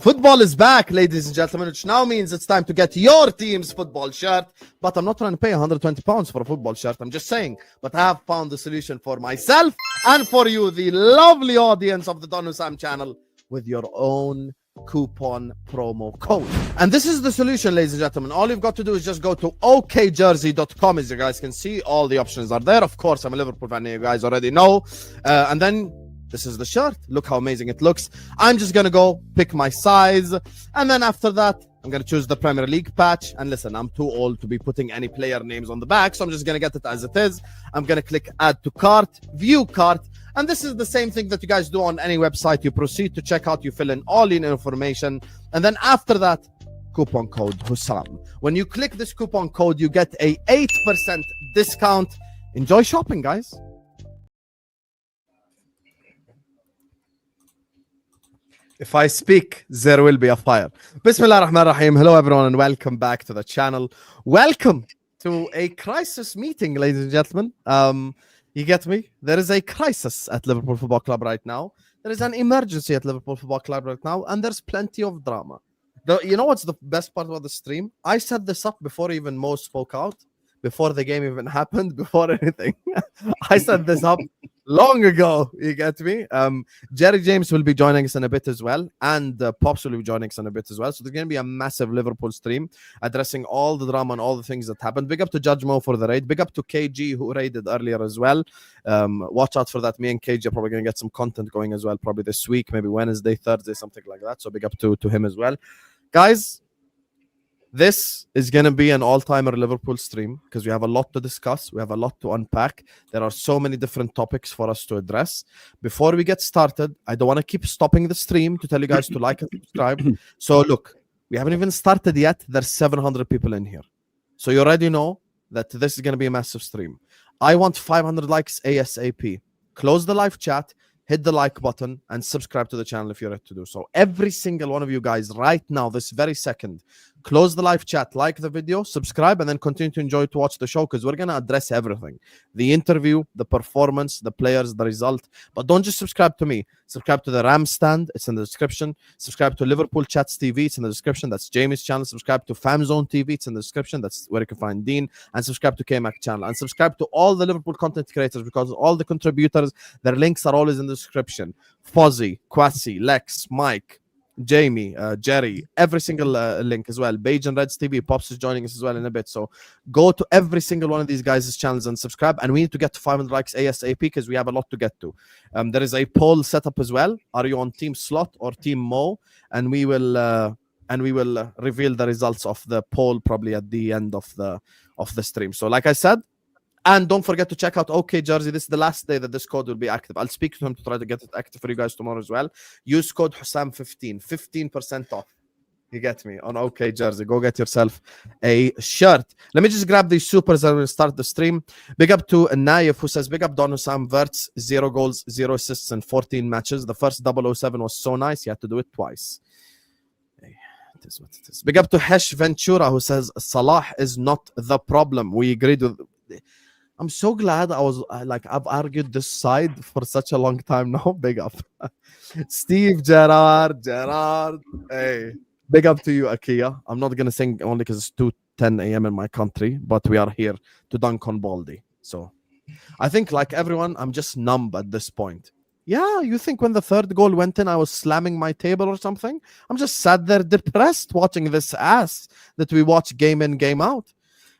Football is back, ladies and gentlemen, which now means it's time to get your team's football shirt. But I'm not trying to pay £120 for a football shirt. I'm just saying. But I have found the solution for myself and for you, the lovely audience of the Don Husam channel, with your own coupon promo code. And this is the solution, ladies and gentlemen. All you've got to do is just go to okjersey.com. As you guys can see, all the options are there. Of course, I'm a Liverpool fan, you guys already know. And then this is the shirt. Look how amazing it looks. I'm just going to go pick my size. And then after that, I'm going to choose the Premier League patch. And listen, I'm too old to be putting any player names on the back. So I'm just going to get it as it is. I'm going to click add to cart, view cart. And this is the same thing that you guys do on any website. You proceed to check out, you fill in all your information. And then after that, coupon code Husam. When you click this coupon code, you get a 8% discount. Enjoy shopping, guys. If I speak, there will be a fire. Bismillah ar-Rahman ar-Rahim. Hello, everyone, and welcome back to the channel. Welcome to a crisis meeting, ladies and gentlemen. You get me? There is a crisis at Liverpool Football Club right now. There is an emergency at Liverpool Football Club right now, and there's plenty of drama. You know what's the best part about the stream? I set this up before even Mo spoke out, before the game even happened, before anything. I set this up long ago, you get me? Jerry James will be joining us in a bit as well, and Pops will be joining us in a bit as well. So there's going to be a massive Liverpool stream addressing all the drama and all the things that happened. Big up to Judge Mo for the raid. Big up to KG, who raided earlier as well. Watch out for that. Me and KG are probably going to get some content going as well, probably this week, maybe Wednesday, Thursday, something like that. So big up to him as well. Guys, this is going to be an all-timer Liverpool stream because we have a lot to discuss. We have a lot to unpack. There are so many different topics for us to address. Before we get started, I don't want to keep stopping the stream to tell you guys to like and subscribe. So look, we haven't even started yet. There's 700 people in here. So you already know that this is going to be a massive stream. I want 500 likes ASAP. Close the live chat. Hit the like button and subscribe to the channel if you're ready to do so. Every single one of you guys right now, this very second, close the live chat, like the video, subscribe, and then continue to enjoy to watch the show because we're going to address everything. The interview, the performance, the players, the result. But don't just subscribe to me. Subscribe to the Ram Stand. It's in the description. Subscribe to Liverpool Chats TV. It's in the description. That's Jamie's channel. Subscribe to Famzone TV. It's in the description. That's where you can find Dean. And subscribe to KMAC channel. And subscribe to all the Liverpool content creators because all the contributors, their links are always in the description. Fozzy, Kwasi, Lex, Mike, Jamie, Jerry, every single link as well. Beige and Reds TV, Pops is joining us as well in a bit. So go to every single one of these guys' channels and subscribe. And we need to get to 500 likes ASAP because we have a lot to get to. There is a poll set up as well. Are you on Team Slot or Team Mo? And we will reveal the results of the poll probably at the end of the stream. So like I said, and don't forget to check out OK Jersey. This is the last day that this code will be active. I'll speak to him to try to get it active for you guys tomorrow as well. Use code Husam15, 15% off. You get me on OK Jersey. Go get yourself a shirt. Let me just grab these supers and we'll start the stream. Big up to Naif, who says, big up Don Husam, Wirtz, 0 goals, 0 assists in 14 matches. The first 007 was so nice, he had to do it twice. Hey, it is what it is. Big up to Hesh Ventura, who says, Salah is not the problem. We agreed with... I'm so glad I've argued this side for such a long time now. Big up. Steve, Gerard. Hey, big up to you, Akia. I'm not going to sing only because it's 2:10 a.m. in my country, but we are here to dunk on Baldy. So I think like everyone, I'm just numb at this point. Yeah, you think when the third goal went in, I was slamming my table or something? I'm just sat there depressed watching this ass that we watch game in, game out.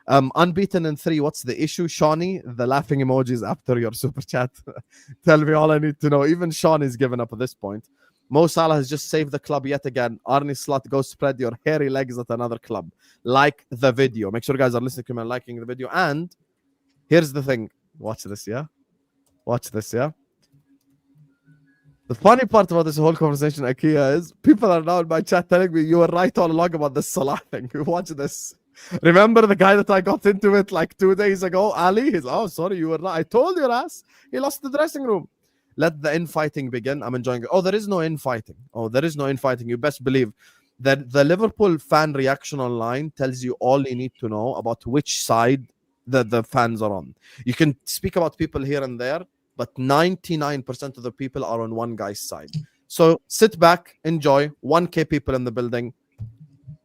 Unbeaten in 3. What's the issue, Shawnee? The laughing emojis after your super chat. Tell me all I need to know. Even Shawnee's given up at this point. Mo Salah has just saved the club yet again. Arnie Slot, go spread your hairy legs at another club. Like the video. Make sure you guys are listening to me and liking the video. And here's the thing. Watch this, yeah? Watch this, yeah? The funny part about this whole conversation, Akia, is people are now in my chat telling me you were right all along about this Salah thing. Watch this. Remember the guy that I got into it like 2 days ago, Ali? He's, oh, sorry, you were right. I told your ass. He lost the dressing room. Let the infighting begin. I'm enjoying it. Oh, there is no infighting. You best believe that the Liverpool fan reaction online tells you all you need to know about which side the fans are on. You can speak about people here and there, but 99% of the people are on one guy's side. So sit back, enjoy. 1K people in the building.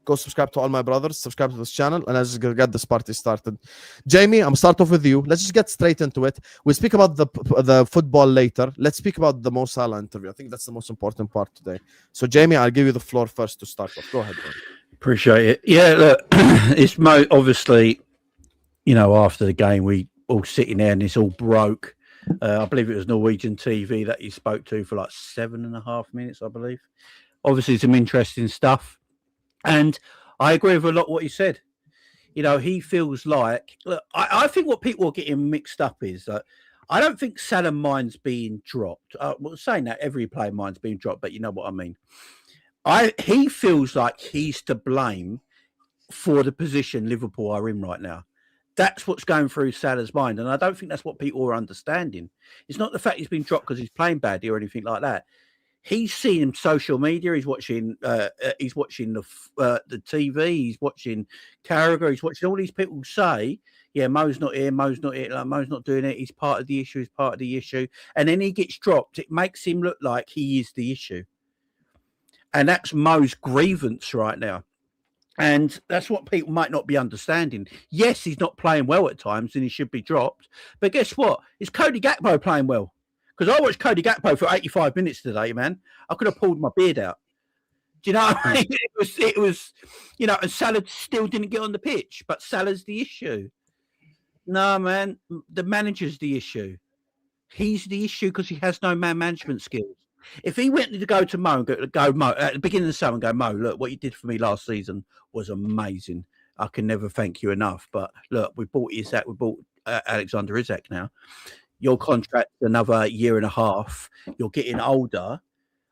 Go subscribe to all my brothers, subscribe to this channel, and let's just get this party started. Jamie, I'm start off with you. Let's just get straight into it. We'll speak about the football later. Let's speak about the Mo Salah interview. I think that's the most important part today. So, Jamie, I'll give you the floor first to start off. Go ahead, bro. Appreciate it. Yeah, look, it's obviously, after the game, we all sitting there and it's all broke. I believe it was Norwegian TV that he spoke to for like 7.5 minutes, I believe. Obviously, some interesting stuff. And I agree with a lot of what he said. He feels like, look, I think what people are getting mixed up is that I don't think Salah minds being dropped. Saying that every player minds being dropped, but you know what I mean. He feels like he's to blame for the position Liverpool are in right now. That's what's going through Salah's mind. And I don't think that's what people are understanding. It's not the fact he's been dropped because he's playing badly or anything like that. He's seeing social media. He's watching the TV. He's watching Carragher. He's watching all these people say, "Yeah, Mo's not here. Mo's not here. Like, Mo's not doing it. He's part of the issue. He's part of the issue." And then he gets dropped. It makes him look like he is the issue, and that's Mo's grievance right now. And that's what people might not be understanding. Yes, he's not playing well at times, and he should be dropped. But guess what? Is Cody Gakpo playing well? Because I watched Cody Gakpo for 85 minutes today, man. I could have pulled my beard out. Do you know what I mean? It was, and Salah still didn't get on the pitch, but Salah's the issue. No, man, the manager's the issue. He's the issue because he has no man management skills. If he went to go to Mo and go Mo at the beginning of the summer and go, Mo, look, what you did for me last season was amazing. I can never thank you enough. But look, we bought Isak, we bought Alexander Isak now. Your contract another 1.5 years. You're getting older.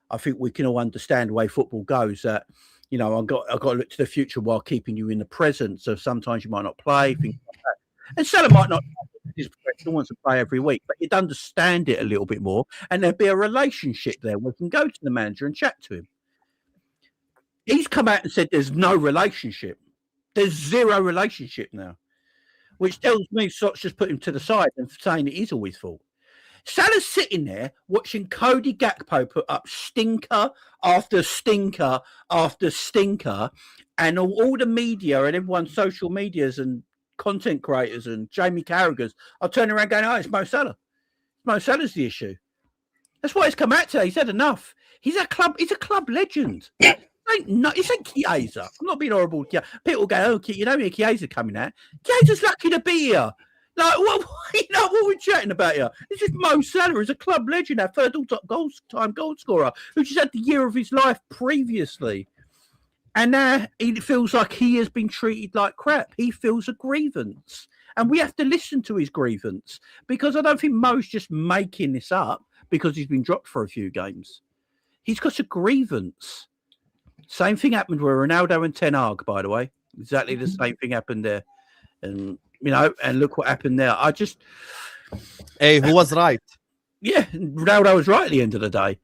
I think we can all understand the way football goes. That I've got to look to the future while keeping you in the present. So sometimes you might not play, things like that. And Salah might not. His professional wants to play every week, but you'd understand it a little bit more, and there'd be a relationship there. We can go to the manager and chat to him. He's come out and said there's no relationship. There's zero relationship now. Which tells me Sots just put him to the side and saying it is all his fault. Salah's sitting there watching Cody Gakpo put up stinker after stinker after stinker, and all the media and everyone's social medias and content creators and Jamie Carragher's are turning around going, "Oh, it's Mo Salah. Mo Salah's the issue." That's why he's come out today. He's had enough. He's a club legend. It's ain't Chiesa. I'm not being horrible. People go, "Oh, Chiesa coming out." Chiesa's lucky to be here. Like, what we're chatting about here? This is Mo Salah, is a club legend, our third all-time goal scorer, who just had the year of his life previously. And now he feels like he has been treated like crap. He feels a grievance. And we have to listen to his grievance, because I don't think Mo's just making this up because he's been dropped for a few games. He's got a grievance. Same thing happened with Ronaldo and Ten Hag, by the way. Exactly the same thing happened there. And, and look what happened there. Hey, who was right? Yeah, Ronaldo was right at the end of the day.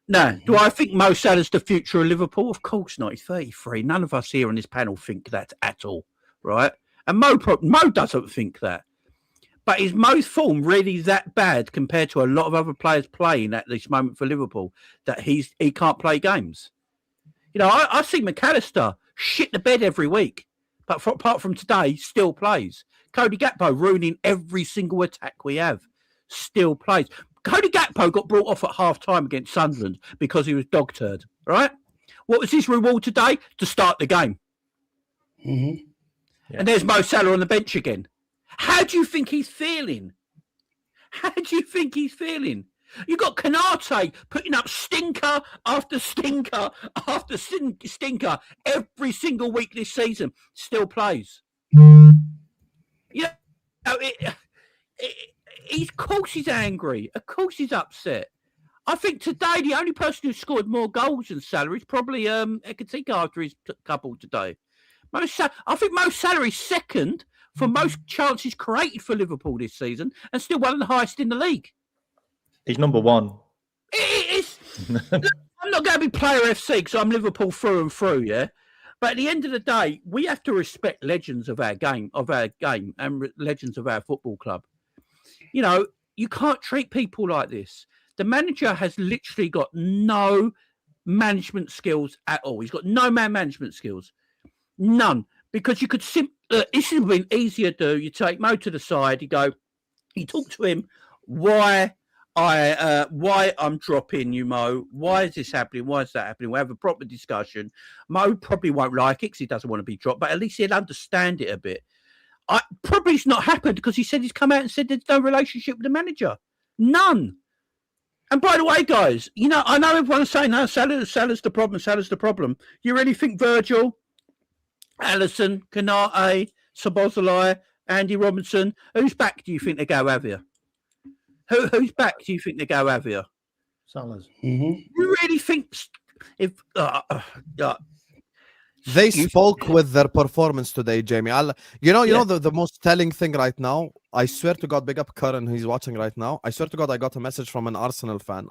Now, do I think Mo Salah's the future of Liverpool? Of course not. He's 33. None of us here on this panel think that at all, right? And Mo doesn't think that. But is Mo's form really that bad compared to a lot of other players playing at this moment for Liverpool that he can't play games? I see McAllister shit the bed every week, but apart from today, still plays. Cody Gakpo ruining every single attack we have, still plays. Cody Gakpo got brought off at half-time against Sunderland because he was dog-turd, right? What was his reward today? To start the game. Mm-hmm. Yeah. And there's Mo Salah on the bench again. How do you think he's feeling? You got Canate putting up stinker after stinker after stinker every single week this season. Still plays. Of course he's angry. Of course he's upset. I think today the only person who scored more goals than Salah is probably Ekitike after his couple today. I think Mo Salah is second for most chances created for Liverpool this season and still one of the highest in the league. He's number one. I'm not going to be player FC because I'm Liverpool through and through, yeah? But at the end of the day, we have to respect legends of our game and legends of our football club. You can't treat people like this. The manager has literally got no management skills at all. He's got no management skills. None. Because you could this would have been easier to do. You take Mo to the side, you talk to him, why I'm dropping you, Mo. Why is this happening? Why is that happening? We'll have a proper discussion. Mo probably won't like it because he doesn't want to be dropped, but at least he'll understand it a bit. Probably it's not happened because he said he's come out and said there's no relationship with the manager. None. And by the way, guys, I know everyone's saying, no, Salah's the problem. Salah's the problem. You really think Virgil, Alisson, Kanate, Szoboszlai, Andy Robinson, whose back do you think they go have here? Whose back do you think they go have here? Salah's. You really think if they spoke with their performance today, Jamie? The most telling thing right now, I swear to God, big up Karan, who's watching right now. I swear to God, I got a message from an Arsenal fan,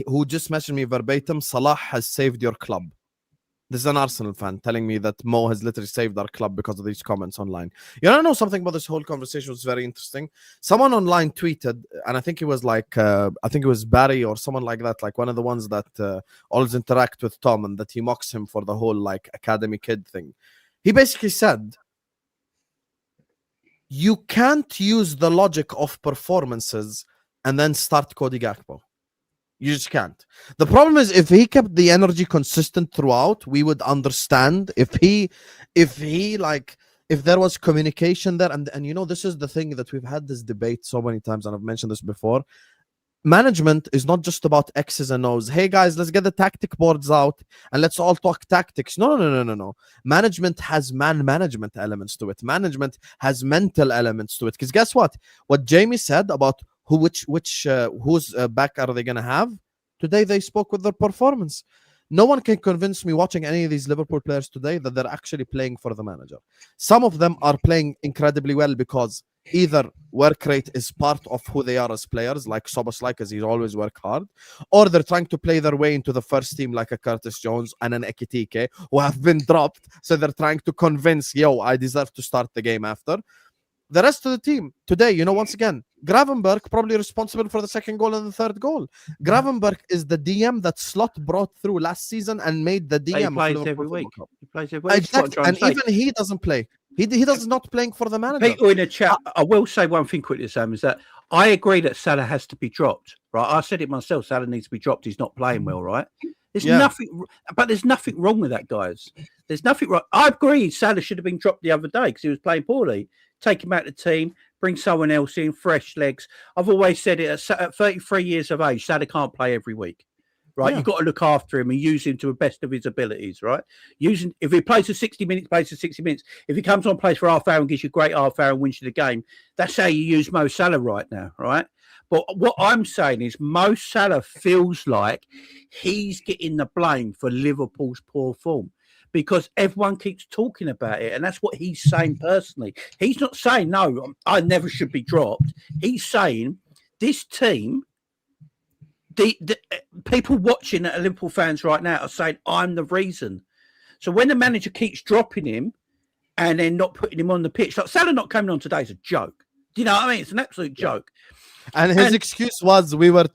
who just messaged me verbatim, Salah has saved your club. This is an Arsenal fan telling me that Mo has literally saved our club because of these comments online. You know something about this whole conversation was very interesting. Someone online tweeted, and I think it was Barry or someone like that, like one of the ones that always interact with Tom and that he mocks him for the whole like academy kid thing. He basically said, you can't use the logic of performances and then start Cody Gakpo. You just can't. The problem is if he kept the energy consistent throughout, we would understand. If there was communication there, and this is the thing that we've had this debate so many times, and I've mentioned this before. Management is not just about X's and O's. Hey guys, let's get the tactic boards out and let's all talk tactics. No. Management has management elements to it. Management has mental elements to it. Because guess what? What Jamie said about whose back are they going to have? Today they spoke with their performance. No one can convince me watching any of these Liverpool players today that they're actually playing for the manager. Some of them are playing incredibly well because either work rate is part of who they are as players, like Szoboszlai, because he always work hard, or they're trying to play their way into the first team like a Curtis Jones and an Ekitike who have been dropped. So they're trying to convince, I deserve to start the game after. The rest of the team today, once again, Gravenberg probably responsible for the second goal and the third goal. Gravenberg is the DM that Slot brought through last season and made the DM. He plays every week. He plays every week. Exactly. And even he doesn't play. He does not playing for the manager. People in the chat, I will say one thing quickly, Sam, is that I agree that Salah has to be dropped. Right, I said it myself. Salah needs to be dropped. He's not playing well. Right. There's nothing wrong with that, guys. There's nothing wrong. I agree. Salah should have been dropped the other day because he was playing poorly. Take him out of the team, bring someone else in, fresh legs. I've always said it at 33 years of age, Salah can't play every week, right? You've got to look after him and use him to the best of his abilities, right? If he plays for 60 minutes, plays for 60 minutes. If he comes on, plays for half hour and gives you a great half hour and wins you the game, that's how you use Mo Salah right now, right? But what I'm saying is Mo Salah feels like he's getting the blame for Liverpool's poor form, because everyone keeps talking about it. And that's what he's saying personally. He's not saying, no, I never should be dropped. He's saying this team, the people watching that are Liverpool fans right now are saying, I'm the reason. So when the manager keeps dropping him and then not putting him on the pitch, like Salah not coming on today is a joke. Do you know what I mean? It's an absolute joke. And his excuse was it was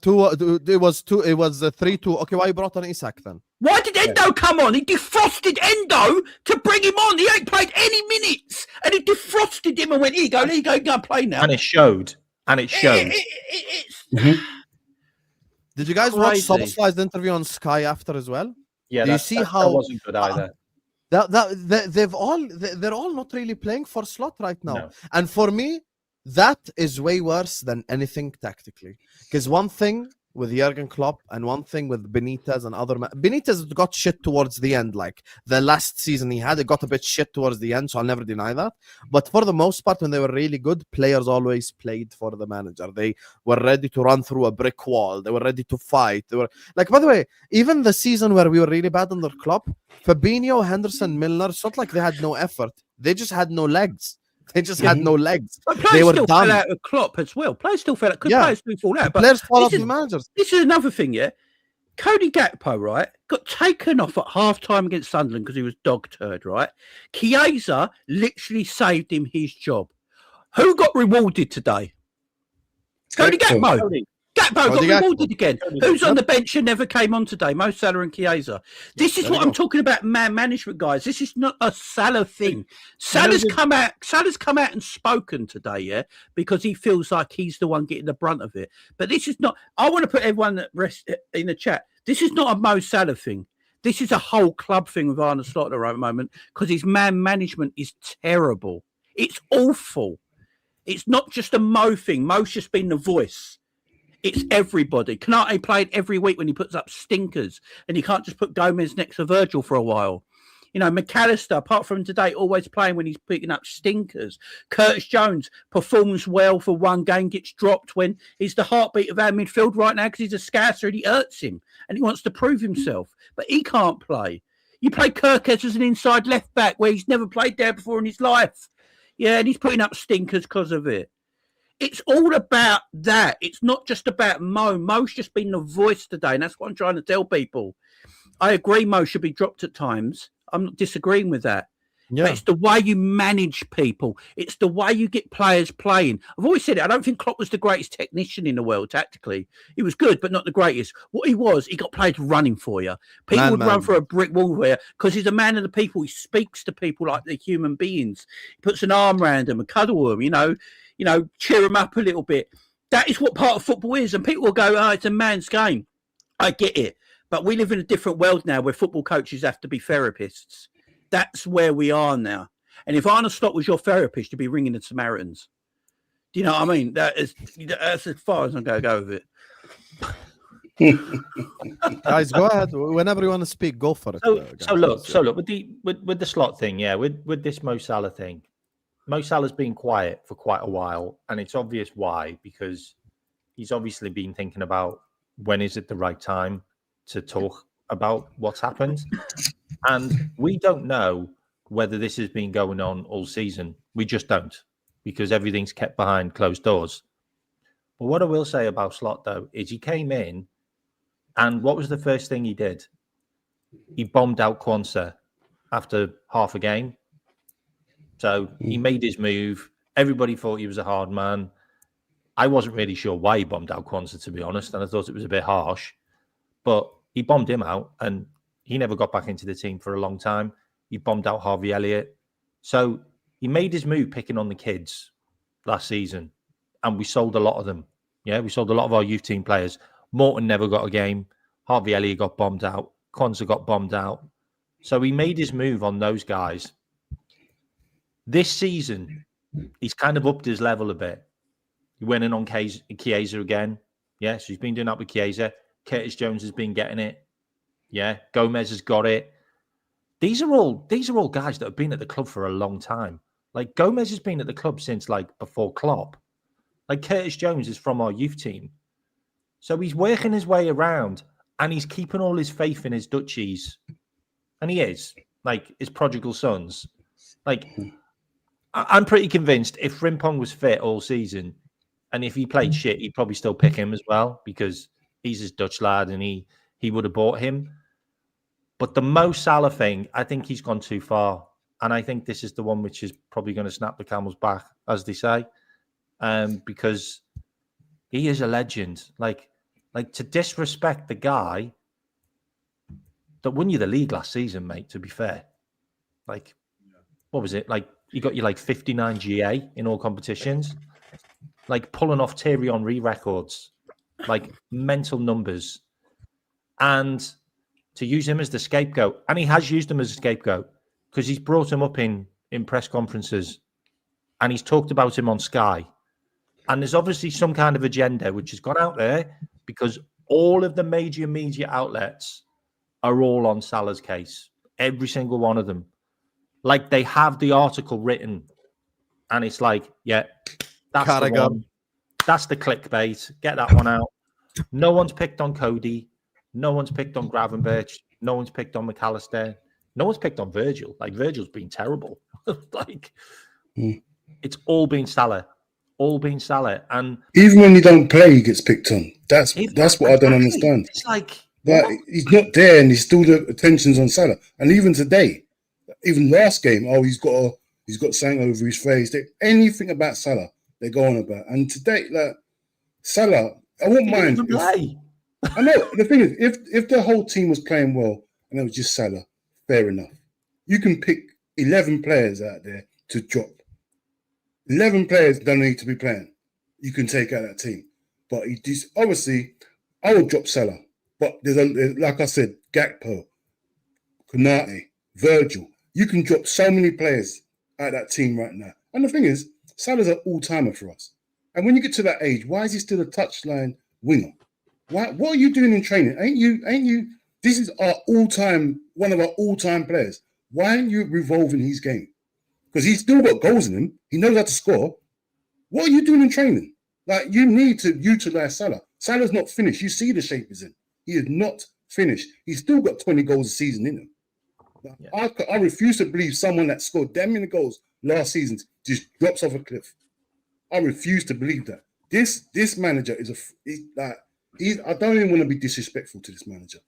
3-2. Okay, why you brought on Isak then? Why did Endo come on? He defrosted Endo to bring him on. He ain't played any minutes. And he defrosted him and went, here you go, play now. And it showed. It's Did you guys watch Szoboszlai's interview on Sky after as well? Yeah, do you see how that wasn't good either. They're all not really playing for Slot right now. No. And for me, that is way worse than anything tactically. Because one thing with Jurgen Klopp and one thing with Benitez and Benitez got shit towards the end. Like the last season he had, it got a bit shit towards the end, so I'll never deny that. But for the most part, when they were really good, players always played for the manager. They were ready to run through a brick wall. They were ready to fight. They were like, by the way, even the season where we were really bad under Klopp, Fabinho, Henderson, Milner, it's not like they had no effort. They just had no legs. They just had no legs. They were still done. Fell out of Klopp as well. Players still fell out. Players still fall out. But players fall out of the managers. This is another thing, yeah. Cody Gakpo, right, got taken off at half-time against Sunderland because he was dog turd, right? Chiesa literally saved him his job. Who got rewarded today? Cody Gakpo. That vote got Odegaard. rewarded again. Who's on the bench and never came on today? Mo Salah and Chiesa. This is what I'm talking about, man management, guys. This is not a Salah thing. Salah's come out and spoken today, yeah, because he feels like he's the one getting the brunt of it. But this is not. I want to put everyone that rest in the chat. This is not a Mo Salah thing. This is a whole club thing with Arne Slot at the moment because his man management is terrible. It's awful. It's not just a Mo thing. Mo's just been the voice. It's everybody. Kanate played every week when he puts up stinkers, and you can't just put Gomez next to Virgil for a while. You know, McAllister, apart from today, always playing when he's picking up stinkers. Curtis Jones performs well for one game, gets dropped when he's the heartbeat of our midfield right now because he's a scouser and he hurts him and he wants to prove himself, but he can't play. You play Kirkes as an inside left back where he's never played there before in his life. Yeah, and he's putting up stinkers because of it. It's all about that. It's not just about Mo. Mo's just been the voice today, and that's what I'm trying to tell people. I agree Mo should be dropped at times. I'm not disagreeing with that. Yeah. But it's the way you manage people. It's the way you get players playing. I've always said it. I don't think Klopp was the greatest technician in the world tactically. He was good, but not the greatest. What he was, he got players running for you. People would run for a brick wall for you because he's a man of the people. He speaks to people like they're human beings. He puts an arm around them and cuddle them, you know, cheer them up a little bit. That is what part of football is. And people will go, oh, it's a man's game. I get it. But we live in a different world now where football coaches have to be therapists. That's where we are now. And if Arne Slot was your therapist, you'd be ringing the Samaritans. Do you know what I mean? That's as far as I'm going to go with it. Guys, go ahead. Whenever you want to speak, go for it. So look with the Slot thing, yeah, with this Mo Salah thing, Mo Salah's been quiet for quite a while, and it's obvious why, because he's obviously been thinking about when is it the right time to talk about what's happened. And we don't know whether this has been going on all season. We just don't, because everything's kept behind closed doors. But what I will say about Slot, though, is he came in, and what was the first thing he did? He bombed out Kwanzaa after half a game. So he made his move. Everybody thought he was a hard man. I wasn't really sure why he bombed out Kwanzaa, to be honest, and I thought it was a bit harsh. But he bombed him out, and he never got back into the team for a long time. He bombed out Harvey Elliott. So he made his move picking on the kids last season, and we sold a lot of them. Yeah, we sold a lot of our youth team players. Morton never got a game. Harvey Elliott got bombed out. Kwanzaa got bombed out. So he made his move on those guys. This season, he's kind of upped his level a bit. He went in on Chiesa again. Yeah, so he's been doing that with Chiesa. Curtis Jones has been getting it. Yeah, Gomez has got it. These are all guys that have been at the club for a long time. Like Gomez has been at the club since like before Klopp. Like Curtis Jones is from our youth team. So he's working his way around and he's keeping all his faith in his Dutchies. And he is, like his prodigal sons. Like, I'm pretty convinced if Frimpong was fit all season and if he played shit, he'd probably still pick him as well because he's his Dutch lad and he would have bought him. But the Mo Salah thing, I think he's gone too far. And I think this is the one which is probably going to snap the camel's back, as they say, because he is a legend. Like to disrespect the guy that won you the league last season, mate, to be fair. Like, what was it? Like, you got you like 59 GA in all competitions. Like, pulling off Thierry Henry records. Like, mental numbers. And to use him as the scapegoat. And he has used him as a scapegoat because he's brought him up in press conferences and he's talked about him on Sky. And there's obviously some kind of agenda which has gone out there because all of the major media outlets are all on Salah's case. Every single one of them. Like, they have the article written and it's like, yeah, that's the one. That's the clickbait. Get that one out. No one's picked on Cody. No one's picked on Gravenberch. No one's picked on McAllister. No one's picked on Virgil. Like, Virgil's been terrible. It's all been Salah. All been Salah. And even when he don't play, he gets picked on. That's what I don't understand. It's like that he's not there and he's still the attention's on Salah. And even today, even last game, he's got something over his face. Anything about Salah, they're going about. And today, like, Salah I wouldn't He didn't mind. even play. I know. The thing is, if the whole team was playing well and it was just Salah, fair enough. You can pick 11 players out there to drop. 11 players don't need to be playing. You can take out that team. But obviously, I would drop Salah. But there's like I said, Gakpo, Konate, Virgil. You can drop so many players out of that team right now. And the thing is, Salah's an all-timer for us. And when you get to that age, why is he still a touchline winger? What are you doing in training? Ain't you? This is one of our all-time players. Why aren't you revolving his game? Because he's still got goals in him. He knows how to score. What are you doing in training? Like, you need to utilize Salah. Salah's not finished. You see the shape he's in. He is not finished. He's still got 20 goals a season in him. I refuse to believe someone that scored that many goals last season just drops off a cliff. I refuse to believe that. This manager is I don't even want to be disrespectful to this manager.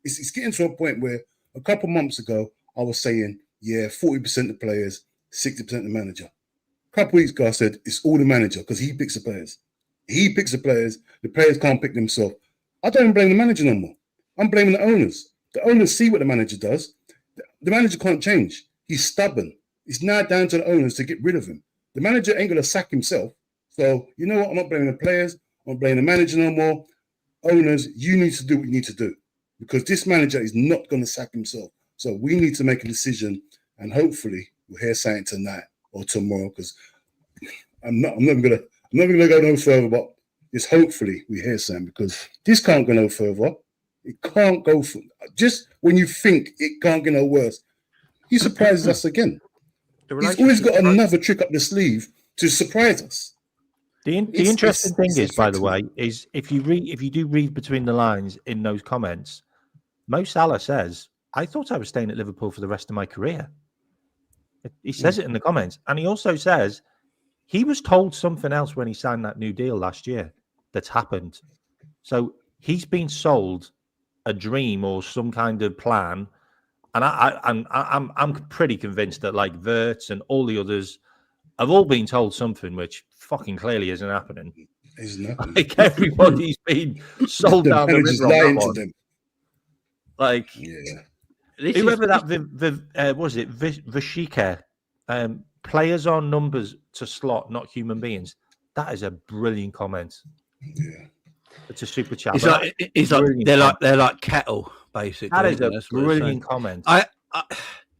It's getting to a point where a couple months ago I was saying, 40% the players, 60% the manager. A couple weeks ago I said it's all the manager because he picks the players. He picks the players can't pick themselves. I don't even blame the manager no more. I'm blaming the owners. The owners see what the manager does. The manager can't change. He's stubborn. It's now down to the owners to get rid of him. The manager ain't going to sack himself. So, you know what? I'm not blaming the players. I'm not blaming the manager no more. Owners, you need to do what you need to do because this manager is not going to sack himself. So we need to make a decision and hopefully we'll hear something tonight or tomorrow because I'm never gonna go no further, but just hopefully we hear something because this can't go no further. It can't go just when you think it can't get no worse. He surprises us again. He's always got another trick up the sleeve to surprise us. The interesting thing is, by the way, is if you do read between the lines in those comments, Mo Salah says, "I thought I was staying at Liverpool for the rest of my career." He says it in the comments, and he also says he was told something else when he signed that new deal last year that's happened. So he's been sold a dream or some kind of plan, and I'm pretty convinced that like Wirtz and all the others have all been told something which fucking clearly isn't happening. Like everybody's been sold down the river on that one. Like, whoever that was it Vishike, players are numbers to slot, not human beings. That is a brilliant comment. Yeah, it's a super chat. They're like cattle, basically. That is a brilliant comment.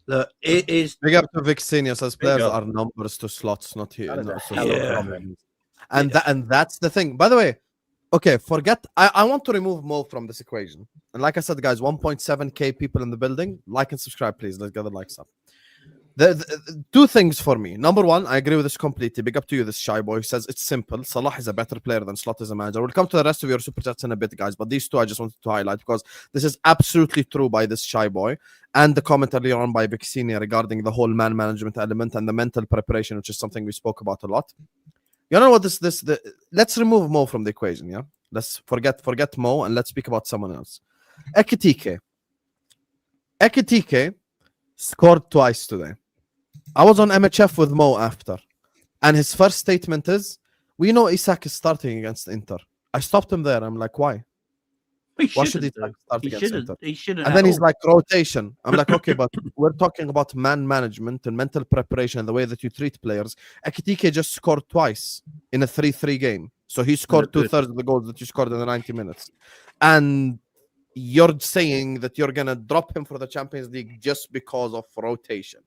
Look, it is. Big up to Vixenia says players are numbers to slots, not here. And that's the thing. By the way, okay, forget. I want to remove Mo from this equation. And like I said, guys, 1.7k people in the building. Like and subscribe, please. Let's get the likes up. The two things for me. Number one, I agree with this completely. Big up to you, this shy boy. He says it's simple. Salah is a better player than Slot is a manager. We'll come to the rest of your super chats in a bit, guys. But these two I just wanted to highlight because this is absolutely true by this shy boy. And the comment earlier on by Vixenia regarding the whole man management element and the mental preparation, which is something we spoke about a lot. You know what let's remove Mo from the equation, yeah? Let's forget Mo and let's speak about someone else. Ekitike scored twice today. I was on MHF with Mo after, and his first statement is, "We know Isak is starting against Inter." I stopped him there. I'm like, "Why? Why should he start against Inter?" He shouldn't. And then he's like, "Rotation." I'm like, "Okay, but we're talking about man management and mental preparation and the way that you treat players." Ekitike just scored twice in a 3-3 game, so he scored 2/3 of the goals that you scored in the 90 minutes, and you're saying that you're gonna drop him for the Champions League just because of rotation.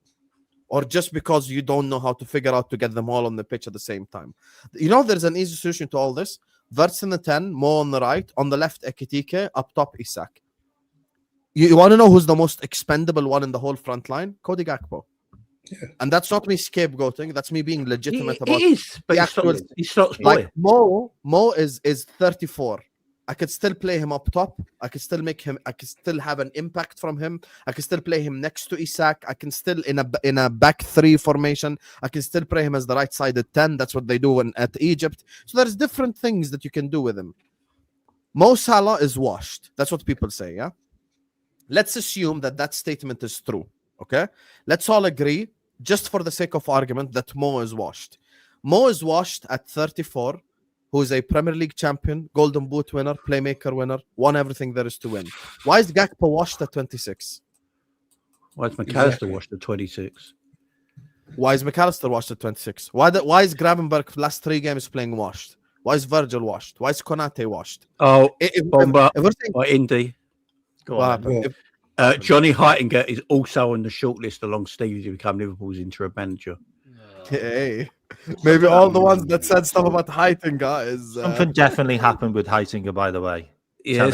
Or just because you don't know how to figure out to get them all on the pitch at the same time. You know, there's an easy solution to all this. Wirtz in the 10, Mo on the right, on the left, Ekitike, up top, Isak. You want to know who's the most expendable one in the whole front line? Cody Gakpo. Yeah. And that's not me scapegoating. That's me being legitimate about it. It is, but he's not like Mo is 34. I could still play him up top. I could still have an impact from him. I can still play him next to Isak. I can still in a back three formation. I can still play him as the right-sided 10. That's what they do at Egypt. So there's different things that you can do with him. Mo Salah is washed. That's what people say, yeah? Let's assume that statement is true, okay? Let's all agree, just for the sake of argument, that Mo is washed. Mo is washed at 34. who's a Premier League champion, Golden Boot winner, playmaker winner, won everything there is to win. Why is Gakpo washed at 26? Why is McAllister washed at 26? Why is McAllister washed at 26? Why is Gravenberg last 3 games playing washed? Why is Virgil washed? Why is Konate washed? Oh, Bomba if we're saying, or Indy. Go what on. happened? Johnny Heitinger is also on the shortlist along Stevie to become Liverpool's interim manager. Hey, maybe all the ones that said stuff about Heitinger is Something definitely happened with Heitinger, by the way. Yeah,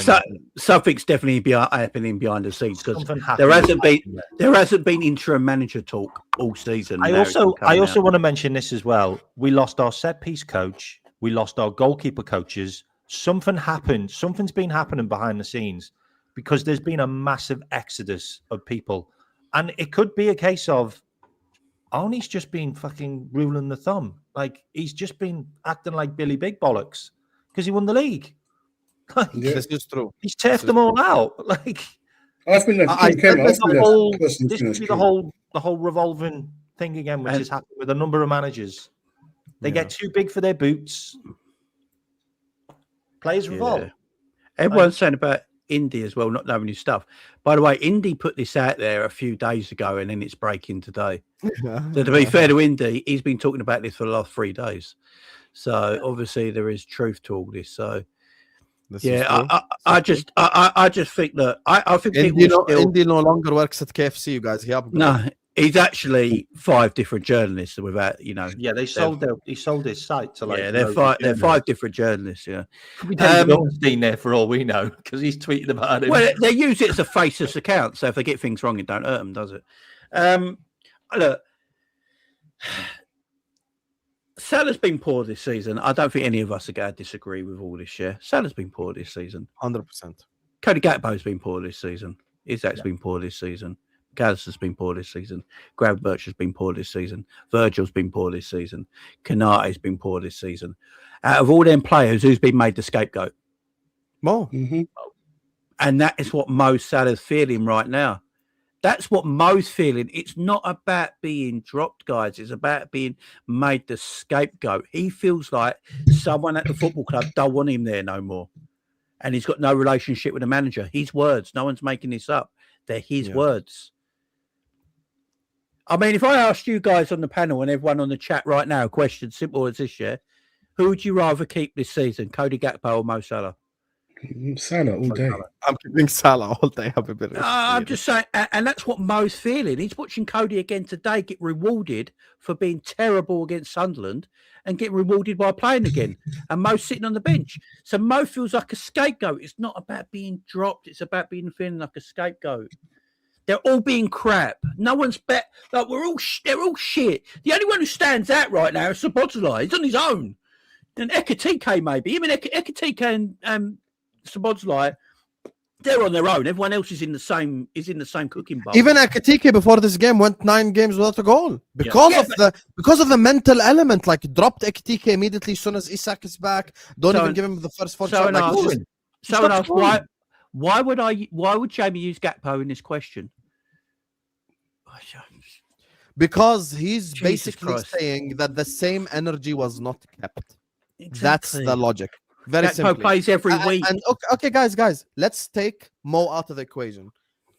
something's definitely happening behind the scenes because Something there happened hasn't been interim manager talk all season. I also want to mention this as well. We lost our set piece coach. We lost our goalkeeper coaches. Something happened. Something's been happening behind the scenes because there's been a massive exodus of people, and it could be a case of Arnie's just been fucking ruling the thumb. Like he's just been acting like Billy Big Bollocks because he won the league. Like, this is true. He's turfed them all out. Like I think this could be the whole revolving thing again, which has happened with a number of managers. They get too big for their boots. Players revolt. Everyone's saying about Indy as well, not knowing his stuff. By the way, Indy put this out there a few days ago, and then it's breaking today. So to be fair to Indy, he's been talking about this for the last 3 days. So obviously there is truth to all this. So I just think that I think Indy no longer works at KFC. You guys, no. He's actually 5 different journalists without, Yeah, he sold his site to they're 5 different journalists. Yeah, could be Goldstein there for all we know because he's tweeting about it. Well, they use it as a faceless account, so if they get things wrong, it don't hurt them, does it? Look, Salah's been poor this season. I don't think any of us are going to disagree with all this. Yeah, Salah's been poor this season. 100%. Cody Gakpo's been poor this season. Isaac's been poor this season. McAllister's been poor this season. Gravenberch has been poor this season. Virgil's been poor this season. Kanate's been poor this season. Out of all them players, who's been made the scapegoat? Mo. Mm-hmm. And that is what Mo Salah's feeling right now. That's what Mo's feeling. It's not about being dropped, guys. It's about being made the scapegoat. He feels like someone at the football club don't want him there no more. And he's got no relationship with the manager. His words. No one's making this up. They're his words. I mean, if I asked you guys on the panel and everyone on the chat right now a question, simple as this, who would you rather keep this season, Cody Gakpo or Mo Salah? Salah all day. I'm keeping Salah all day. I'm just saying, and that's what Mo's feeling. He's watching Cody again today get rewarded for being terrible against Sunderland and getting rewarded by playing again. And Mo's sitting on the bench. So Mo feels like a scapegoat. It's not about being dropped. It's about being feeling like a scapegoat. They're all being crap. No one's bet. Like they're all shit. The only one who stands out right now is Szoboszlai. He's on his own. And Ekitike maybe. I mean, Ekitike and Szoboszlai, they're on their own. Everyone else is in the same cooking bowl. Even Ekitike before this game went 9 games without a goal because of the mental element. Like dropped Ekitike immediately as soon as Isak is back. Don't even give him the first 4 shots. Someone asked why would Jamie use Gakpo in this question? Because he's Jesus basically Christ. saying that the same energy was not kept. Exactly. That's the logic. Very Gakpo simply. plays every week. And okay, guys, let's take Mo out of the equation.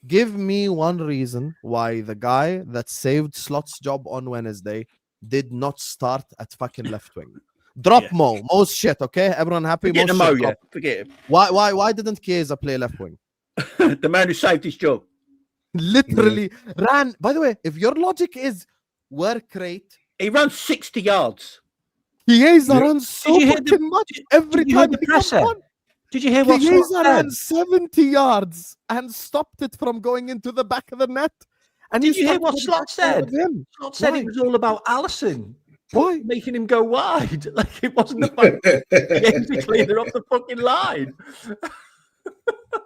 Give me one reason why the guy that saved Slot's job on Wednesday did not start at fucking left wing. Drop Mo. Mo's shit, okay? Everyone happy? Forget Mo, yeah. Forget him. Why didn't Chiesa play left wing? The man who saved his job. Literally ran. By the way, if your logic is work rate, he runs 60 yards. Chiesa runs so fucking much every time he comes on. Did you hear what Chiesa ran 70 yards and stopped it from going into the back of the net? And did you hear what Slot said? Slot said it was all about Alisson. Why? Making him go wide. Like it wasn't about to clear up the fucking line.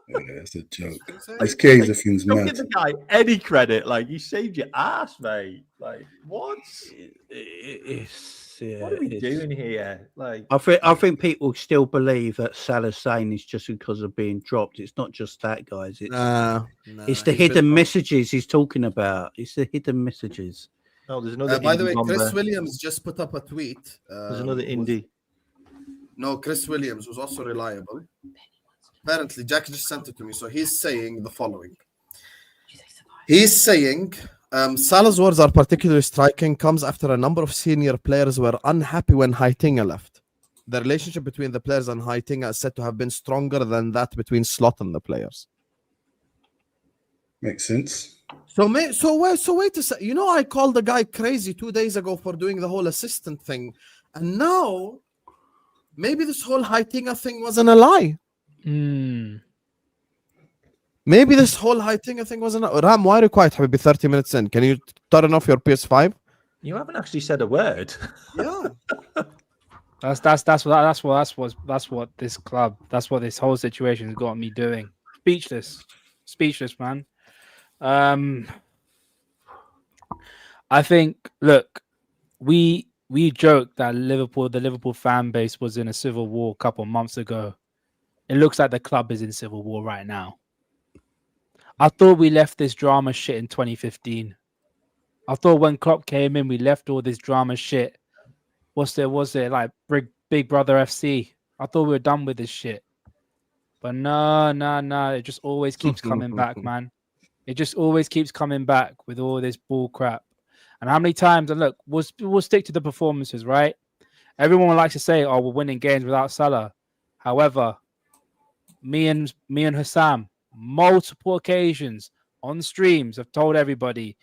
That's a joke. This Chiesa thing's Don't mad. give the guy any credit. Like you saved your ass, mate. Like what? What are we doing here? Like I think people still believe that Salah's saying it's just because of being dropped. It's not just that, guys. It's the hidden messages he's talking about. It's the hidden messages. Oh, there's another. By the way, Chris Williams just put up a tweet. There's another indie. No, Chris Williams was also reliable. Apparently, Jack just sent it to me. So he's saying the following. He's saying Salah's words are particularly striking, comes after a number of senior players were unhappy when Heitinga left. The relationship between the players and Heitinga is said to have been stronger than that between Slot and the players. Makes sense. So wait a second. You know, I called the guy crazy 2 days ago for doing the whole assistant thing. And now, maybe this whole Heitinga thing wasn't a lie. Maybe this whole Heitinga thing wasn't a lie. Ram, why are you quiet? Habibi, 30 minutes in. Can you turn off your PS5? You haven't actually said a word. Yeah. That's what this club, that's what this whole situation has got me doing. Speechless, man. I think, look, we joked that the Liverpool fan base was in a civil war a couple of months ago. It looks like the club is in civil war right now. I thought we left this drama shit in 2015. I thought when Klopp came in, we left all this drama shit. Was it like Big Brother FC? I thought we were done with this shit. But no. It just always keeps coming back, man. It just always keeps coming back with all this bull crap. And how many times, and look, we'll stick to the performances, right? Everyone likes to say, oh, we're winning games without Salah. However, me and Husam, multiple occasions on streams, have told everybody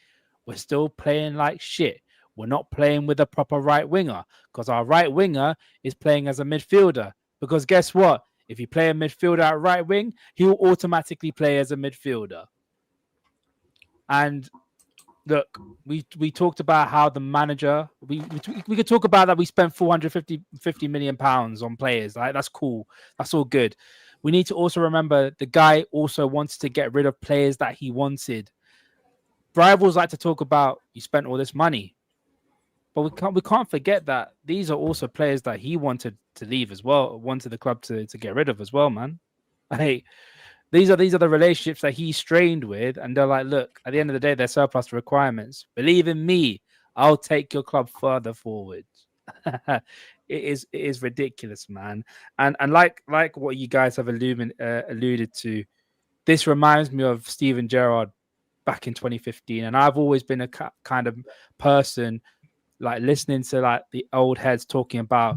we're still playing like shit. We're not playing with a proper right winger because our right winger is playing as a midfielder. Because guess what? If you play a midfielder at right wing, he will automatically play as a midfielder. And look, we talked about how the manager, we could talk about that we spent 450 million pounds on players. Like, that's cool. That's all good. We need to also remember the guy also wanted to get rid of players that he wanted. Rivals like to talk about you spent all this money. But we can't forget that these are also players that he wanted to leave as well, wanted the club to get rid of as well, man. Hey, these are the relationships that he strained with, and they're like, look, at the end of the day, they're surplus to requirements. Believe in me, I'll take your club further forward. It is ridiculous, man. And like what you guys have alluded to, this reminds me of Steven Gerrard back in 2015, and I've always been a kind of person like listening to like the old heads talking about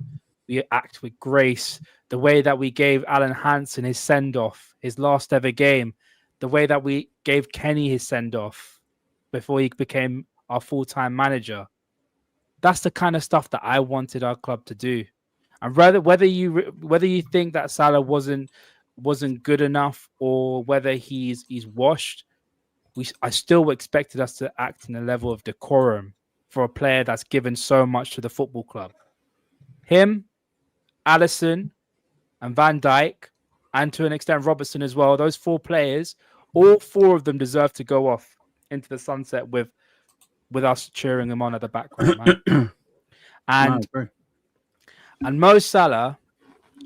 we act with grace, the way that we gave Alan Hansen his send-off, his last ever game, the way that we gave Kenny his send-off before he became our full-time manager. That's the kind of stuff that I wanted our club to do. And whether you think that Salah wasn't good enough or whether he's washed, I still expected us to act in a level of decorum for a player that's given so much to the football club. Him, Alisson, and Van Dijk, and to an extent Robertson as well. Those four players, all four of them deserve to go off into the sunset with us cheering them on at the background, man. And Mo Salah,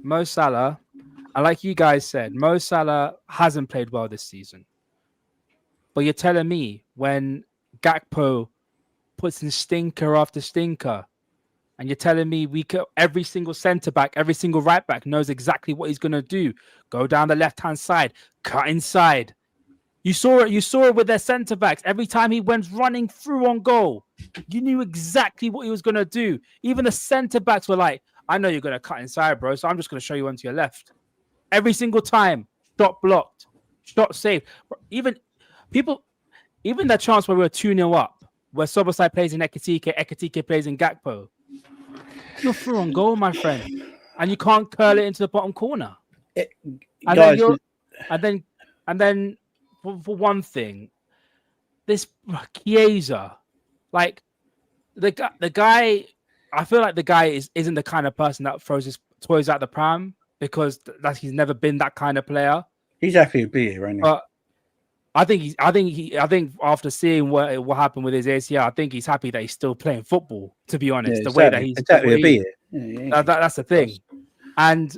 and like you guys said, Mo Salah hasn't played well this season. But you're telling me when Gakpo puts in stinker after stinker, and you're telling me every single centre-back, every single right-back knows exactly what he's going to do. Go down the left-hand side, cut inside. You saw it with their centre-backs. Every time he went running through on goal, you knew exactly what he was going to do. Even the centre-backs were like, I know you're going to cut inside, bro, so I'm just going to show you onto your left. Every single time, shot blocked, shot saved. Even that chance where we were 2-0 up, where Sobosai plays in Ekitike plays in Gakpo. You're through on goal, my friend, and you can't curl it into the bottom corner. And then for one thing, this Chiesa, like the guy, I feel like the guy isn't the kind of person that throws his toys out the pram because he's never been that kind of player. He's happy to be here, isn't he? But I think after seeing what happened with his ACL, I think he's happy that he's still playing football. To be honest, the way that he's exactly to be here. Yeah. That's the thing, and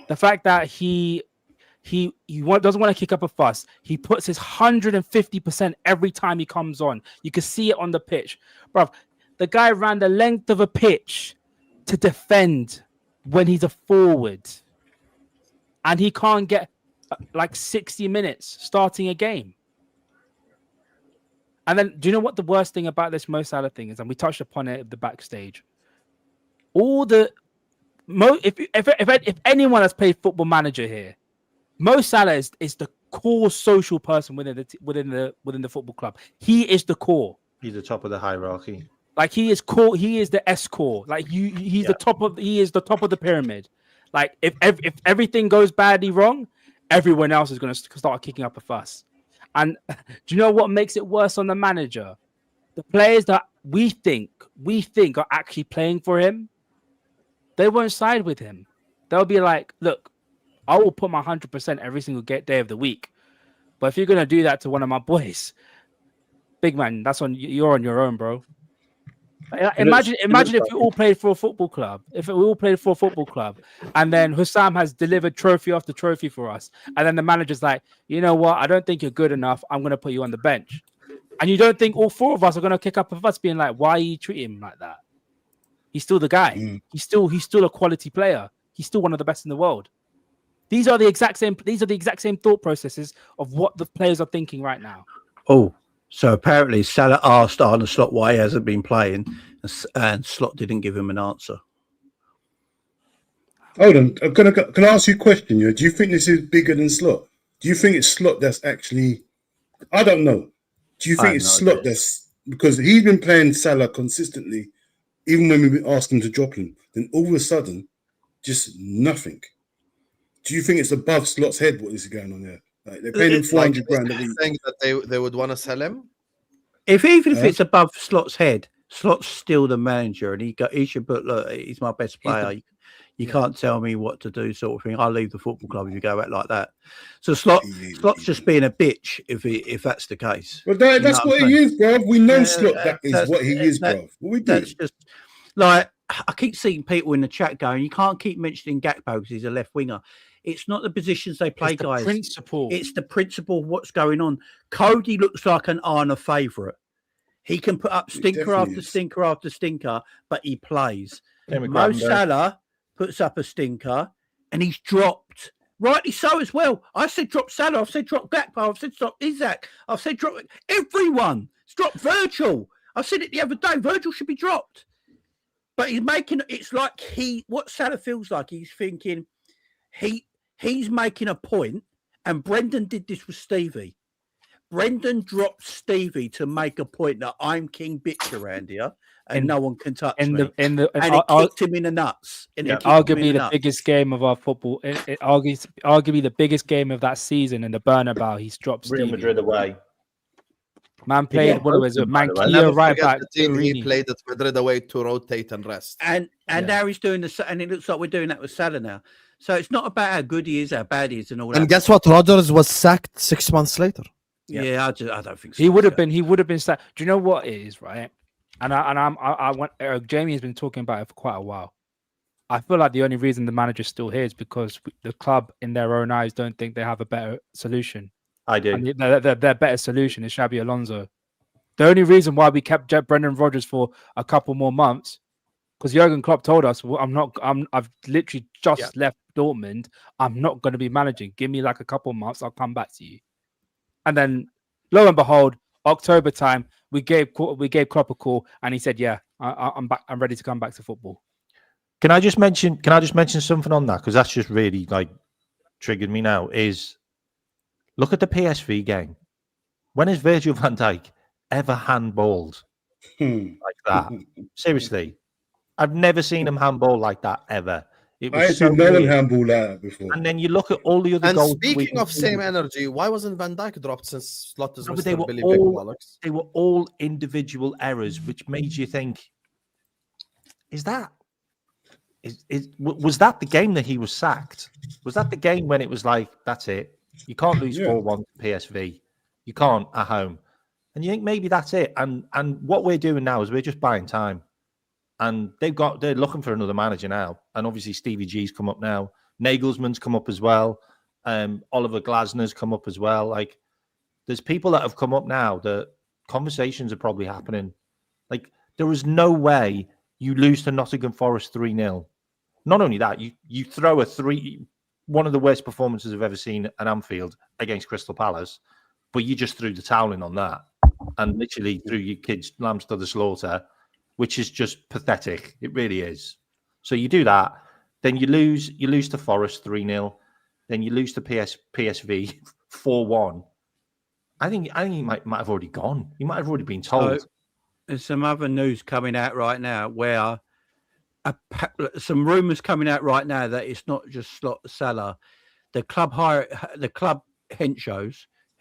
the fact that he doesn't want to kick up a fuss. He puts his 150% every time he comes on. You can see it on the pitch, bro. The guy ran the length of a pitch to defend when he's a forward and he can't get like 60 minutes starting a game. And then, do you know what the worst thing about this Mo Salah thing is? And we touched upon it at the backstage. If anyone has played Football Manager here, Mo Salah is the core social person within the football club. He is the core. He's the top of the hierarchy. Like he is core. He is the S core. Like he's the top of. He is the top of the pyramid. Like if everything goes badly wrong, everyone else is going to start kicking up a fuss. And do you know what makes it worse on the manager? The players that we think are actually playing for him, they won't side with him. They'll be like, look, I will put my 100% every single day of the week. But if you're going to do that to one of my boys, big man, you're on your own, bro. Imagine if we all played for a football club. If we all played for a football club, and then Husam has delivered trophy after trophy for us, and then the manager's like, you know what? I don't think you're good enough. I'm going to put you on the bench. And you don't think all four of us are going to kick up a fuss, being like, why are you treating him like that? He's still the guy. Mm. He's still a quality player. He's still one of the best in the world. These are the exact same thought processes of what the players are thinking right now. Oh, so apparently Salah asked Arne Slot why he hasn't been playing, and Slot didn't give him an answer. Hold on, can I ask you a question? Do you think this is bigger than Slot? Do you think it's Slot that's actually? I don't know. Do you think it's Slot that's because he's been playing Salah consistently, even when we asked him to drop him, then all of a sudden, just nothing. Do you think it's above Slot's head what is going on there? Like they're paying him 400 grand. Saying that they would want to sell him. If it's above Slot's head, Slot's still the manager, and he should put, look, he's my best player. You can't tell me what to do, sort of thing. I'll leave the football club if you go out like that. So Slot's just being a bitch if that's the case. Well, that's what he is, bro. We know Slot that is what he is, bro. What we do? That's just like I keep seeing people in the chat going, you can't keep mentioning Gakpo because he's a left winger. It's not the positions they play, it's the guys. Principle. It's the principle of what's going on. Cody looks like an Arne favourite. He can put up stinker after stinker after stinker, but he plays. Mo Salah puts up a stinker and he's dropped. Rightly so as well. I said drop Salah. I've said drop Gakpo. I've said drop Isaac. I've said drop everyone. It's dropped Virgil. I said it the other day. Virgil should be dropped. But it's like what Salah feels like. He's thinking he's making a point, and Brendan did this with Stevie. Brendan dropped Stevie to make a point that I'm king bitch around here, and no one can touch me. And it kicked him in the nuts. Arguably the biggest game of our football. Arguably the biggest game of that season in the Bernabeu. He's dropped Real Stevie. Madrid away. Man played what was it? Mankia right back. He played at Madrid away to rotate and rest. And now he's doing and it looks like we're doing that with Salah now. So it's not about how good he is, how bad he is, and all that. And guess what? Rodgers was sacked 6 months later. Yeah, I don't think so. He would have been sacked. Do you know what it is, right? Jamie has been talking about it for quite a while. I feel like the only reason the manager's still here is because the club, in their own eyes, don't think they have a better solution. I do. And their better solution is Xabi Alonso. The only reason why we kept Brendan Rodgers for a couple more months, because Jurgen Klopp told us, well, I've literally just left Dortmund. I'm not going to be managing. Give me like a couple months. I'll come back to you. And then, lo and behold, October time, we gave Klopp a call, and he said, "Yeah, I'm back. I'm ready to come back to football." Can I just mention something on that, because that's just really like triggered me now? Is look at the PSV game. When has Virgil van Dijk ever handballed like that? Seriously, I've never seen him handball like that ever. It was I actually no one handball like that before. And then you look at all the other goals. And speaking of same energy, why wasn't Van Dijk dropped since Slot is they were all individual errors, which made you think, was that the game that he was sacked? Was that the game when it was like, that's it? You can't lose 4-1 to PSV. You can't at home. And you think maybe that's it. And what we're doing now is we're just buying time. And they're looking for another manager now. And obviously Stevie G's come up now. Nagelsmann's come up as well. Oliver Glasner's come up as well. Like, there's people that have come up now that conversations are probably happening. Like, there is no way you lose to Nottingham Forest 3-0. Not only that, you throw one of the worst performances I've ever seen at Anfield against Crystal Palace, but you just threw the towel in on that and literally threw your kids' lambs to the slaughter, which is just pathetic. It really is. So you do that, then you lose to Forest 3-0, then you lose to PSV 4-1. I think he might have already gone. He might have already been told. There's some other news coming out right now where some rumours coming out right now that it's not just Salah. The club head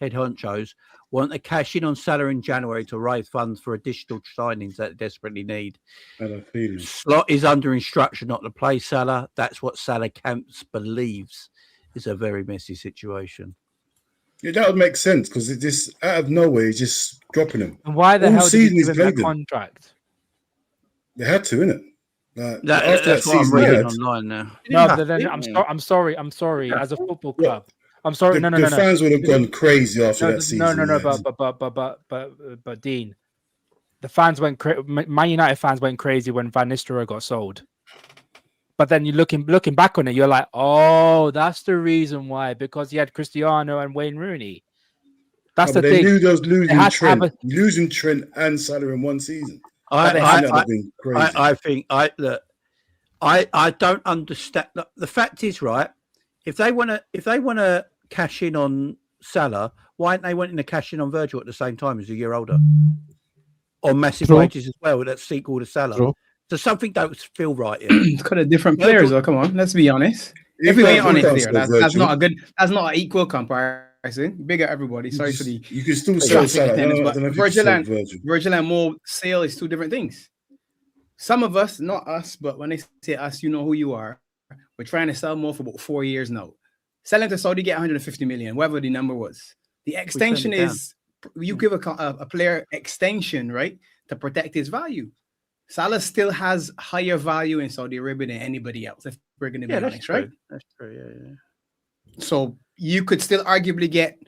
honchos want to cash in on Salah in January to raise funds for additional signings that they desperately need. Slot is under instruction not to play Salah. That's what Salah Camps believes is a very messy situation. Yeah, that would make sense because it just out of nowhere, he's just dropping him. And why the All hell did he season give him he's that played him. contract? They had to, innit? That's what I'm reading online now. No, but then I'm sorry. As a football club, I'm sorry. No. The fans would have gone crazy after that season. No. But Dean, the fans went Man United fans went crazy when Van Nistelrooy got sold. But then you looking back on it, you're like, oh, that's the reason why, because he had Cristiano and Wayne Rooney. That's the thing. Knew those losing Trent and Salah in one season. I think I don't understand. The fact is, right? If they want to cash in on Salah, why aren't they wanting to cash in on Virgil at the same time as a year older, on massive wages as well? That sequel to Salah. True. So something don't feel right here. It's kind of different players, though. Come on, let's be honest. If we ain't honest here, that's not a good. That's not an equal comparison. Big at everybody. Sorry for the. You can still say Salah. But Virgil and Mo Sale is two different things. Some of us, not us, but when they say us, you know who you are. We're trying to sell Mo for about 4 years now. Selling to Saudi, get 150 million, whatever the number was. The extension is you give a player extension, right, to protect his value. Salah still has higher value in Saudi Arabia than anybody else, if we're going to be honest, right? That's true, yeah. So you could still arguably get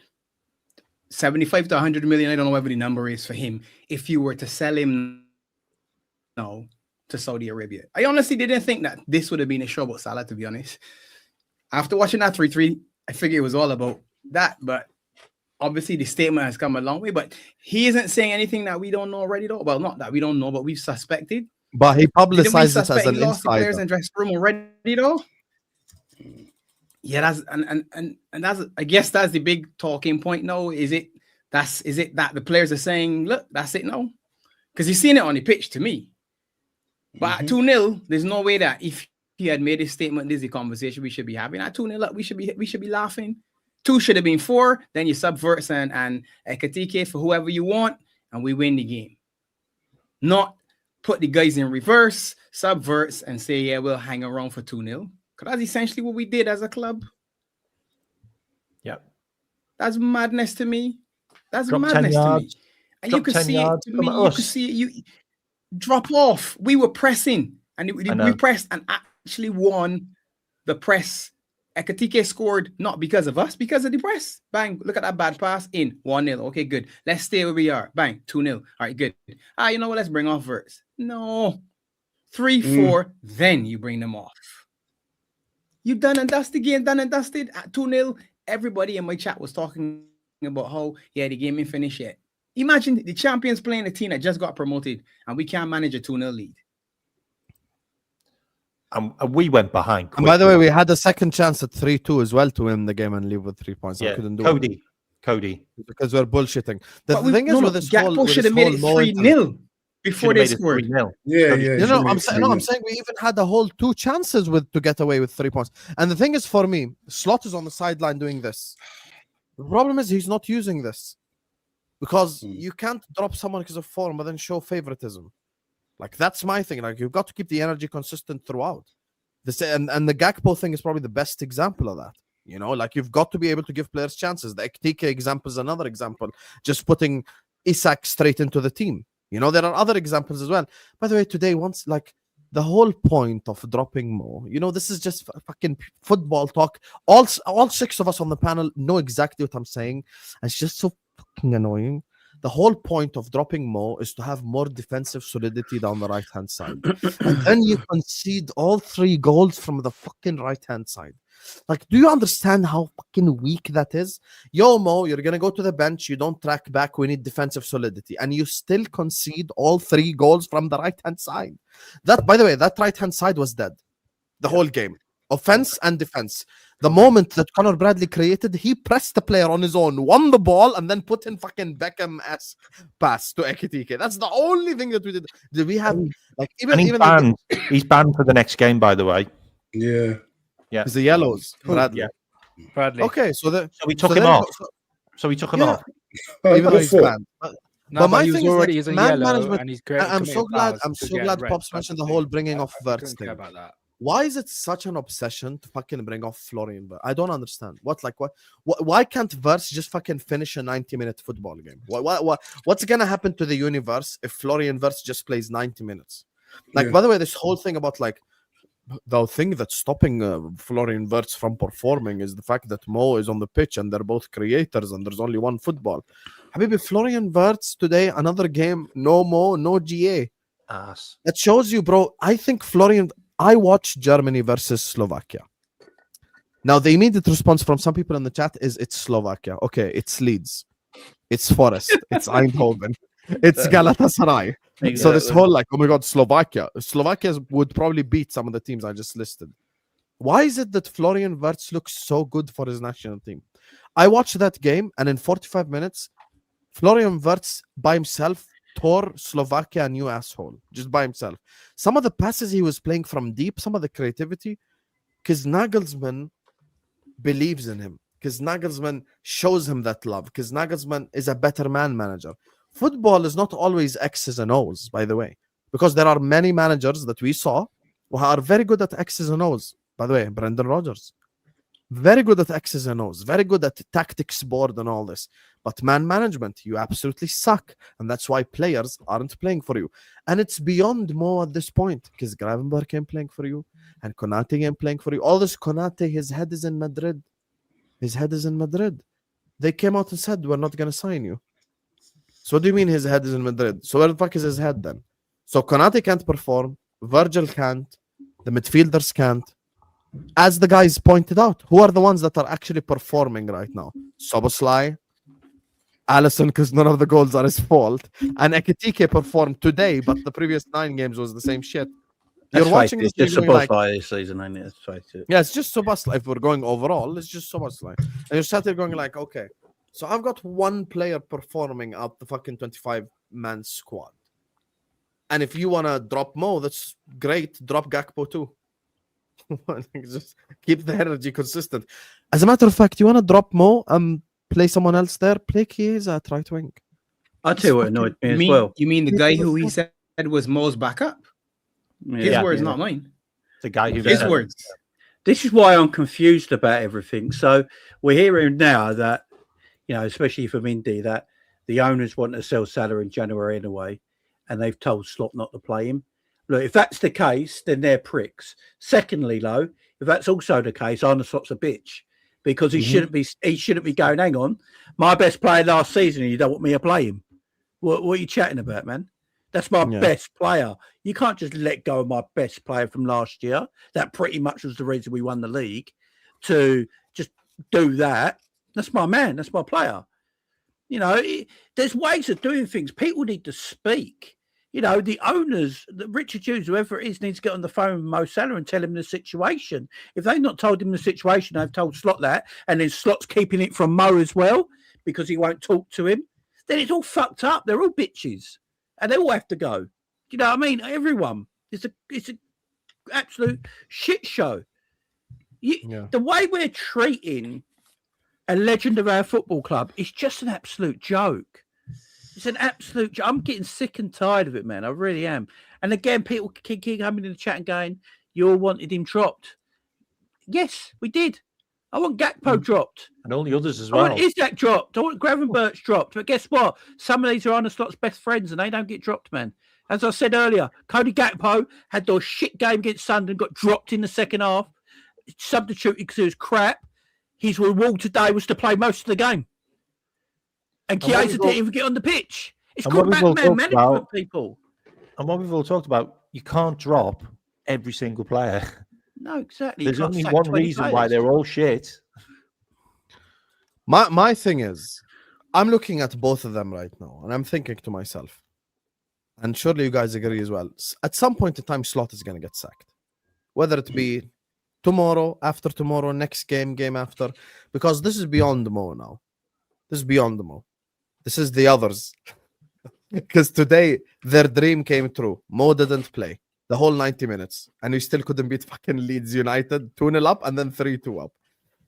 75 to 100 million, I don't know whatever the number is for him, if you were to sell him now to Saudi Arabia. I honestly didn't think that this would have been a show about Salah, to be honest. After watching that 3-3, I figured it was all about that, but obviously the statement has come a long way, but he isn't saying anything that we don't know already, though. Well, not that we don't know, but we've suspected. But he publicized it as an insider. Players in dressing room already, though. Yeah, that's and that's, I guess that's the big talking point now. Is it that the players are saying, look, that's it now? Because you've seen it on the pitch to me. But at 2-0, there's no way that if he had made this statement, this is the conversation we should be having. At 2-0, look, we should be laughing. 2 should have been 4. Then you subvert and Ekitike for whoever you want, and we win the game. Not put the guys in reverse, subverts, and say, yeah, we'll hang around for 2-0. Because that's essentially what we did as a club. Yep. That's madness to me. That's Drop madness 10 to yards. me. And Drop you could 10 see yards. it to me. You could see it. You drop off. We were pressing, and we pressed and actually won the press. Ekitike scored not because of us, because of the press. Bang, look at that bad pass in 1-0. Okay, good. Let's stay where we are. Bang, 2-0. All right, good. You know what? Let's bring off Wirtz. No. 3-4, then you bring them off. You done and dusted game, done and dusted at 2-0. Everybody in my chat was talking about how, the game ain't finished yet. Imagine the champions playing a team that just got promoted and we can't manage a 2-0 lead. And we went behind. And by the way, we had a second chance at 3-2 as well to win the game and leave with 3 points. Yeah, I couldn't do it. Cody. Because we're bullshitting. The thing is with this Gakpo should have made it 3-0 before they scored. Yeah. I'm saying we even had a whole 2 chances to get away with 3 points. And the thing is, for me, Slot is on the sideline doing this. The problem is he's not using this. Because you can't drop someone because of form but then show favoritism. Like, that's my thing. Like, you've got to keep the energy consistent throughout. And the Gakpo thing is probably the best example of that. You know, like, you've got to be able to give players chances. The Ekitike example is another example. Just putting Isak straight into the team. You know, there are other examples as well. By the way, today, the whole point of dropping Mo, this is just fucking football talk. All 6 of us on the panel know exactly what I'm saying. And it's just so fucking annoying The whole point of dropping Mo is to have more defensive solidity down the right-hand side. And then you concede all 3 goals from the fucking right-hand side. Like, do you understand how fucking weak that is? Yo, Mo, you're going to go to the bench. You don't track back. We need defensive solidity. And you still concede all 3 goals from the right-hand side. That, by the way, that right-hand side was dead. The whole game. Offense and defense. The moment that Conor Bradley created, he pressed the player on his own, won the ball, and then put in fucking Beckham-esque pass to Ekitike. That's the only thing that we did. Did we have, like, And he's banned. He's banned for the next game, by the way. Yeah. Yeah. It's the yellows. Bradley. Yeah. Bradley. Okay, so we took him off. So we took him off. Even though he's banned. No, my he was thing is, already like, in man yellow, management- and he's I'm so glad Pops mentioned the whole bringing off Wirtz thing. about that. Why is it such an obsession to fucking bring off Florian Wirtz? I don't understand. Why can't Wirtz just fucking finish a 90-minute football game? What's gonna happen to the universe if Florian Wirtz just plays 90 minutes? Like, Yeah. by the way, this whole thing about, like, the thing that's stopping Florian Wirtz from performing is the fact that Mo is on the pitch and they're both creators and there's only one football. Habibi, Florian Wirtz today, another game, no Mo, no GA. Ass. That shows you, bro. I watched Germany versus Slovakia. Now, the immediate response from some people in the chat is it's Slovakia. Okay, it's Leeds. It's Forest. It's Eindhoven. It's Galatasaray. Exactly. So this whole, like, oh my God, Slovakia would probably beat some of the teams I just listed. Why is it that Florian Wirtz looks so good for his national team? I watched that game, and in 45 minutes, Florian Wirtz by himself tore Slovakia a new asshole, just by himself. Some of the passes he was playing from deep, some of the creativity, because Nagelsmann believes in him, because Nagelsmann shows him that love, because Nagelsmann is a better man manager. Football is not always X's and O's, by the way, because there are many managers that we saw who are very good at X's and O's. By the way, Brendan Rodgers, very good at X's and O's, very good at tactics board and all this. But man management, you absolutely suck. And that's why players aren't playing for you. And it's beyond Mo at this point, because Gravenberg ain't playing for you and Konate ain't playing for you. All this Konate, his head is in Madrid. His head is in Madrid. They came out and said, we're not going to sign you. So what do you mean his head is in Madrid? So where the fuck is his head then? So Konate can't perform. Virgil can't. The midfielders can't. As the guys pointed out, who are the ones that are actually performing right now? Szoboszlai, Alisson, because none of the goals are his fault, and Ekitike performed today, but the previous 9 games was the same shit. You're watching this, just going like, this season, ain't it? Let's face it. yeah, it's just Szoboszlai. If we're going overall, it's just Szoboszlai. And you're sat there going like, okay, so I've got one player performing out the fucking 25-man squad. And if you want to drop Mo, that's great. Drop Gakpo too. Just keep the energy consistent. As a matter of fact, you want to drop Mo and play someone else there? Play Chiesa at right wing. I'll tell you what annoyed me as well. You mean the guy who he said was Mo's backup? His words, not mine. The guy who His words. This is why I'm confused about everything. So we're hearing now that, you know, especially from Indy, that the owners want to sell Salah in January anyway, and they've told Slot not to play him. Look, if that's the case, then they're pricks. Secondly, though, if that's also the case, Arne Slot's a bitch, because he shouldn't be going, hang on, my best player last season, and you don't want me to play him. What are you chatting about, man? That's my best player. You can't just let go of my best player from last year. That pretty much was the reason we won the league, to just do that. That's my man. That's my player. You know, there's ways of doing things. People need to speak. You know, the owners, Richard Hughes, whoever it is, needs to get on the phone with Mo Salah and tell him the situation. If they've not told him the situation, they've told Slot that, and then Slot's keeping it from Mo as well because he won't talk to him, then it's all fucked up. They're all bitches, and they all have to go. You know what I mean? Everyone. It's a absolute shit show. The way we're treating a legend of our football club is just an absolute joke. It's an absolute joke. I'm getting sick and tired of it, man. I really am. And again, people keep coming in the chat and going, you all wanted him dropped. Yes, we did. I want Gakpo dropped. And all the others as well. I want Isak dropped. I want Gravenberch dropped. But guess what? Some of these are Arne Slot's best friends and they don't get dropped, man. As I said earlier, Cody Gakpo had those shit game against Sunderland, got dropped in the second half, substituted because it was crap. His reward today was to play most of the game. And And what Chiesa we've didn't all- even get on the pitch. It's and called what we've all man talked management, about- people. And what we've all talked about, you can't drop every single player. No, exactly. There's You can't only sack one 20 reason why players. they're all shit. My thing is, I'm looking at both of them right now, and I'm thinking to myself, and surely you guys agree as well. At some point in time, Slot is going to get sacked, whether it be tomorrow, after tomorrow, next game after, because this is beyond Mo now. This is beyond Mo. This is the others. Because today their dream came true. Mo didn't play the whole 90 minutes, and we still couldn't beat fucking Leeds United 2-0 up and then 3-2 up.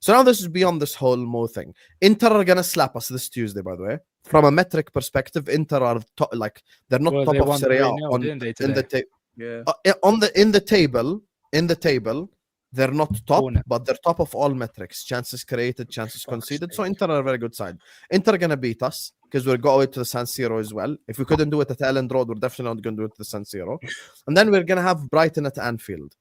So now this is beyond this whole Mo thing. Inter are gonna slap us this Tuesday, by the way. From a metric perspective, Inter are like they're not Well, top they of won Serie A 3-0, didn't they, in the today? Yeah. in the table, they're not top, Corner. but they're top of all metrics: chances created, chances conceded. So Inter are a very good side. Inter are gonna beat us because we'll go away to the San Siro as well. If we couldn't do it at Elland Road, we're definitely not gonna do it at the San Siro. And then we're gonna have Brighton at Anfield.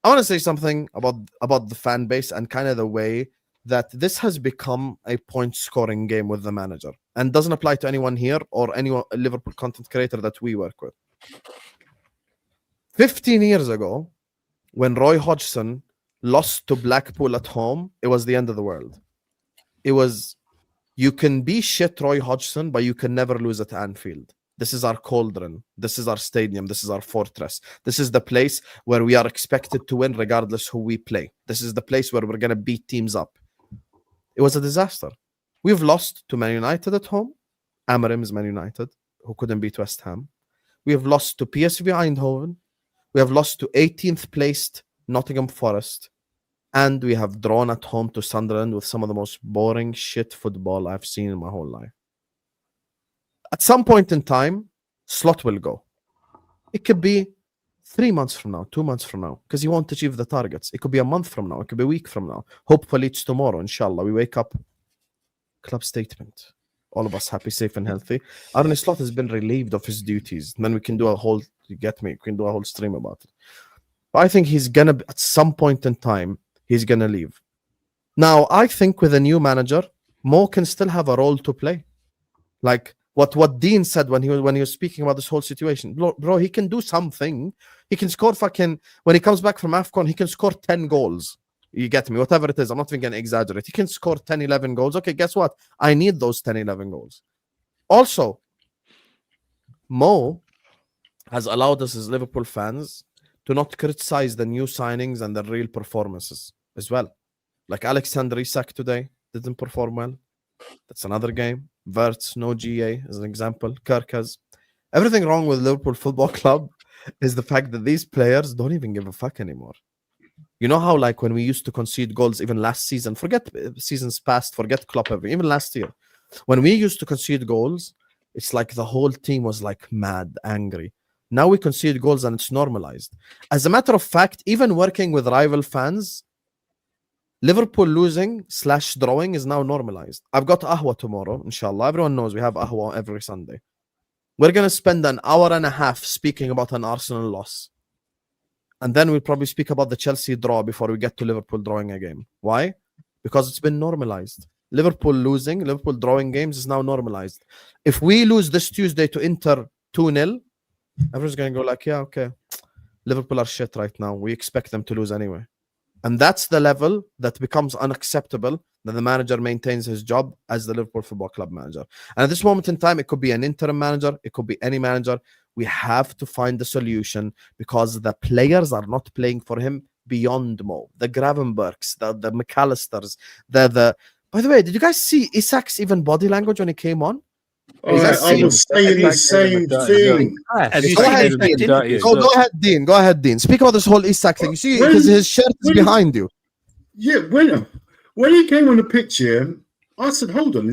I want to say something about the fan base and kind of the way that this has become a point scoring game with the manager, and doesn't apply to anyone here or anyone Liverpool content creator that we work with. 15 years ago, when Roy Hodgson lost to Blackpool at home, it was the end of the world. It was, you can be shit Roy Hodgson, but you can never lose at Anfield. This is our cauldron. This is our stadium. This is our fortress. This is the place where we are expected to win regardless who we play. This is the place where we're going to beat teams up. It was a disaster. We've lost to Man United at home. Amarim's Man United, who couldn't beat West Ham. We have lost to PSV Eindhoven. We have lost to 18th placed Nottingham Forest. And we have drawn at home to Sunderland with some of the most boring shit football I've seen in my whole life. At some point in time, Slot will go. It could be 3 months from now, 2 months from now, because he won't achieve the targets. It could be a month from now. It could be a week from now. Hopefully it's tomorrow, inshallah. We wake up, club statement. All of us happy, safe, and healthy. Arne Slot has been relieved of his duties. And then we can do a whole, you get me, we can do a whole stream about it. But I think he's going to, at some point in time, he's going to leave. Now, I think with a new manager, Mo can still have a role to play. Like what Dean said when he was speaking about this whole situation. Bro, he can do something. He can score fucking, when he comes back from AFCON, he can score 10 goals. You get me? Whatever it is, I'm not even going to exaggerate. He can score 10, 11 goals. Okay, guess what? I need those 10, 11 goals. Also, Mo has allowed us as Liverpool fans to not criticize the new signings and the real performances as well. Like Alexander Isak today didn't perform well. That's another game. Wirtz, no GA as an example. Kirkaz. Everything wrong with Liverpool Football Club is the fact that these players don't even give a fuck anymore. You know how, like, when we used to concede goals even last season, forget seasons past, forget Klopp, even last year, when we used to concede goals, it's like the whole team was like mad, angry. Now we concede goals and it's normalized. As a matter of fact, even working with rival fans, Liverpool losing / drawing is now normalized. I've got Ahwa tomorrow, inshallah. Everyone knows we have Ahwa every Sunday. We're going to spend an hour and a half speaking about an Arsenal loss. And then we'll probably speak about the Chelsea draw before we get to Liverpool drawing a game. Why? Because it's been normalized. Liverpool losing, Liverpool drawing games is now normalized. If we lose this Tuesday to Inter 2-0, everyone's going to go like, yeah, okay. Liverpool are shit right now. We expect them to lose anyway. And that's the level that becomes unacceptable that the manager maintains his job as the Liverpool Football Club manager. And at this moment in time, it could be an interim manager. It could be any manager. We have to find the solution because the players are not playing for him beyond Mo. The Gravenbergs, the McAllisters, By the way, did you guys see Isak's even body language when he came on? I was saying the same thing. Have you Go seen ahead, his Dean. interview? Go ahead, Dean. Go ahead, Dean. Speak about this whole Isak thing. You see, because his shirt is behind you. Yeah, when he came on the pitch here, I said, hold on,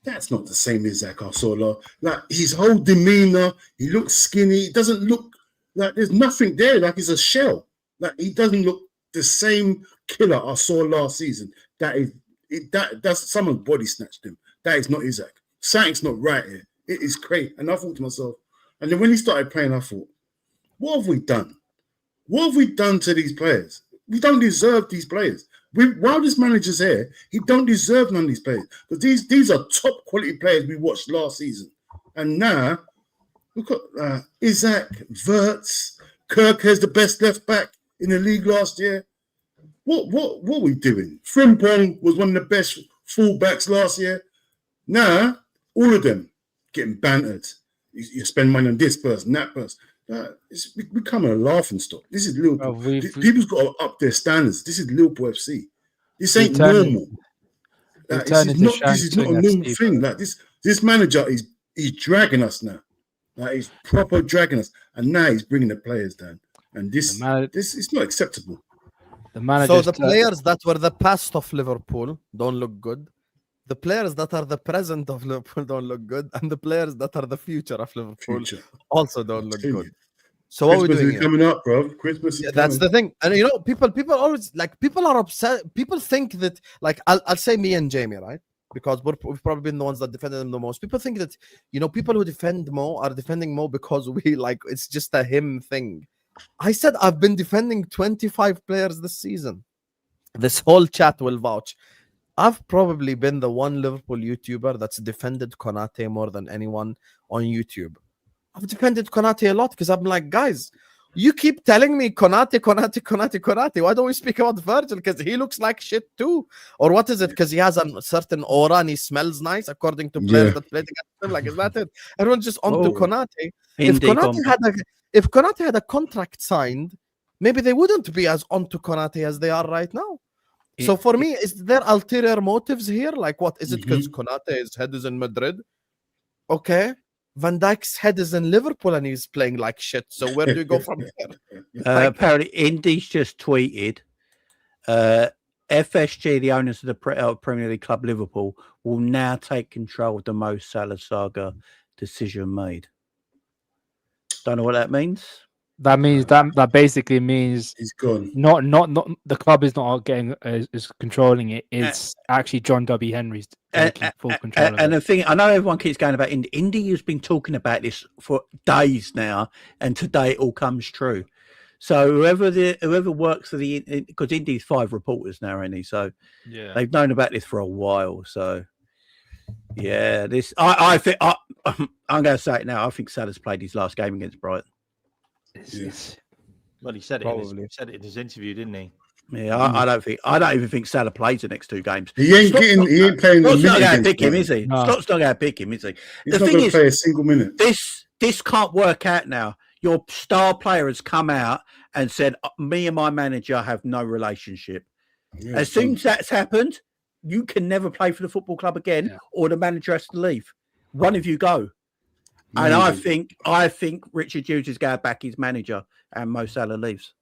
that's not the same Isak I saw. Like his whole demeanor, he looks skinny. It doesn't look like there's nothing there. Like he's a shell. Like he doesn't look the same killer I saw last season. That's someone's body snatched him. That is not Isak. Something's not right here. It is great. And I thought to myself, and then when he started playing, I thought, what have we done? What have we done to these players? We don't deserve these players. While this manager's here, he don't deserve none of these players because these are top quality players we watched last season, and now look at Isaac, Wirtz, Kirk has the best left back in the league last year. What are we doing? Frimpong was one of the best fullbacks last year. Now all of them getting bantered. You spend money on this person, that person. It's becoming a laughing stock. This is Liverpool. People's got to up their standards. This is Liverpool FC. This ain't normal. This is not a normal thing. Like this manager he's dragging us now. Like he's proper dragging us, and now he's bringing the players down. And this is not acceptable. So the players that were the past of Liverpool don't look good. The players that are the present of Liverpool don't look good, and the players that are the future of Liverpool also don't look good. So what are we doing here? Coming up, bro. Christmas is that's the thing. And people always people are upset. People think that I'll say me and Jamie, right? Because we've probably been the ones that defended him the most. People think that people who defend Mo are defending Mo because we it's just a him thing. I said I've been defending 25 players this season. This whole chat will vouch. I've probably been the one Liverpool YouTuber that's defended Konate more than anyone on YouTube. I've defended Konate a lot because I'm like, guys, you keep telling me Konate. Why don't we speak about Virgil? Because he looks like shit too. Or what is it? Because he has a certain aura and he smells nice, according to players that played against him. Like, is that it? Everyone's just onto Konate. If Konate had a contract signed, maybe they wouldn't be as onto Konate as they are right now. So for me, is there ulterior motives here? Like, what is it? Because Konate's head is in Madrid. Okay. Van Dijk's head is in Liverpool and he's playing like shit. So where do we go from here? Apparently, Indy's just tweeted, FSG, the owners of the Premier League club Liverpool, will now take control of the Mo Salah saga decision made. Don't know what that means. That means that basically means he's gone. Not the club is not getting is controlling it. It's actually John W. Henry's taking full control. And the thing, I know everyone keeps going about Indy. Indy has been talking about this for days now, and today it all comes true. So whoever works for because Indy's 5 reporters now, ain't he? So they've known about this for a while. So this I think I'm going to say it now. I think Salah's played his last game against Brighton. Well, he said it in his interview, didn't he? Yeah, I don't even think Salah plays the next 2 games. He ain't playing. Scott's not going to pick him, is he? No. Scott's not going to pick him, is he? He's not going to play a single minute. This can't work out now. Your star player has come out and said, "Me and my manager have no relationship." As soon as that's happened, you can never play for the football club again, or the manager has to leave. One of you go. And I think Richard Hughes is going back his manager and Mo Salah leaves.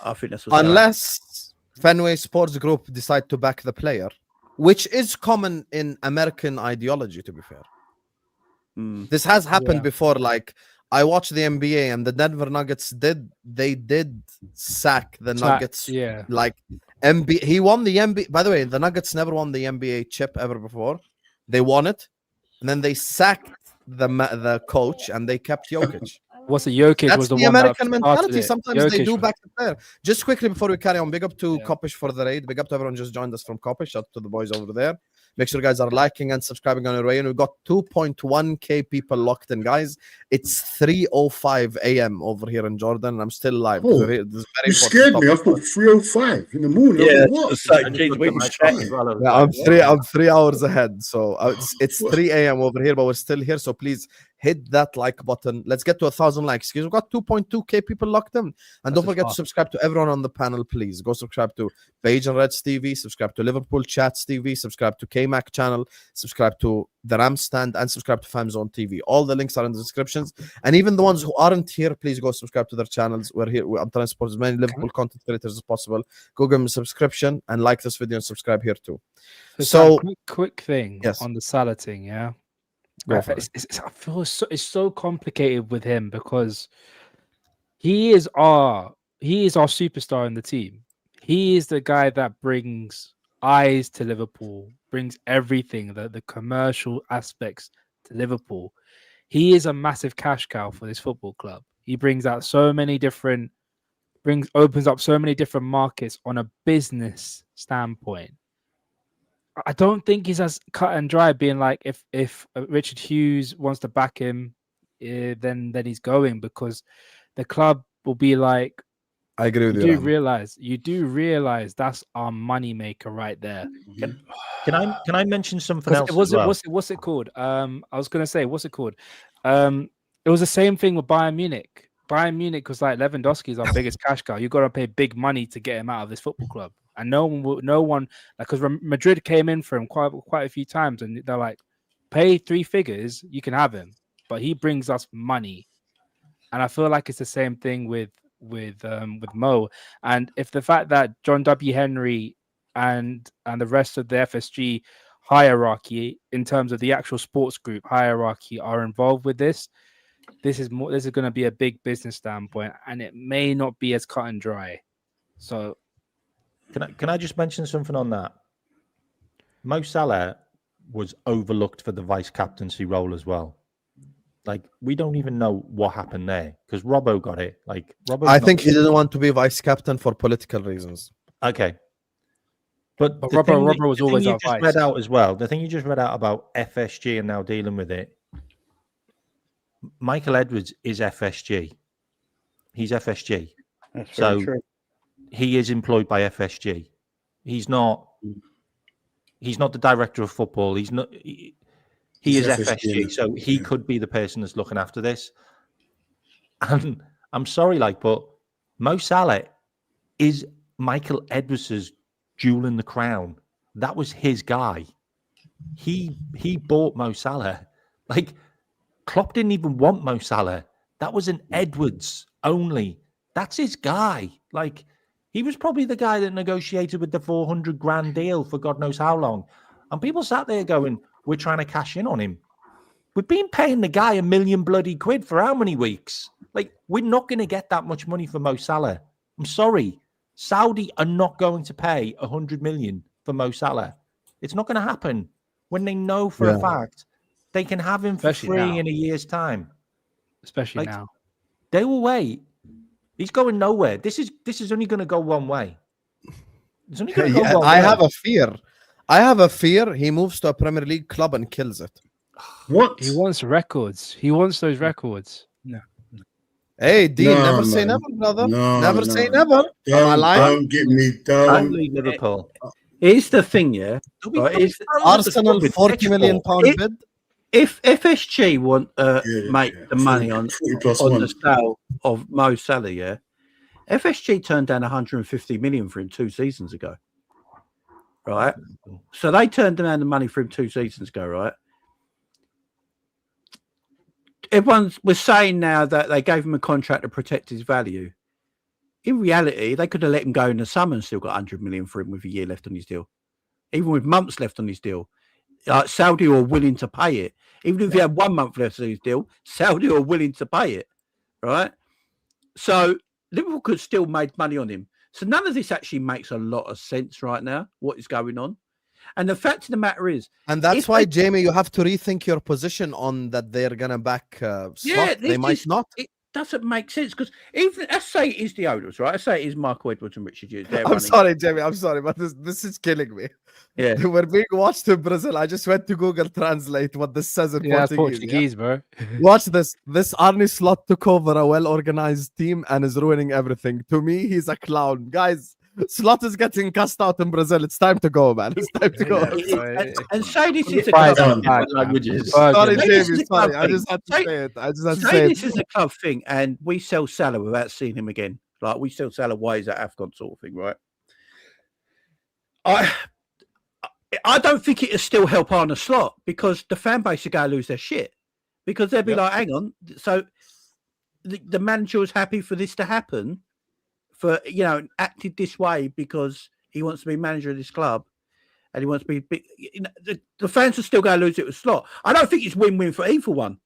I think that's what's unless Fenway Sports Group decide to back the player, which is common in American ideology, to be fair. This has happened before. Like, I watched the NBA and the Denver Nuggets did sack the Nuggets. Yeah. Like, he won the NBA. By the way, the Nuggets never won the NBA chip ever before. They won it, and then they sacked the coach and they kept Jokic. What's the Jokic? That's was the the one American that mentality. Sometimes Jokic they do back the player. Just quickly before we carry on, big up to Kopish for the raid. Big up to everyone just joined us from Kopish. Shout out to the boys over there. Make sure you guys are liking and subscribing on your way. And we've got 2.1k people locked in, guys. It's 3:05 a.m. over here in Jordan, and I'm still live. Oh, you scared me. I thought 3:05 in the morning. Yeah, I'm 3 hours ahead. So it's 3 a.m. over here, but we're still here. So please hit that like button. Let's get to 1,000 likes. We've got 2.2k people locked in. And don't forget to subscribe to everyone on the panel, please. Go subscribe to Beige and Reds TV, subscribe to Liverpool Chats TV, subscribe to K-Mac channel, subscribe to the Ram Stand, and subscribe to Famzone TV. All the links are in the descriptions. And even the ones who aren't here, please go subscribe to their channels. We're here. I'm trying to support as many Liverpool content creators as possible. Go give them a subscription and like this video and subscribe here too. So quick thing on the Salah thing, yeah. I feel it's so complicated with him because he is our superstar in the team. He is the guy that brings eyes to Liverpool, brings everything, the commercial aspects to Liverpool. He is a massive cash cow for this football club. He brings out so many different opens up so many different markets on a business standpoint. I don't think he's as cut and dry, being like, if Richard Hughes wants to back him, then he's going, because the club will be like, I agree with you. You do realize that's our money maker right there. Can I mention something else? What's it called? I was gonna say, what's it called? It was the same thing with Bayern Munich. Bayern Munich was like, Lewandowski is our biggest cash cow. You got to pay big money to get him out of this football club. And no one, because Madrid came in for him quite a few times, and they're like, pay 3 figures, you can have him, but he brings us money. And I feel like it's the same thing with Mo. And if the fact that John W. Henry and the rest of the FSG hierarchy, in terms of the actual sports group hierarchy, are involved with this is going to be a big business standpoint, and it may not be as cut and dry. So can I just mention something on that? Mo Salah was overlooked for the vice captaincy role as well. Like, we don't even know what happened there, because Robbo got it. Like, I think he didn't want to be vice captain for political reasons. Okay. But Robbo was always our vice. Read out as well. The thing you just read out about FSG and now dealing with it. Michael Edwards is FSG. He's FSG. That's so very true. He is employed by FSG. He's not the director of football. He's not. He is FSG. So he could be the person that's looking after this. And I'm sorry, but Mo Salah is Michael Edwards' jewel in the crown. That was his guy. He bought Mo Salah. Like, Klopp didn't even want Mo Salah. That was an Edwards only. That's his guy. Like, he was probably the guy that negotiated with the 400 grand deal for God knows how long. And people sat there going, we're trying to cash in on him. We've been paying the guy £1 million bloody quid for how many weeks? Like, we're not going to get that much money for Mo Salah. I'm sorry. Saudi are not going to pay 100 million for Mo Salah. It's not going to happen when they know for a fact they can have him for free in a year's time. Especially now. They will wait. He's going nowhere. This is only going to go one way. It's only going to go one way. I have a fear he moves to a Premier League club and kills it. What? He wants records. He wants those records. No. Hey, Dean, never say never, brother. Never say never. Don't get me down. Only Liverpool. Here's the thing, Arsenal £40 million bid. If FSG want make the money on the sale of Mo Salah, FSG turned down 150 million for him 2 seasons ago, right? So they turned down the money for him 2 seasons ago, right? Everyone was saying now that they gave him a contract to protect his value. In reality, they could have let him go in the summer and still got 100 million for him with a year left on his deal, even with months left on his deal. Saudi are willing to pay it. Even if he had 1 month left on his deal, Saudi are willing to pay it, right? So Liverpool could still make money on him. So none of this actually makes a lot of sense right now, what is going on. And the fact of the matter is... And that's why, Jamie, you have to rethink your position on that they're going to back Slot. They might not. It doesn't make sense, because even, let's say it is the owners, right? Let's say it is Michael Edwards and Richard Hughes. I'm sorry, Jamie. I'm sorry, but this is killing me. Yeah. We're being watched in Brazil. I just went to Google Translate what this says in Portuguese. Bro. Watch this. This Arne Slot took over a well-organized team and is ruining everything. To me, he's a clown. Guys, Slot is getting cast out in Brazil. It's time to go, man. It's time to go. And say this is a club languages. Sorry, Jamie. Sorry. I just had to say it. This is a club thing, and we sell Salah without seeing him again. Like, we sell Salah ways at AFCON sort of thing, right? I don't think it'll still help Arne Slot, because the fan base are going to lose their shit, because they'll be like, hang on. So the manager was happy for this to happen, for, acted this way because he wants to be manager of this club and he wants to be big. The fans are still going to lose it with Slot. I don't think it's win-win for either one.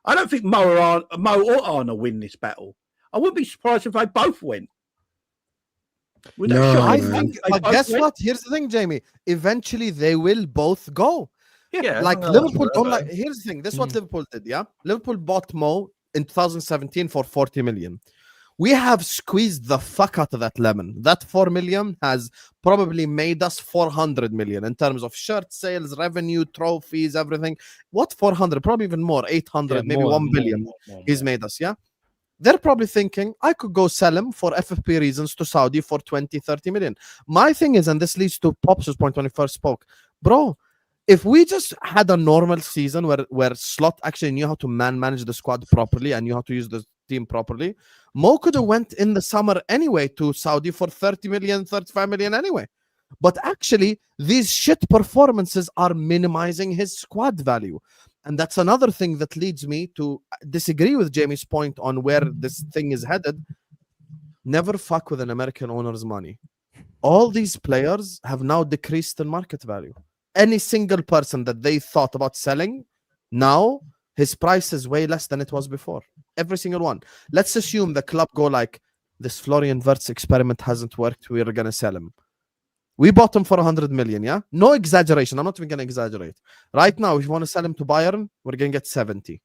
I don't think Mo or Arne win this battle. I wouldn't be surprised if they both win. But guess what? Here's the thing, Jamie. Eventually, they will both go. Yeah, Liverpool don't like. Here's the thing. This is what Liverpool did. Yeah, Liverpool bought Mo in 2017 for 40 million. We have squeezed the fuck out of that lemon. That 4 million has probably made us 400 million in terms of shirt sales, revenue, trophies, everything. What 400? Probably even more, 800, maybe 1 billion. He's made us, yeah? They're probably thinking, I could go sell him for FFP reasons to Saudi for 20, 30 million. My thing is, and this leads to Pops' point when he first spoke, bro, if we just had a normal season where Slot actually knew how to manage the squad properly and knew how to use the team properly, Mo could have went in the summer anyway to Saudi for 30 million, 35 million anyway. But actually, these shit performances are minimizing his squad value. And that's another thing that leads me to disagree with Jamie's point on where this thing is headed. Never fuck with an American owner's money. All these players have now decreased in market value. Any single person that they thought about selling, now his price is way less than it was before. Every single one. Let's assume the club go like, this Florian Wirtz experiment hasn't worked, we're going to sell him. We bought him for 100 million, yeah? No exaggeration. I'm not even going to exaggerate. Right now, if you want to sell him to Bayern, we're going to get 70.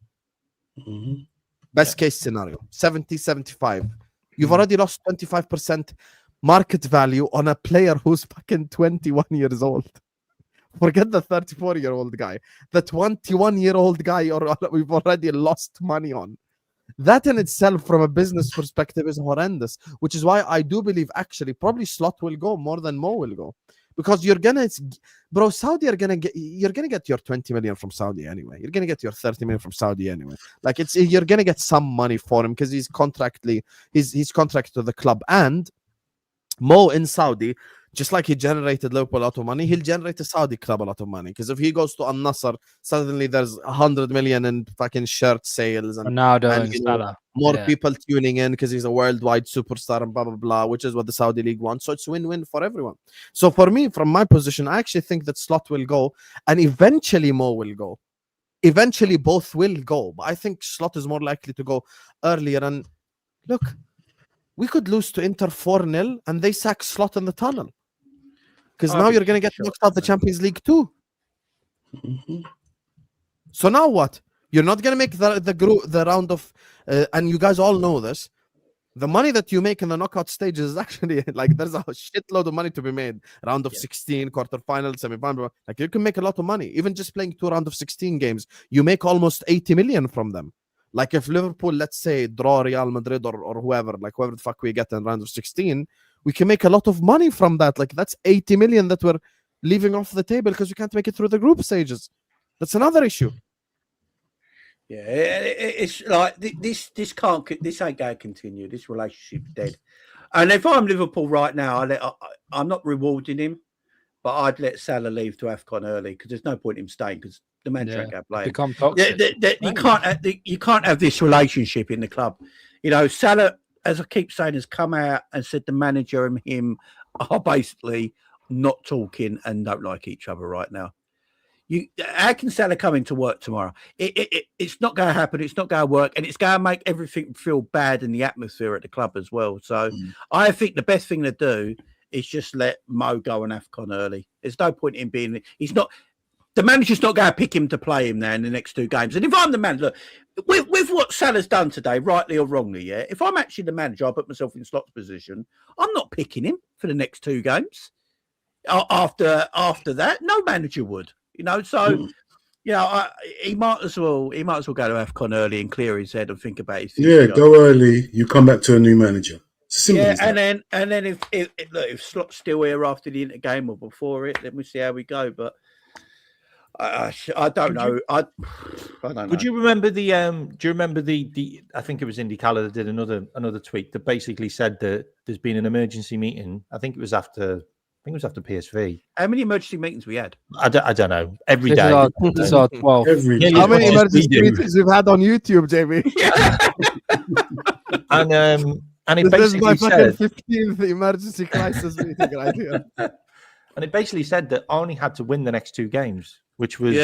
Best case scenario. 70, 75. You've already lost 25% market value on a player who's fucking 21 years old. Forget the 34-year-old guy. The 21-year-old guy we've already lost money on. That in itself, from a business perspective, is horrendous, which is why I do believe actually probably Slot will go more than Mo will go, because you're gonna, Saudi are gonna get, you're gonna get your 20 million from Saudi anyway. You're gonna get your 30 million from Saudi anyway. Like you're gonna get some money for him because he's contracted to the club, and Mo in Saudi. Just like he generated Liverpool a lot of money, he'll generate a Saudi club a lot of money. Because if he goes to Al Nassr, suddenly there's 100 million in fucking shirt sales and Ronaldo and Salah. More people tuning in because he's a worldwide superstar and blah blah blah, which is what the Saudi league wants. So it's win-win for everyone. So for me, from my position, I actually think that Slot will go, and eventually Mo will go. Eventually, both will go. But I think Slot is more likely to go earlier. And look, we could lose to Inter 4-0, and they sack Slot in the tunnel. Because now you're going to get knocked out the Champions League too. So now what? You're not going to make the round of, and you guys all know this. The money that you make in the knockout stages is actually like there's a shitload of money to be made. Round of 16, quarterfinal, semi-final. Like you can make a lot of money. Even just playing 2 round of 16 games, you make almost 80 million from them. Like if Liverpool, let's say, draw Real Madrid or whoever, like whoever the fuck we get in round of 16, we can make a lot of money from that. Like that's 80 million that we're leaving off the table because we can't make it through the group stages. That's another issue. Yeah, it's like this ain't going to continue. This relationship's dead. And if I'm Liverpool right now, I'm not rewarding him, but I'd let Salah leave to AFCON early because there's no point in him staying because the manager ain't going to play. Become toxic. You can't have this relationship in the club. You know, Salah, as I keep saying, has come out and said the manager and him are basically not talking and don't like each other right now. How can Salah come into work tomorrow? It's not going to happen. It's not going to work, and it's going to make everything feel bad in the atmosphere at the club as well. So I think the best thing to do is just let Mo go on AFCON early. There's no point in being. He's not. The manager's not going to pick him to play him now in the next 2 games. And if I'm the manager, with what Salah's done today, rightly or wrongly, yeah, if I'm actually the manager, I'll put myself in Slot's position. I'm not picking him for the next 2 games. After that, no manager would, you know. So, you know, he might as well go to AFCON early and clear his head and think about his future. Yeah, go early. You come back to a new manager. Simple as that. and then if Slot's still here after the Inter game or before it, then we'll see how we go. But I don't know. I don't know. Would you remember the? Do you remember the? I think it was Indy Calla that did another tweet that basically said that there's been an emergency meeting. I think it was after PSV. How many emergency meetings we had? I don't know. Every day. This is our 12. Every day. How many emergency meetings we've had on YouTube, Jamie? And it This is my basically fucking said 15th emergency crisis meeting right here. And it basically said that only had to win the next 2 games, which was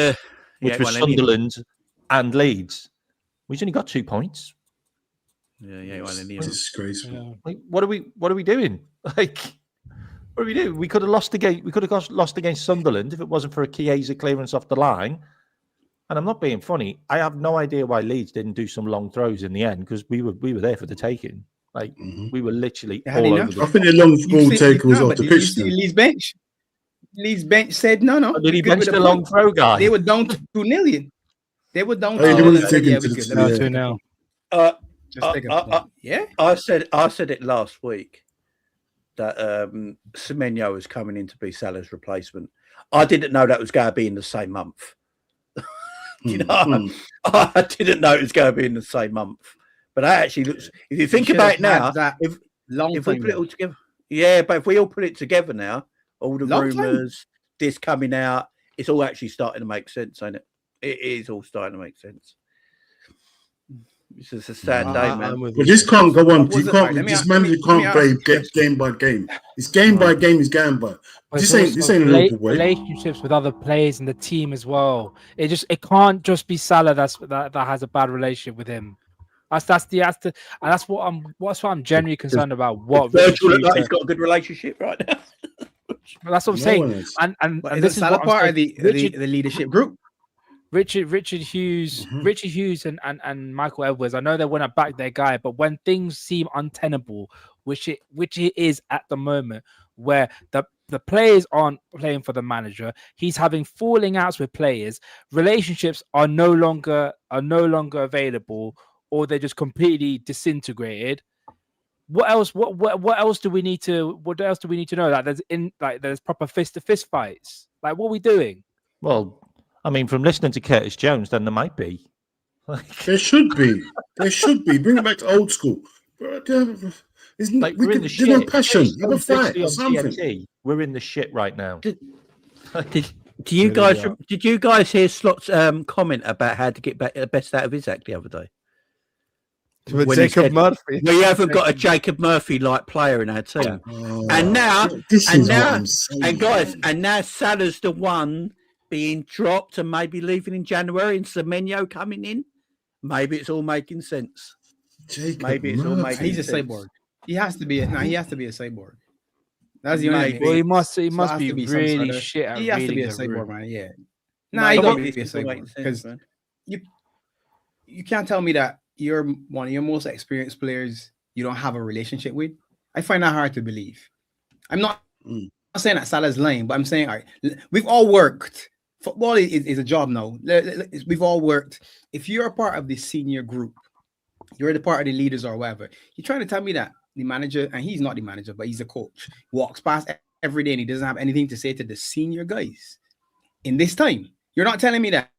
well, Sunderland and Leeds. We've only got 2 points. Yeah. Well, Disgraceful. Yeah. Like, what are we doing? Like, what are we doing? We could have lost against Sunderland if it wasn't for a Chiesa clearance off the line. And I'm not being funny. I have no idea why Leeds didn't do some long throws in the end because we were there for the taking. Like Mhm. we were literally They had all enough. over I the. think the long ball taker was no, off but the did you pitch. see Then. Lee's bench? Lee's bench said no. Oh, did he we're good bench with the a long point. throw guy? They were down to 2-0. They were down Oh, to yeah, they 2-0 wanted and to said, take yeah, him we're to good. the- Let me yeah. just take a 2-0. point. Uh, Just take a I point. Yeah. said it last week that Semenyo was coming in to be Salah's replacement. I didn't know that was going to be in the same month. You know, I didn't know it was going to be in the same month. But that actually looks. If you think should about have it now, had that if long we time put it ago. all together, yeah. But if we all put it together now, all the Long time. rumours, this coming out, it's all actually starting to make sense, ain't it? It is all starting to make sense. It's just a sad day, man. I'm with But you. this can't go on. What was You it? can't. Alright, let me This ask- let manager me- let me can't ask play you this game by game. It's game by game. It's game by. But This it's also ain't a Liverpool way. relationships with other players in the team as well. It can't just be Salah that has a bad relationship with him. That's what I'm genuinely concerned about. What Virgil Richard look like Hughes he's got a good relationship right now. that's what I'm No saying. one is. And But this is is Salah what I'm part saying. of the leadership group? Richard Hughes, Mhm. Richard Hughes and Michael Edwards. I know they want to back their guy, but when things seem untenable, which it is at the moment, where the players aren't playing for the manager, he's having falling outs with players, relationships are no longer available, or they're just completely disintegrated. What else? What else do we need to? What else do we need to know? There's proper fist to fist fights. Like, what are we doing? Well, I mean, from listening to Curtis Jones, then there might be. There should be. There should be. Bring it back to old school. But, isn't Like we're in the there's shit. no passion. Curtis Have a Jones fight literally or on something. TNT. We're in the shit right now. Do you Really guys? are. Did you guys hear Slot's comment about how to get back the best out of his act the other day? With When he Jacob said, Murphy. We haven't got a Jacob Murphy like player in our team. Oh, And now- this and is now- what I'm saying. And guys, and now Salah's the one being dropped and maybe leaving in January, and Semenyo coming in. Maybe it's all making sense. Jacob maybe it's all Murphy. making He's a sense. cyborg. He has to be. He has to be a cyborg. That's the only Maybe. thing. Well, he must So it has be to be some really sort of- shit at He has to be reading a the cyborg, room. man. Yeah. Nah, he Maybe got to be a it's all making cyborg sense, because man. you can't tell me that you're one of your most experienced players you don't have a relationship with. I find that hard to believe. I'm not saying that Salah's lying, but I'm saying, all right, we've all worked. Football is a job now. We've all worked. If you're a part of the senior group, you're the part of the leaders or whatever, you're trying to tell me that the manager, and he's not the manager, but he's a coach, walks past every day and he doesn't have anything to say to the senior guys in this time. You're not telling me that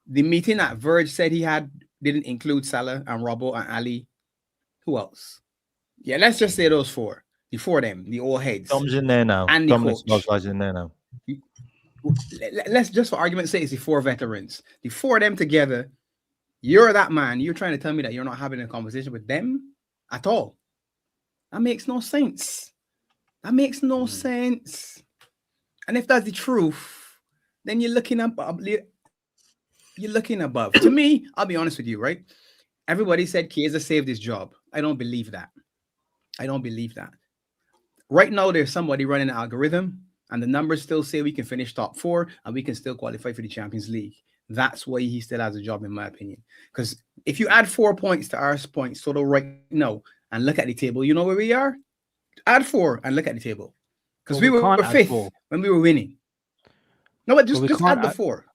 the meeting that Verge said he had didn't include Salah and Robbo and Ali. Who else? Yeah, let's just say those four. The four of them, the old heads. Dom's in there now. And the Dominic coach. Szoboszlai's in there now. Let's just for argument's sake, it's the four veterans. The four of them together, you're that man. You're trying to tell me that you're not having a conversation with them at all. That makes no sense. That makes no sense. And if that's the truth, then you're looking above. You're looking above. To me, I'll be honest with you, right? Everybody said Chiesa saved his job. I don't believe that. I don't believe that. Right now, there's somebody running an algorithm, and the numbers still say we can finish top 4 and we can still qualify for the Champions League. That's why he still has a job, in my opinion. Because if you add 4 points to our points total right now and look at the table, you know where we are? Add 4 and look at the table. Because Well, we we were can't add 5th 4. when we were winning. No, but just we add can't the add- 4.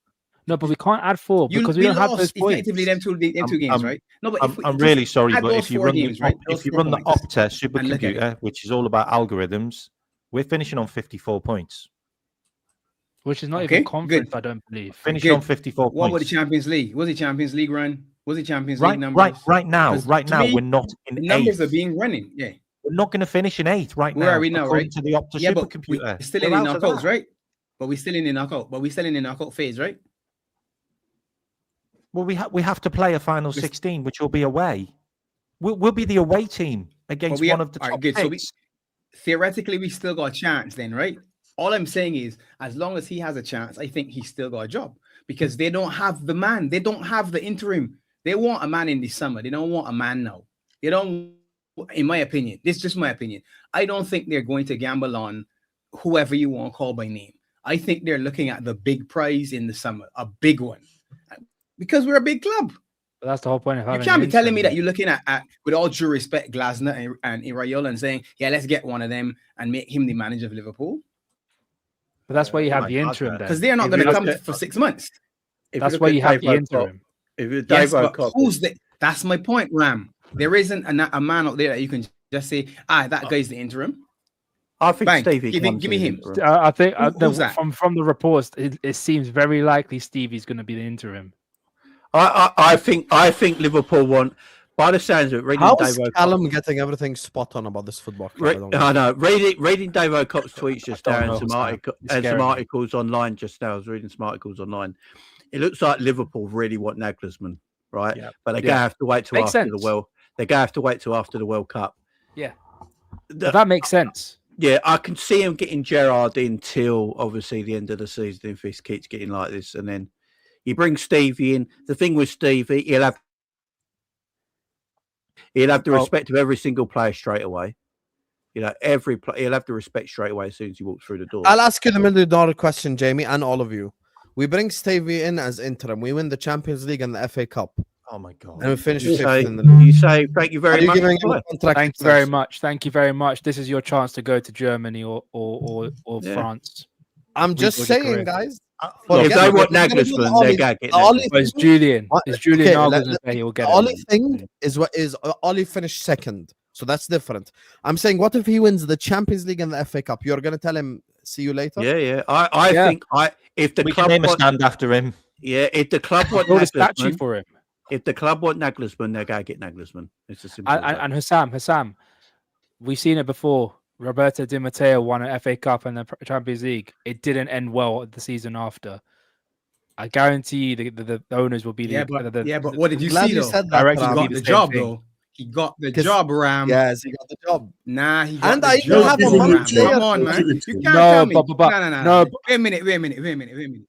No, but we can't add 4 because we don't have those points. Effectively them two games, right? No, but I'm really sorry, add but those if you 4 run games, the right? if Those you 4 run the points. Opta And look at it. supercomputer, which is all about algorithms, we're finishing on 54 points. Which is not Okay, even conference, good. I don't believe. Finishing Good. on 54 What about the points. Champions League? Was the Champions League run? Was the Champions League Right numbers? now, 'Cause right to now, me, we're not in The numbers 8th. are being running. Yeah. We're not going to finish in 8th right Where now. are we now, according right? to the Opta Yeah, but supercomputer. we're still We're in the out of knockouts, that. right? But we're still in the knockout. But we're still in the knockout phase, right? Well, we have to play a final We're- 16, which will be away. We'll be the away team against we one have- of the all right, top good. So six. Theoretically, we still got a chance then, right? All I'm saying is, as long as he has a chance, I think he's still got a job because they don't have the man. They don't have the interim. They want a man in the summer. They don't want a man now. They don't, in my opinion, this is just my opinion. I don't think they're going to gamble on whoever you want to call by name. I think they're looking at the big prize in the summer, a big one, because we're a big club. But that's the whole point of You having. can't an be telling me interim. that you're looking at with all due respect, Glasner and Iraola, and saying, yeah, let's get one of them and make him the manager of Liverpool. But that's why you have my the God, interim man. then. Because they're not If going you to look come at- for 6 months. If That's look why at you have the Davo interim. If you're Yes, Davo but Cox, who's the? That's my point, Ram. There isn't a man out there that you can just say, that guy's the interim. I think Bang, Stevie give me him. I think Who's that? from the reports, it seems very likely Stevie's going to be the interim. I think Liverpool want. By the sounds of it, reading How is Davo Callum getting everything spot on about this football club? I don't know. I know. Reading Davo Cox's tweets just I now don't and know, Sam. It's some scary, man. articles online just now. I was reading some articles online. It looks like Liverpool really want Nagelsmann, right? Yeah. But they're Yeah. gonna have to wait till Makes after sense. the World. They're gonna have to wait till after the World Cup. Yeah, but that makes sense. Yeah, I can see him getting Gerrard in till obviously the end of the season if he keeps getting like this, and then you bring Stevie in. The thing with Stevie, he'll have the respect of every single player straight away. You know, he'll have the respect straight away as soon as he walks through the door. I'll ask you the $1 million question, Jamie, and all of you. We bring Stevie in as interim. We win the Champions League and the FA Cup, Oh my God. and we finish You fifth say, in the league. you say thank you Are very you much. giving him a contract Thank you very extension? much. Thank you very much. This is your chance to go to Germany or Yeah. France. I'm just Rebuild your saying, career. guys. Well, if Forget they it. want They're gonna do Nagelsmann, they're gonna get the only Nagelsmann. But it's thing- Julian. What? It's Julian Okay, Nagelsmann there. He will get The it. only thing is what is Oli finished second, so that's different. I'm saying, what if he wins the Champions League and the FA Cup? You're gonna tell him, see you later. Yeah. I Yeah. think if the We can club name a want, stand after him. if the club want Build a statue Nagelsmann, for him. if the club want Nagelsmann, they're gonna get Nagelsmann. It's as simple as that. And Husam, we've seen it before. Roberto Di Matteo won an FA Cup and the Champions League. It didn't end well the season after. I guarantee you the owners will be Yeah, the but what did you Glad see you though? said that. Direction He Ram. will got be the the same job thing. though. He got the 'Cause- job, Ram. Yes, he got the job. Nah, he got And the I job. have a Come on, man Ram. player Come on, man. to You can't No, tell me. but- No. but- Wait a minute.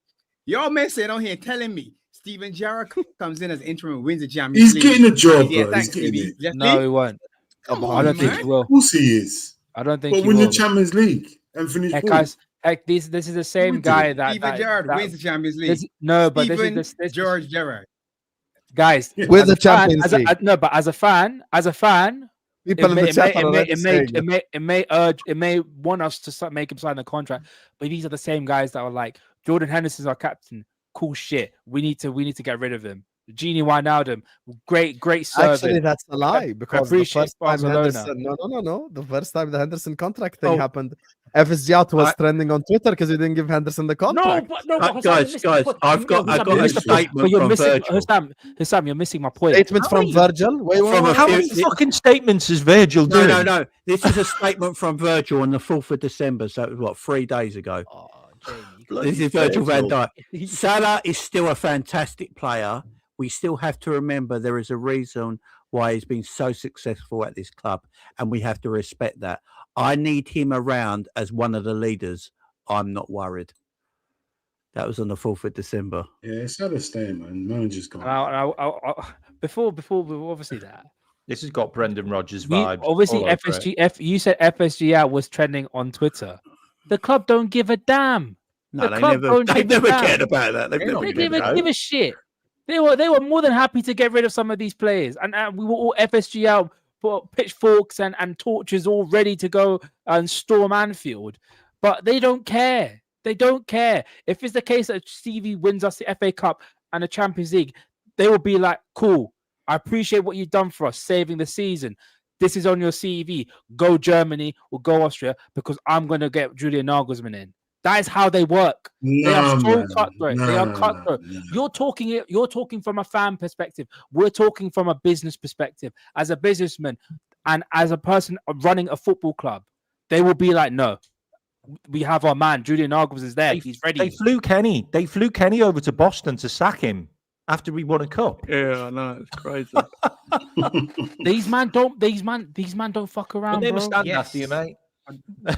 Y'all messing on here telling me Steven Gerrard comes in as interim and wins the Champions He's League. getting a job, Yeah, bro. thanks, He's getting Stevie. it. Just No, me? he won't. Come I on, don't think man. he will. Of course he is. I don't think But he win will. the Champions League and finish Heck, fourth. guys, this is the same would guy do? that Steven Gerrard wins the Champions League. no, but Steven this is George Gerrard. guys Yeah. With as the a fan- Champions as a- League. no, but as a fan, People in the chat are already saying it. it may want us to make him sign the contract, but these are the same guys that are like Jordan Henderson's our captain. Cool shit. We need to get rid of him. Genie Wijnaldum, great service. Actually, that's a lie because the appreciate first time Barcelona. Henderson, no. The first time the Henderson contract thing Oh. happened, FSG out was trending on Twitter because we didn't give Henderson the contract. Guys, I've got a statement you're from missing, Virgil. Hussam, you're missing my point. Statement from Virgil. Wait, From a How few- many fucking statements is Virgil doing? No. This is a statement from Virgil on the 4th of December. So it was 3 days ago. Oh, Jamie, This is Virgil van Dijk. Salah is still a fantastic player. We still have to remember there is a reason why he's been so successful at this club, and we have to respect that. I need him around as one of the leaders. I'm not worried. That was on the 4th of December. Yeah, it's out of staying, man. Manager's gone. before obviously that. This has got Brendan Rodgers vibes. Obviously, all over it. you said FSG out was trending on Twitter. The club don't give a damn. No, The they club don't never give a damn. cared about that. They've They never don't They cared didn't about give it. a shit. They were more than happy to get rid of some of these players, and we were all FSG out, put pitchforks and torches all ready to go and storm Anfield. But they don't care. They don't care. If it's the case that Stevie wins us the FA Cup and the Champions League, they will be like, "Cool, I appreciate what you've done for us, saving the season. This is on your CV. Go Germany or go Austria because I'm going to get Julian Nagelsmann in." That is how they work. They are so cutthroat. They are cutthroat. You're talking from a fan perspective. We're talking from a business perspective. As a businessman and as a person running a football club, they will be like, "No, we have our man. Julian Nagelsmann is there. He's ready." They flew Kenny over to Boston to sack him after we won a cup. Yeah, I know. It's crazy. These man don't fuck around, Name a bro. stand Yes. after you, mate.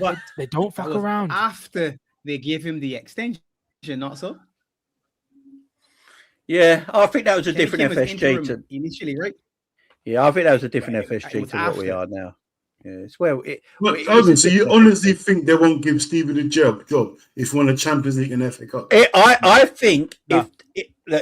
But They don't that fuck was around. after they gave him the extension, not so. Yeah, I think that was a Kenny different came as FSG. interim initially, right? Yeah, I think that was a different Right, it FSG was to what we after. are now. Yeah, it's well. But, it's Owen, a so you different honestly think they won't give Stevie the job if he won a Champions League and FA Cup? I think No.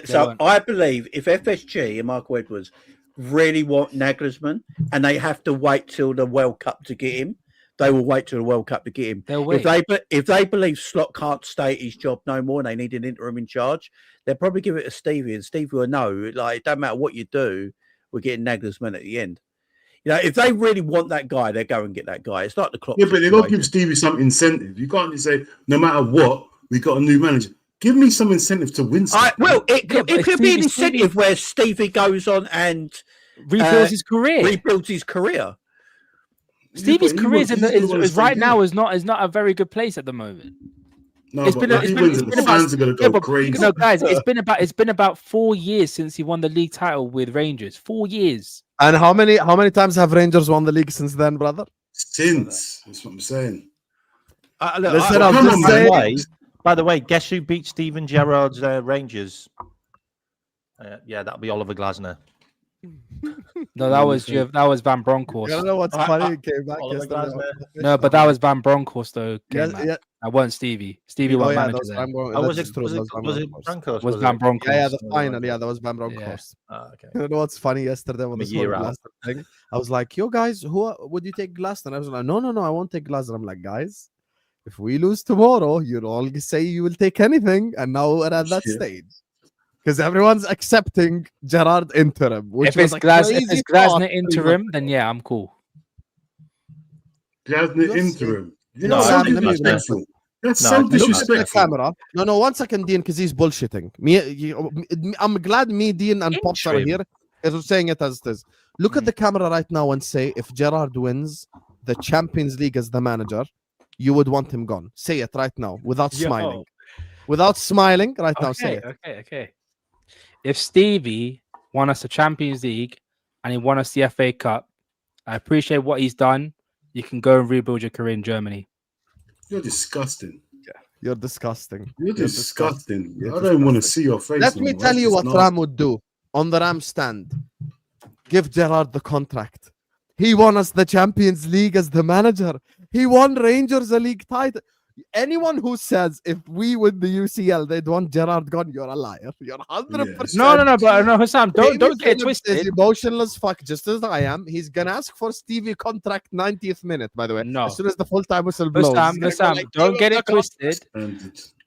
So I believe if FSG and Michael Edwards really want Nagelsmann and they have to wait till the World Cup to get him, they will wait till the World Cup to get him. They'll wait. If they believe Slot can't stay at his job no more and they need an interim in charge, they'll probably give it to Stevie, and Stevie will know, like, it doesn't matter what you do, we're getting Nagelsmann at the end. You know, if they really want that guy, they go and get that guy. It's like the clock. Yeah, but they got to give Stevie some incentive. You can't just say, no matter what, we got a new manager. Give me some incentive to win stuff. It could be an incentive where Stevie goes on and rebuilds his career. Stevie's career is right now is not a very good place at the moment. No, the fans are going to go crazy. No, guys, it's been about 4 years since he won the league title with Rangers. 4 years. And how many times have Rangers won the league since then, brother? Since, that's what I'm saying. By the way, guess who beat Steven Gerrard's Rangers? Yeah, that'll be Oliver Glasner. No, that was Van Bronckhorst. I don't know what's funny. He came back yesterday. No, but that was Van Bronckhorst though. Yeah. I wasn't Stevie. Stevie was manager there. Was it Bronckhorst? Was Van Bronckhorst? Yeah, the final. Yeah, that was Van Bronckhorst. Yeah. Okay. You know what's funny? Yesterday when the Glasner thing, I was like, "Yo, guys, would you take Glasner?" I was like, "No, I won't take Glasner." I'm like, "Guys, if we lose tomorrow, you'll all say you will take anything." And now we're at that stage. Because everyone's accepting Gerrard interim. Which if it's Glasner interim, then yeah, I'm cool. Glasner interim. That's so disrespectful. The camera. No, 1 second, Dean, because he's bullshitting. I'm glad me, Dean, and Pops are here. They're saying it as it is. Look at the camera right now and say, if Gerrard wins the Champions League as the manager, you would want him gone. Say it right now, without smiling. Without smiling, right now, say it. Okay. If Stevie won us the Champions League and he won us the FA Cup, I appreciate what he's done. You can go and rebuild your career in Germany. You're disgusting. Yeah, you're disgusting. You're disgusting. I don't want to see your face. Let me tell you what Ram would do on the Ram stand. Give Gerrard the contract. He won us the Champions League as the manager. He won Rangers a league title. Anyone who says if we win the UCL, they'd want Gerrard gone, you're a liar. You're 100%. No, but no, Husam, don't get twisted. He's emotionless fuck, just as I am. He's gonna ask for Stevie contract 90th minute, by the way. No. As soon as the full-time whistle blows. Husam, don't get it twisted.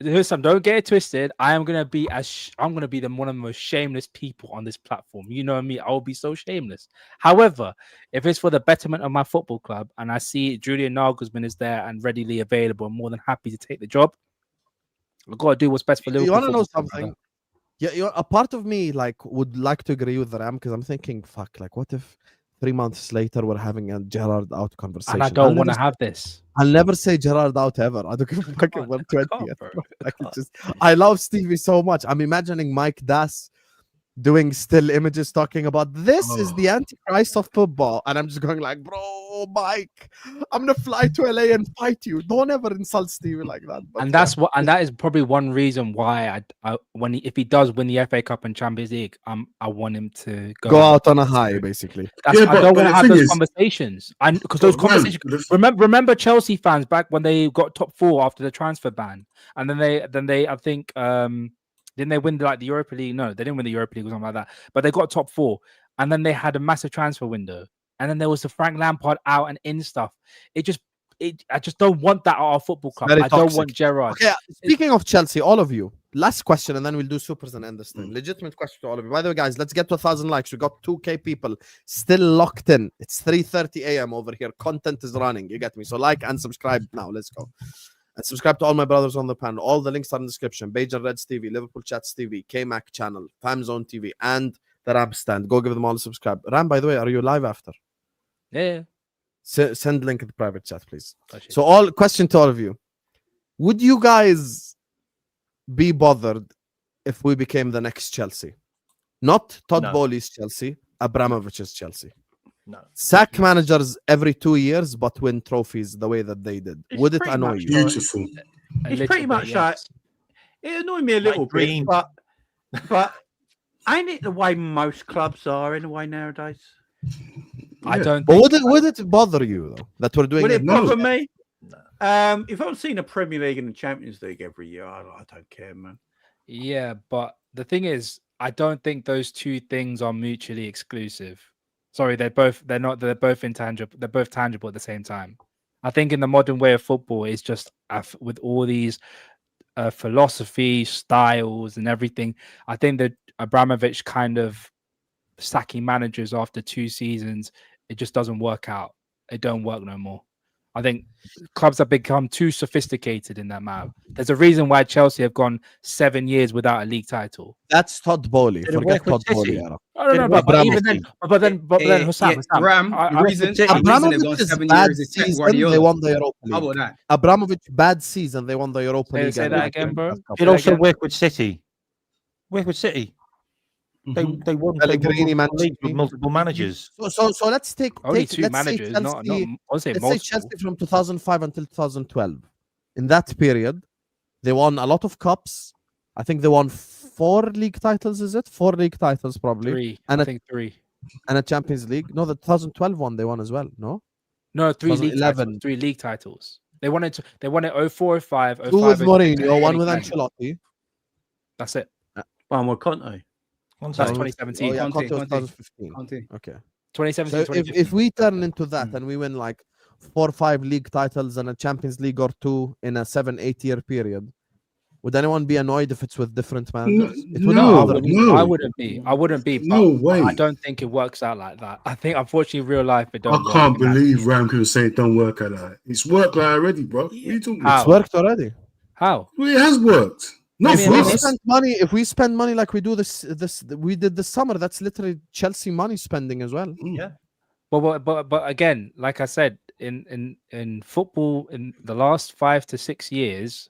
Husam, don't get it twisted. I'm gonna be one of the most shameless people on this platform. You know me, I'll be so shameless. However, if it's for the betterment of my football club and I see Julian Nagelsmann is there and readily available, I'm more than happy to take the job. I've got to do what's best for Liverpool. You want to know something? Yeah, a part of me would like to agree with Ram because I'm thinking, fuck, what if 3 months later we're having a Gerrard out conversation? And I don't want to have this. I'll never say Gerrard out ever. I don't give a fuck if we're 20th. I love Stevie so much. I'm imagining Mike Das doing still images talking about this is the antichrist of football, and I'm just going like, bro, Mike, I'm gonna fly to LA and fight you. Don't ever insult Stevie like that. But that is probably one reason why if he does win the FA Cup and Champions League, I want him to go out on a high, basically. I don't want to have those conversations, and because those conversations. Remember Chelsea fans back when they got top 4 after the transfer ban, and then they I think didn't they win the Europa League? No, they didn't win the Europa League or something like that. But they got top 4. And then they had a massive transfer window. And then there was the Frank Lampard out and in stuff. I just don't want that at our football club. I don't want Gerrard. Okay, speaking of Chelsea, all of you, last question, and then we'll do supers and end this thing. Legitimate question to all of you. By the way, guys, let's get to 1,000 likes. We got 2K people still locked in. It's 3:30 a.m. over here. Content is running. You get me? So like and subscribe now. Let's go. And subscribe to all my brothers on the panel. All the links are in the description. Bajan Reds TV, Liverpool Chats TV, K-Mac channel, Famzone TV, and the Ram stand. Go give them all a subscribe. Ram, by the way, are you live after? Yeah. Send link in the private chat, please. So question to all of you. Would you guys be bothered if we became the next Chelsea? Not Todd Bowley's Chelsea, Abramovich's Chelsea. No. Sack managers every 2 years, but win trophies the way that they did. Would it annoy you? Beautiful. It's pretty much like it annoyed me a little bit, but ain't it the way most clubs are in a way nowadays? I don't. But would it bother you though that we're doing? Would it bother me? No. If I'm seeing a Premier League and the Champions League every year, I don't care, man. Yeah, but the thing is, I don't think those two things are mutually exclusive. Sorry, they're both intangible. They're both tangible at the same time. I think in the modern way of football, it's just with all these philosophy, styles, and everything. I think that Abramovich kind of sacking managers after 2 seasons, it just doesn't work out. It don't work no more. I think clubs have become too sophisticated in that matter. There's a reason why Chelsea have gone 7 years without a league title. That's Todd Bowley. Did it Forget work with Todd Bowley. City? Era. I don't know, but even then, but then, Husam, Ram, the reason they've gone Abramovich's 7 bad years is Pep season, Guardiola. they won the Europa How League. about that? Abramovich bad season, they won the Europa League. say that again, bro. It also work with City. Work with City. They won Pellegrini the managed league with multiple managers. So let's take Only take, 2 let's managers, say not Chelsea, I'll say let's say multiple. Chelsea from 2005 until 2012. In that period, they won a lot of cups. I think they won 4 league titles. Is it 4 league titles probably? 3. And I think 3. And a Champions League. No, the 2012 one they won as well. No, No, 3 league 2011. titles. 3 league titles. They won it 04, 05, 05. 2 with 06, Mourinho, 1 with 09. Ancelotti. That's it. One with Conte. That's Conte. 2017. Oh yeah, Conte, Conte was Conte. 2015. Conte. Okay. 2017, So if we turn into that and we win like 4 or 5 league titles and a Champions League or 2 in a 7-8 year period, would anyone be annoyed if it's with different managers? It wouldn't No, bother me. no. I wouldn't be. But No way. I don't think it works out like that. I think, unfortunately, real life it don't. I can't believe Ram could say it don't work like that. It's worked like already, bro. What are you talking How? It's worked already. How? Well, it has worked. Not Maybe- for maybe us. If we spend money like we do this we did this summer, that's literally Chelsea money spending as well. Yeah. But again, like I said, in football, in the last 5 to 6 years,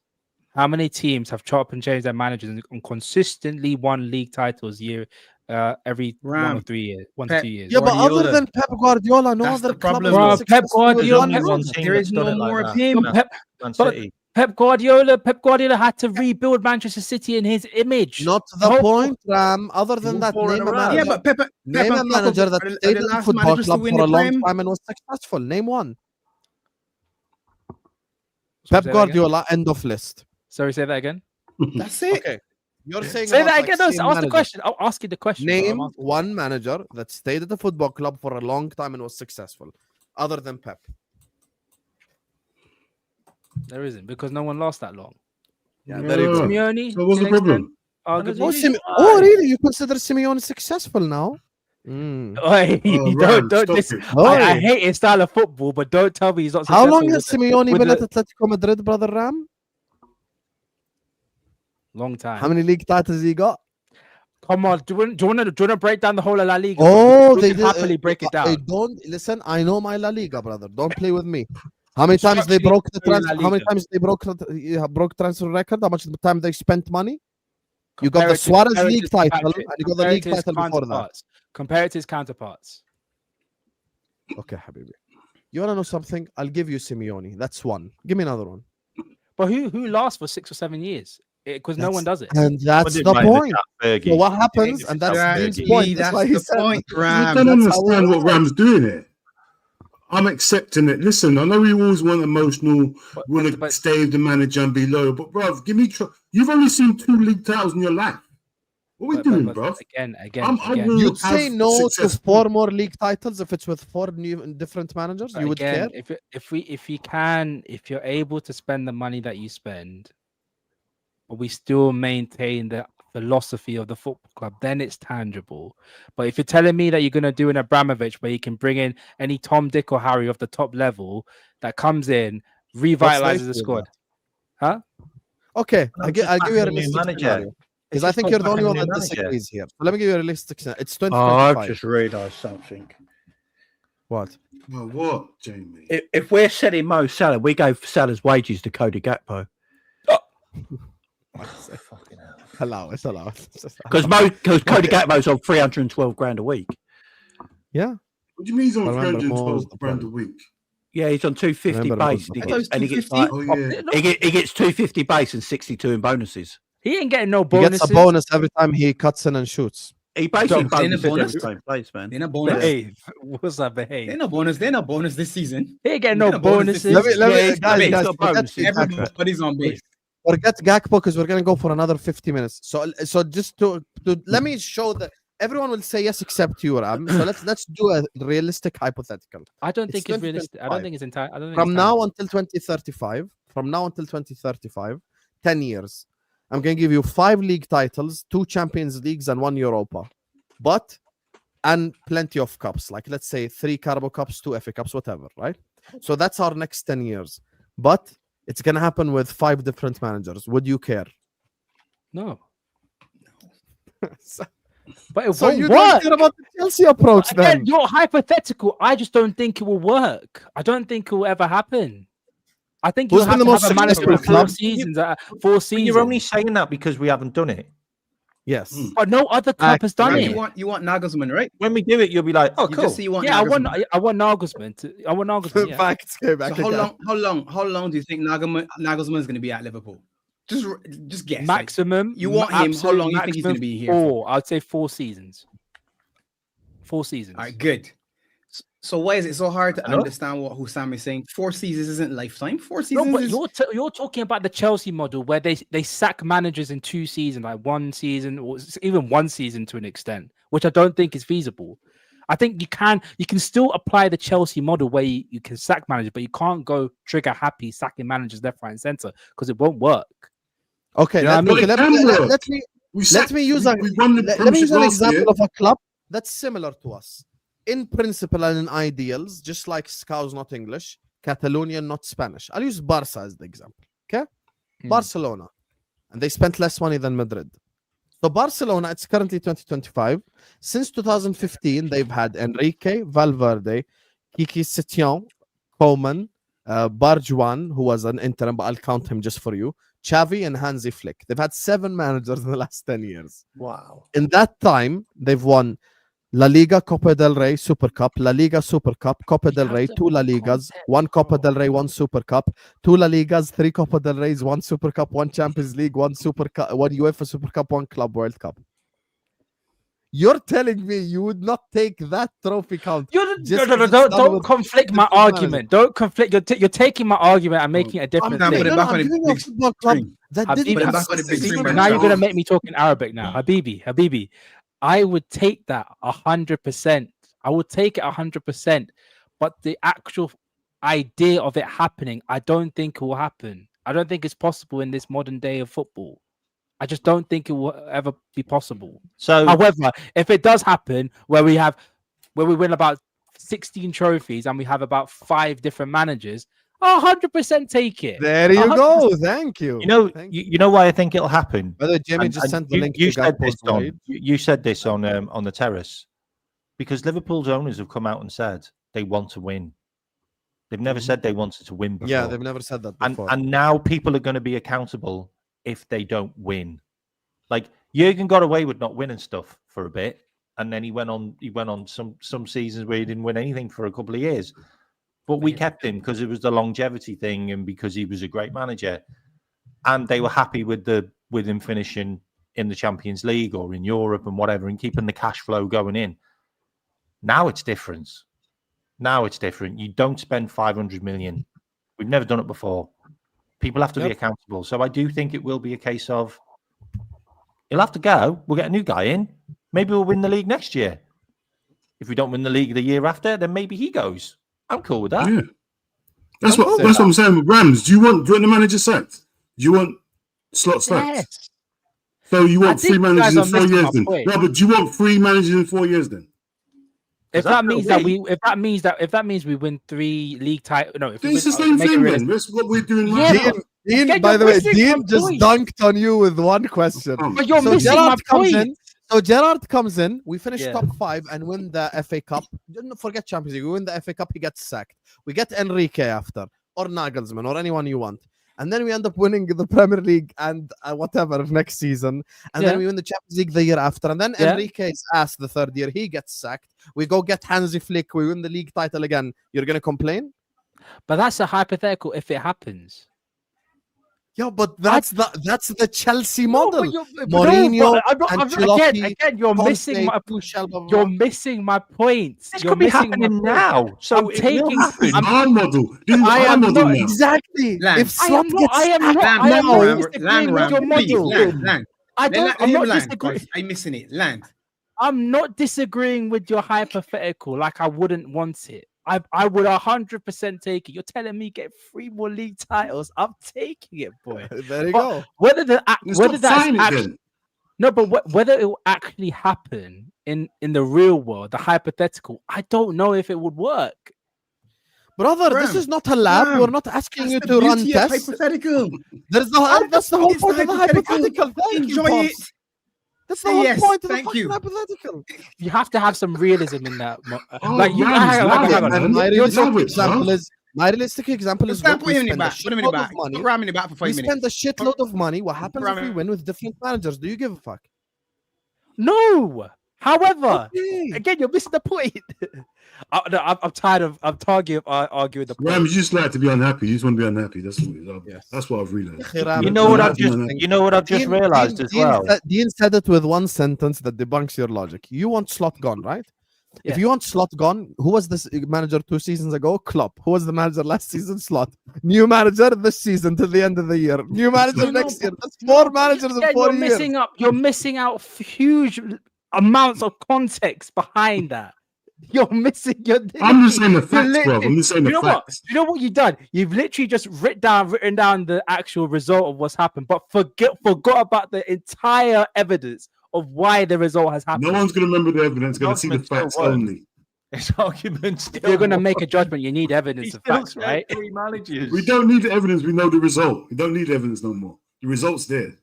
how many teams have chopped and changed their managers and consistently won league titles every 1 or 3 years, 1 to 2 years? Yeah, but Guardiola. other than Pep Guardiola, no That's other the club problem. has been Bro, Pep successful with Guardiola- one Pep- manager. team There that's is done no it like more that. of him. No, Man but- City. Pep Guardiola had to rebuild Manchester City in his image. Not the whole- point, Ram. Other than won that, 4 in name a a row. manager. Yeah, but Pep Name a and Klopp manager that are the stayed in the last football managers to club win for the a long Prem. time and was successful. Name one. Sorry, Pep say that again? Guardiola, end of list. Sorry, say that again. That's it. Okay. You're saying Say about, that like, again. No, same ask the manager. question. I'll ask you the question. bro. I'm Name asking- one manager that stayed at the football club for a long time and was successful, other than Pep. There isn't, because no one lasts that long. Yeah, there you go. Simeone. So what's to the an extent, problem? arguably. Oh, really? You consider Simeone successful now? Mm. Oi, Oh, don't Ram, don't stop this, it. I hate his style of football, but don't tell me he's not How successful. long has with the- Simeone with been at the- Atletico Madrid, brother Ram? Long time. How many league titles he got? Come on, do you want to break down the whole of La Liga? Oh, We they can did. happily break it down. Don't listen. I know my La Liga, brother. Don't play with me. How many times they Structurally broke the through La transfer? How many Liga. times they broke transfer record? How much time they spent money? You got the Comparative- Suarez comparative league title, Patrick, and you got the compare league it to his title before that. counterparts. Compare it to his counterparts. Okay, Habibi. You wanna know something? I'll give you Simeone. That's one. Give me another one. But who lasts for 6 or 7 years? Because no one does it. And that's What the did point. Fergie? So what happens? It's And that's about Dean's Fergie. point. That's why he the said. point, I Ram. don't that's how we understand what roll. Ram's doing it. I'm accepting it. Listen, I know we always want emotional, But- want to but- stay with the manager and be loyal, but bro, give me. You've only seen 2 league titles in your life. What are we doing, bro? Again. I will You'd say have no success. to 4 more league titles if it's with 4 new and different managers. But You would care. again, if you're able to spend the money that you spend, but we still maintain the philosophy of the football club, then it's tangible. But if you're telling me that you're going to do an Abramovich where you can bring in any Tom, Dick, or Harry of the top level that comes in, revitalizes the squad, huh? Okay, No, I'll just give you a back a new realistic manager. scenario. Because I just think called you're the back only a one new that manager. disagrees here. So let me give you a realistic scenario. It's Oh, 2025. I've just realised something. What? Well, what, Jamie? If we're selling Mo Salah, we gave Salah's wages to Cody Gakpo. Fucking hell. Allow it. Allow it. Because Cody Gakpo's on 312 grand a week. Yeah. What do you mean he's on Remember, Mo was 312 the grand a problem. week? Yeah, he's on 250 Remember, base. it was And he the gets, and he gets 250? like, Oh, yeah. he gets 250 base and 62 in bonuses. He ain't getting no He bonuses. gets a bonus every time he cuts in and shoots. He basically So, ain't a bonuses bonus? every time he plays, man. They're not bonus. Behave. What's that behave? They're not bonus. They're not bonus this season. He ain't getting They're no not bonuses. bonuses. Let me, Yeah, he's got guys, bonuses. forget Exactly. Everybody's on base. Forget Gakpo because we're gonna go for another 50 minutes. So just to let me show that everyone will say yes except you, Ram. So let's do a realistic hypothetical. I don't think it's realistic. I don't think it's entire. I don't think From it's now until 2035, 10 years, I'm gonna give you 5 league titles, 2 Champions Leagues, and 1 Europa, and plenty of cups. Like let's say 3 Carabao Cups, 2 FA Cups, whatever. Right? So that's our next 10 years. But it's gonna happen with 5 different managers. Would you care? No. so But it so won't you work. don't care about the Chelsea approach Again, then? you're hypothetical. I just don't think it will work. I don't think it will ever happen. I think Who's you'll been have the to most have a manager successful for 4 club? seasons. 4 But seasons. you're only saying that because we haven't done it. Yes. But no other club has done Right, it. you want Nagelsmann, right? When we do it, you'll be like, oh, You cool. just say you want Yeah, Nagelsmann. I want Nagelsmann. I want Nagelsmann. Yeah. Facts came back So again. how long do you think Nagelsmann is going to be at Liverpool? Just guess. Maximum. you want him? How long you think he's going to be here? For? 4. I'd say 4 seasons. 4 seasons. All right, good. So why is it so hard to Enough? understand what Husam is saying? 4 seasons isn't lifetime. 4 No, seasons but is you're talking about the Chelsea model where they sack managers in 2 seasons, like 1 season or even 1 season to an extent, which I don't think is feasible. I think you can still apply the Chelsea model where you can sack managers, but you can't go trigger happy sacking managers left, right, and center because it won't work. Okay, You know what I mean? let me use an example of a club that's similar to us. In principle and in ideals, just like Scouse not English, Catalonian not Spanish. I'll use Barca as the example. Okay? Barcelona. And they spent less money than Madrid. So Barcelona, it's currently 2025. Since 2015, they've had Enrique, Valverde, Kiki Setien, Koeman, Barjuan, who was an interim, but I'll count him just for you, Xavi, and Hansi Flick. They've had 7 managers in the last 10 years. Wow. In that time, they've won La Liga, Copa del Rey, Super Cup, La Liga, Super Cup, Copa del Rey, 2 La Ligas, 1 Copa del Rey, 1 Super Cup, 2 La Ligas, 3 Copa del Reys, 1 Super Cup, 1 Champions League, 1 Super Cup, 1 UEFA Super Cup, 1 Club World Cup. You're telling me you would not take that trophy count? Don't conflict my argument. Don't conflict. You're taking my argument and making a different I'm thing. put it back on the big screen. Now you're gonna make me talk in Arabic now, Habibi. I would take that 100%. I would take it 100%. But the actual idea of it happening, I don't think it will happen. I don't think it's possible in this modern day of football. I just don't think it will ever be possible. So, however, if it does happen where we win about 16 trophies and we have about 5 different managers, I'll 100% take it. There you go. Thank you. You know why I think it'll happen. By the way, Jamie just sent the link. You said this on the terrace because Liverpool's owners have come out and said they want to win. They've never said they wanted to win before. Yeah, they've never said that before. And now people are going to be accountable if they don't win. Like Jurgen got away with not winning stuff for a bit, and then he went on some seasons where he didn't win anything for a couple of years. But we kept him because it was the longevity thing and because he was a great manager. And they were happy with him finishing in the Champions League or in Europe and whatever and keeping the cash flow going in. Now it's different. You don't spend 500 million. We've never done it before. People have to be accountable. So I do think it will be a case of he'll have to go. We'll get a new guy in. Maybe we'll win the league next year. If we don't win the league the year after, then maybe he goes. I'm cool with that. Yeah. That's what I'm saying with Rams. Do you want the manager sacked? Do you want Slot sacked? Yes. So you want 3 managers in 4 years then? Point. No, but do you want 3 managers in 4 years then? If that means we win 3 league titles, no, if it's the same thing then. That's what we're doing right now. Dean, by the way, Dean just dunked on you with one question. But you're missing my point. So Gerrard comes in, we finish top 5 and win the FA Cup. Don't forget Champions League. We win the FA Cup, he gets sacked. We get Enrique after, or Nagelsmann, or anyone you want. And then we end up winning the Premier League and whatever next season. And then we win the Champions League the year after. And then Enrique's ass the 3rd year, he gets sacked. We go get Hansi Flick, we win the league title again. You're going to complain? But that's a hypothetical if it happens. Yeah, but that's the Chelsea No, model. but Mourinho, again, you're missing my You're missing my point. This You're could be missing my happening point. now. So I'm it will taking- happen. This is our model. This is I our am model not now. Exactly. Land. If Slot gets I am sacked not now, disagreeing with your please, model. land. I'm not disagreeing. Because I'm missing it. Land. I'm not disagreeing with your hypothetical. Like I wouldn't want it. I would 100% take it. You're telling me get 3 more league titles. I'm taking it, boy. there you But go. whether Let's whether not that's sign it actually then. no, but whether it will actually happen in the real world, the hypothetical, I don't know if it would work. Brother, this Bram, is not a lab. Bram, We're not asking you That's to the run beauty of tests. hypothetical. That's the whole It's point of the hypothetical. Thank you, Enjoy it. Pops. That's Say the whole yes, point of the thank fucking you. hypothetical. You have to have some realism in that. Oh, Like you, Rams, hang on, hang on. man. My You're realistic love it, example bro. is my realistic example is Stand, look, we put him in the spend a back. Put him in the shitload back. of money. Put Ram in the back for We 5 minutes. spend a shitload of money. What happens if we Ram- win with different managers? Do you give a fuck? No. However, Okay. again, you're missing the point. I'm tired of arguing the point. Ram, you just like to be unhappy. You just want to be unhappy. That's what it is. Yes. That's what I've realized. You know what I've Unhappy. just realized as well. Dean said it with one sentence that debunks your logic. You want Slot gone, right? Yeah. If you want Slot gone, who was this manager 2 seasons ago? Klopp. Who was the manager last season? Slot. New manager this season till the end of the year. New manager next year. That's 4 managers in 4 years. You're missing out huge amounts of context behind that. You're missing. I'm just saying the facts, literally- bro. I'm just saying You the know what? facts. You know what you've done? You've literally just written down the actual result of what's happened, but forgot about the entire evidence of why the result has happened. No one's going to remember the evidence. Going to see the Argument still facts works. only. It's argument. If you're going to make a judgment, you need evidence He's of still facts, said right? 3 managers. We don't need the evidence. We know the result. We don't need evidence no more. The result's there.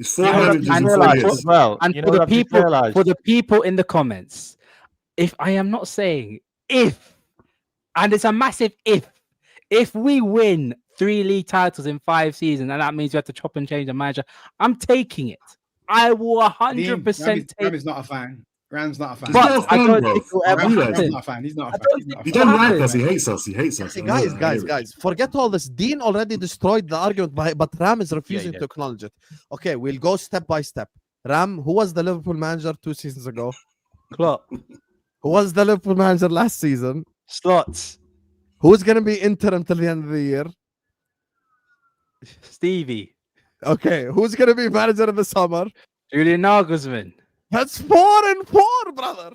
It's 4 You know what managers I've in 4 realised years. as well. And You for know the what I've just people, realised? for the people in the comments, if I am not saying if, and it's a massive if we win 3 league titles in 5 seasons, and that means you have to chop and change the manager, I'm taking it. I will 100% take Ram is not a fan. Ram's not a fan. He's But not a I fan, don't bro. think it will I ever realize Ram's happen. not a fan. He's not I a fan. don't He's not a He fan. don't happen. like us. He hates us. He hates us. Hey, I know that. I hear it. guys, forget all this. Dean already destroyed the argument, but Ram is refusing did. to acknowledge it. Okay, we'll go step by step. Ram, who was the Liverpool manager 2 seasons ago? Klopp, Who was the Liverpool manager last season? Slots, Who's going to be interim till the end of the year? Stevie, Okay, who's going to be manager in the summer? Julian Nagelsmann. That's 4 and 4, brother.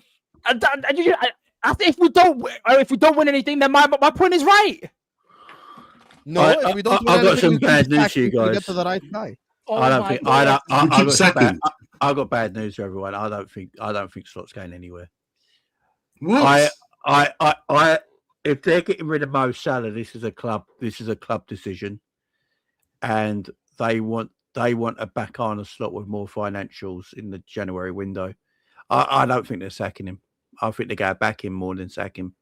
If we don't win anything, then my point is right. No, if we don't win I've got anything, some we keep bad news sacking for you till we guys. Get to the right guy. I don't think. I don't. We keep sacking. I've got bad news for everyone. I don't think Slot's going anywhere. What? I if they're getting rid of Mo Salah, this is a club decision, and they want a back on a slot with more financials in the January window. I don't think they're sacking him. I think they go back him more than sack him.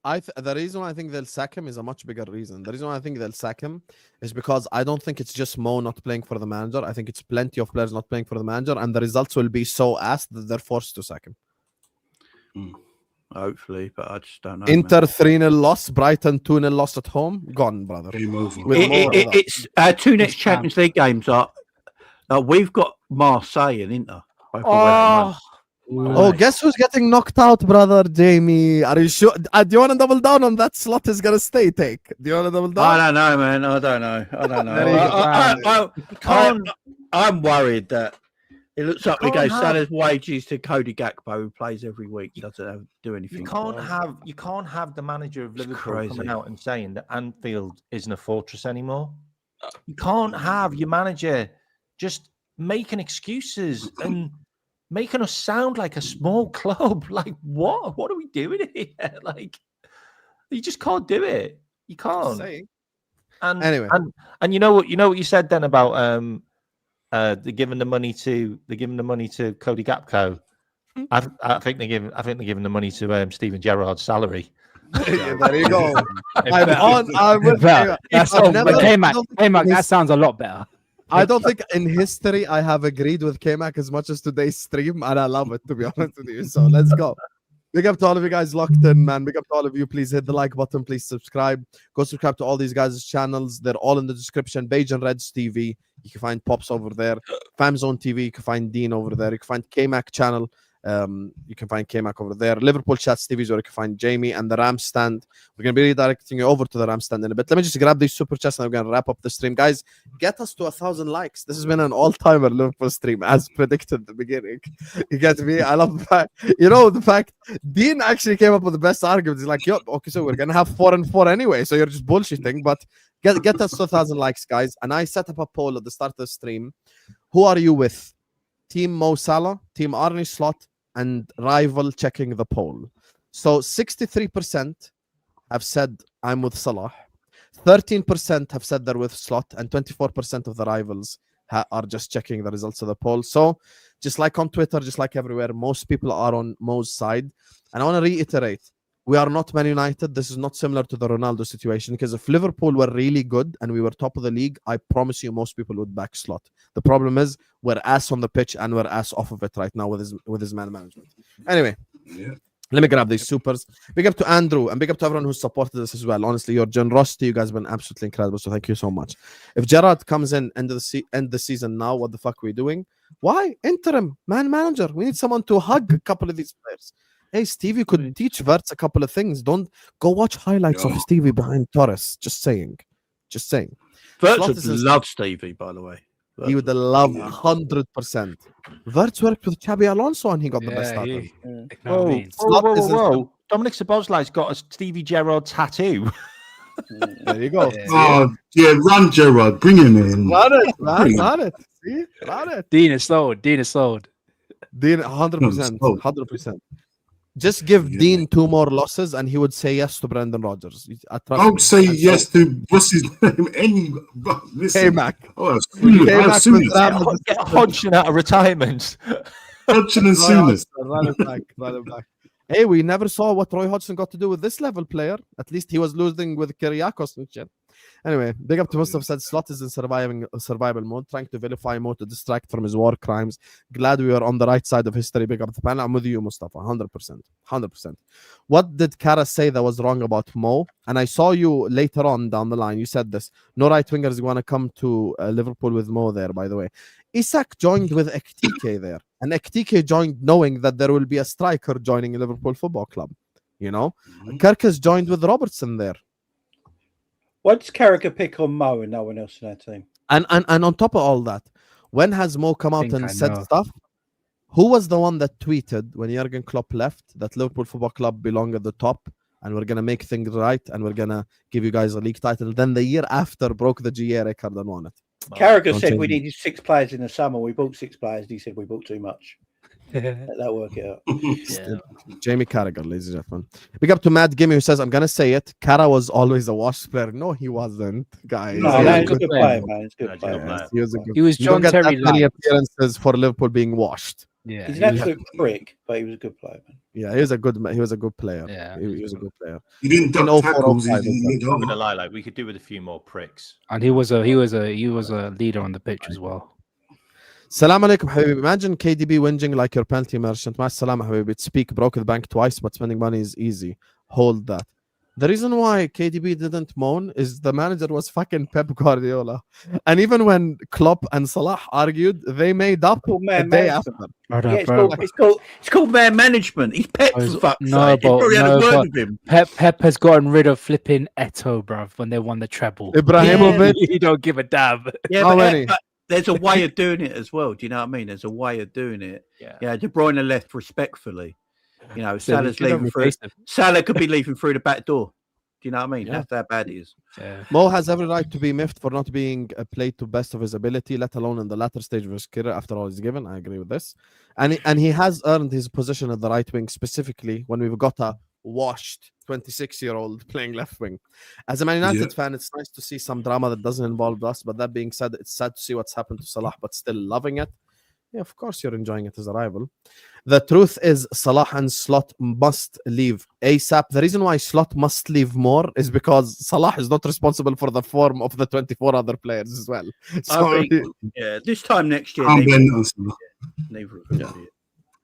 The reason why I think they'll sack him is a much bigger reason. The reason why I think they'll sack him is because I don't think it's just Mo not playing for the manager. I think it's plenty of players not playing for the manager, and the results will be so ass that they're forced to sack him. Hopefully, but I just don't know. Inter 3-0 loss, Brighton 2-0 loss at home. Gone, brother. Game over. With more of that. It's our 2 next It's bad. Champions League games are. We've got Marseille and Inter. both away at once. Oh, guess who's getting knocked out, brother? Jamie. Are you sure? Do you want to double down on that? Slot is going to stay, take. Do you want to double down? I don't know, man. I don't know. There you go. I'm worried that it looks like we can't go have- Salah's wages to Cody Gakpo, who plays every week, doesn't do anything. You can't have the manager of It's Liverpool crazy. coming out and saying that Anfield isn't a fortress anymore. You can't have your manager just making excuses and making us sound like a small club. Like what? What are we doing here? Like you just can't do it. You can't. Saying. And Anyway. and you know what you said then about they're giving the money to Cody Gakpo. I think they're giving the money to Steven Gerrard's salary. Yeah, there you go. I'm with you. That's I've all. never- But K-Mac, I don't that sounds a lot better. I don't think in history I have agreed with K-Mac as much as today's stream, and I love it, to be honest with you. So let's go. Big up to all of you guys locked in, man. Big up to all of you. Please hit the like button. Please subscribe. Go subscribe to all these guys' channels. They're all in the description. Beige and Reds TV. You can find Pops over there. Famzone TV. You can find Dean over there. You can find K-Mac channel. You can find K-Mac over there. Liverpool Chats TV is where you can find Jamie and the Ram stand. We're going to be redirecting you over to the Ram stand in a bit. Let me just grab these super chats and we're going to wrap up the stream. Guys, get us to 1,000 likes. This has been an all-timer Liverpool stream as predicted at the beginning. You get me? I love the fact, the fact Dean actually came up with the best argument. He's like, yo, okay, so we're going to have 4 and 4 anyway. So you're just bullshitting, but get us to 1,000 likes, guys. And I set up a poll at the start of the stream. Who are you with? Team Mo Salah, Team Arne Slot, and rival checking the poll. So 63% have said I'm with Salah, 13% have said they're with Slot, and 24% of the rivals are just checking the results of the poll. So just like on Twitter, just like everywhere, most people are on Mo's side. And I want to reiterate, we are not Man United. This is not similar to the Ronaldo situation, because if Liverpool were really good and we were top of the league, I promise you most people would back Slot. The problem is we're ass on the pitch and we're ass off of it right now with his man management. Anyway, let me grab these supers. Big up to Andrew and big up to everyone who supported us as well. Honestly, your generosity, you guys have been absolutely incredible. So thank you so much. If Gerrard comes in end the season now, what the fuck are we doing? Why? Interim man manager. We need someone to hug a couple of these players. Hey, Stevie could teach Wirtz a couple of things. Don't go watch highlights of Stevie behind Torres. Just saying. Wirtz would love Stevie, by the way. He would love 100%. Wirtz worked with Xabi Alonso and he got the best out of him. Whoa. Dominic Szoboszlai's got a Stevie Gerrard tattoo. There you go. Run Gerrard. Bring him in. Run it, man. Run it. See? Run it. Dean is sold. Dean, 100%. 100%. Just give Dean 2 more losses and he would say yes to Brendan Rodgers. I would say yes to what's his name? K-Mac. Get Hodgson out of retirement. Hodgson and Souness. Run it back. Hey, we never saw what Roy Hodgson got to do with this level player. At least he was losing with Kyriakos and shit. Anyway, big up to Mustafa said Slot is in survival mode, trying to vilify Mo to distract from his war crimes. Glad we are on the right side of history. Big up the panel. I'm with you, Mustafa. 100%. What did Kara say that was wrong about Mo? And I saw you later on down the line. You said this. No right wingers want to come to Liverpool with Mo there, by the way. Isak joined with Ekitike there. And Ekitike joined knowing that there will be a striker joining Liverpool Football Club. Kirk has joined with Robertson there. Why does Carragher pick on Mo and no one else in our team? And on top of all that, when has Mo come out and said stuff? Who was the one that tweeted when Jurgen Klopp left that Liverpool Football Club belong at the top and we're going to make things right and we're going to give you guys a league title? Then the year after broke the GA record and won it. Carragher said we needed 6 players in the summer. We bought 6 players. He said we bought too much. Let that work it out. Jamie Carragher, ladies and gentlemen. Big up to Matt Gimme, who says, I'm going to say it, Cara was always a washed player. No, he wasn't, guys. No, he's a good player, man. He's a good player. He was John Terry. Many appearances for Liverpool being washed. Yeah, he's an absolute prick, but he was a good player, man. Yeah, he was a good player. Yeah, he was a good player. He didn't duck tackles. I'm not gonna lie, we could do with a few more pricks. And he was a leader on the pitch as well. Salam alaikum, Habibi. Imagine KDB whinging like your penalty merchant. Ma salam, Habibi. Speak, broke the bank twice, but spending money is easy. Hold that. The reason why KDB didn't moan is the manager was fucking Pep Guardiola. And even when Klopp and Salah argued, they made up a day after. It's called man management. He's Pep for fuck's sake. Pep has gotten rid of flipping Eto'o, bruv, when they won the treble. Ibrahimovic. You don't give a damn. Yeah, how many? There's a way of doing it as well. Do you know what I mean? There's a way of doing it. Yeah, De Bruyne left respectfully. Salah's leaving through. Salah could be leaving through the back door. Do you know what I mean? That's how bad he is. Yeah. Mo has every right to be miffed for not being played to best of his ability, let alone in the latter stage of his career. After all he's given, I agree with this. And he has earned his position at the right wing, specifically when we've got a washed 26-year-old playing left wing. As a Man United fan, it's nice to see some drama that doesn't involve us. But that being said, it's sad to see what's happened to Salah, but still loving it. Yeah, of course you're enjoying it as a rival. The truth is Salah and Slot must leave ASAP. The reason why Slot must leave more is because Salah is not responsible for the form of the 24 other players as well. So, this time next year. Never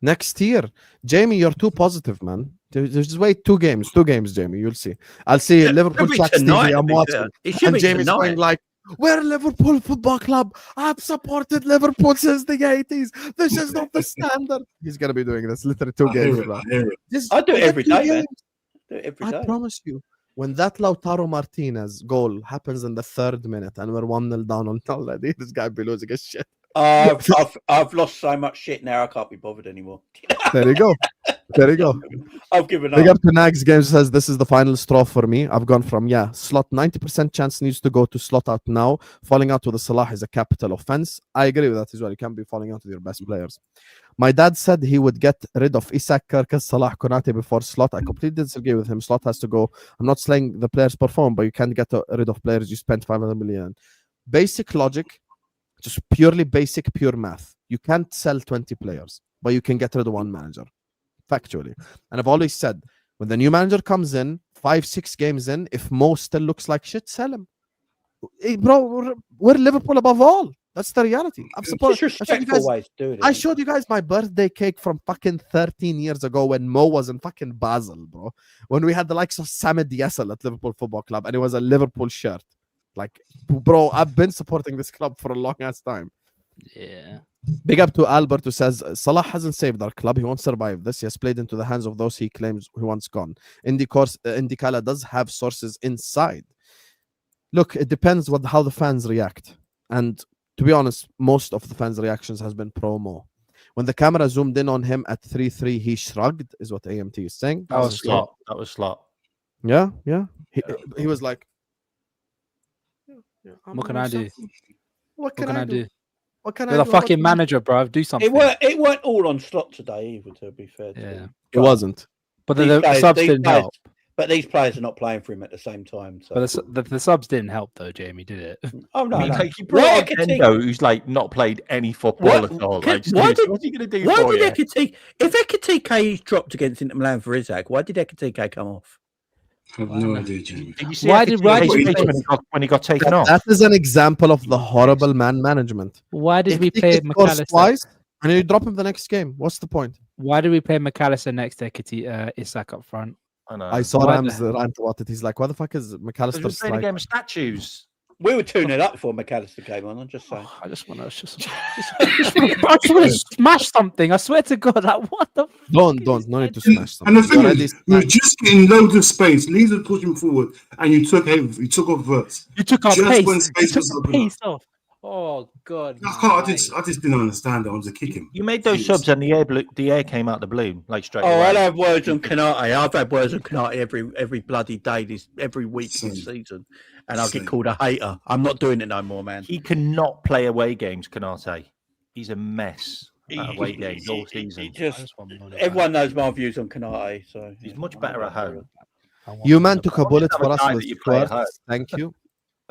next year. Jamie, you're too positive, man. Just wait 2 games, Jamie. You'll see. I'll see Liverpool Every Chats tonight, TV. I'm to be watching, fair. It should and be Jamie's tonight. going like, "We're Liverpool Football Club. I've supported Liverpool since the 80s. This is not the standard." He's gonna be doing this literally 2 I hear games, it, bro. I hear it. Just I do it get every 2 day, man. games. Do it every I day. promise you, when that Lautaro Martinez goal happens in the 3rd minute and we're 1-0 down on already, this guy be losing his shit. I've lost so much shit now. I can't be bothered anymore. There you go. There you go. I've given Big up. up to Nags Games says this is the final straw for me. I've gone from slot 90% chance needs to go to slot out now. Falling out with the Salah is a capital offense. I agree with that as well. You can't be falling out with your best players. My dad said he would get rid of Isak, Kirkus, Salah, Konate before slot. I completely disagree with him. Slot has to go. I'm not saying the players perform, but you can't get rid of players you spent 500 million. Basic logic, just purely basic, pure math. You can't sell 20 players, but you can get rid of 1 manager. Factually. And I've always said, when the new manager comes in, 5-6 games in, if Mo still looks like shit, sell him. Hey, bro, we're Liverpool above all. That's the reality. Disrespectful way to do it. I showed you guys my birthday cake from fucking 13 years ago when Mo was in fucking Basel, bro. When we had the likes of Samad Yassel at Liverpool Football Club, and it was a Liverpool shirt. Like, bro, I've been supporting this club for a long ass time. Yeah. Big up to Albert who says Salah hasn't saved our club. He won't survive this. He has played into the hands of those he claims he wants gone. Indicala does have sources inside. Look, it depends how the fans react. And to be honest, most of the fans' reactions has been promo. When the camera zoomed in on him at 3-3, he shrugged, is what AMT is saying. That was slot. That was slot. Yeah. He was like, What can I do? What can I do? What can I You're do? the fucking manager, bro. Do something. It weren't all on slot today either, to be fair. Yeah. It wasn't. But These the players- subs these didn't players- help. But these players are not playing for him at the same time. So. But the subs didn't help though, Jamie, did it? Oh no, no. Like, you brought on Endo, who's like not played any football at all. Like, what's he going to do Why for did you? Ekitike? If Ekitike dropped against Inter Milan for Isak, why did Ekitike come off? I have no idea, Jamie. Did you see Why Ekitike's did we face when he got taken off? That is an example of the horrible man management. Why did we If he play scores McAllister? twice and you drop him the next game? What's the point? Why did we play McAllister next to Isak up front? I know. I saw Why Rams rant about it. He's like, "Why the fuck is Because we're McAllister playing a like?" game of statues. We were 2-0 up before McAllister came on. I'm just saying. Oh, I just want to smash something. I swear to God, like what the? Don't. No need to smash And the something. thing Already is, you were smashed. just getting loads of space. Leeds were pushing forward, and you took off Wirtz. You took our Just pace. when You space took was the opening pace off. Oh God. I just didn't understand it. I was a kick him. You made those subs and the air came out the blue, like straight Oh, away. I'll have words on Konate. I've had words on Konate every bloody day, every week this season, and I'll get called a hater. I'm not doing it no more, man. He cannot play away games, Konate. He's a mess at away games all season. Everyone knows my views on Konate, so He's much better at home. You man took a bullet have a for us guy with that you play at home. Wirtz. Thank you.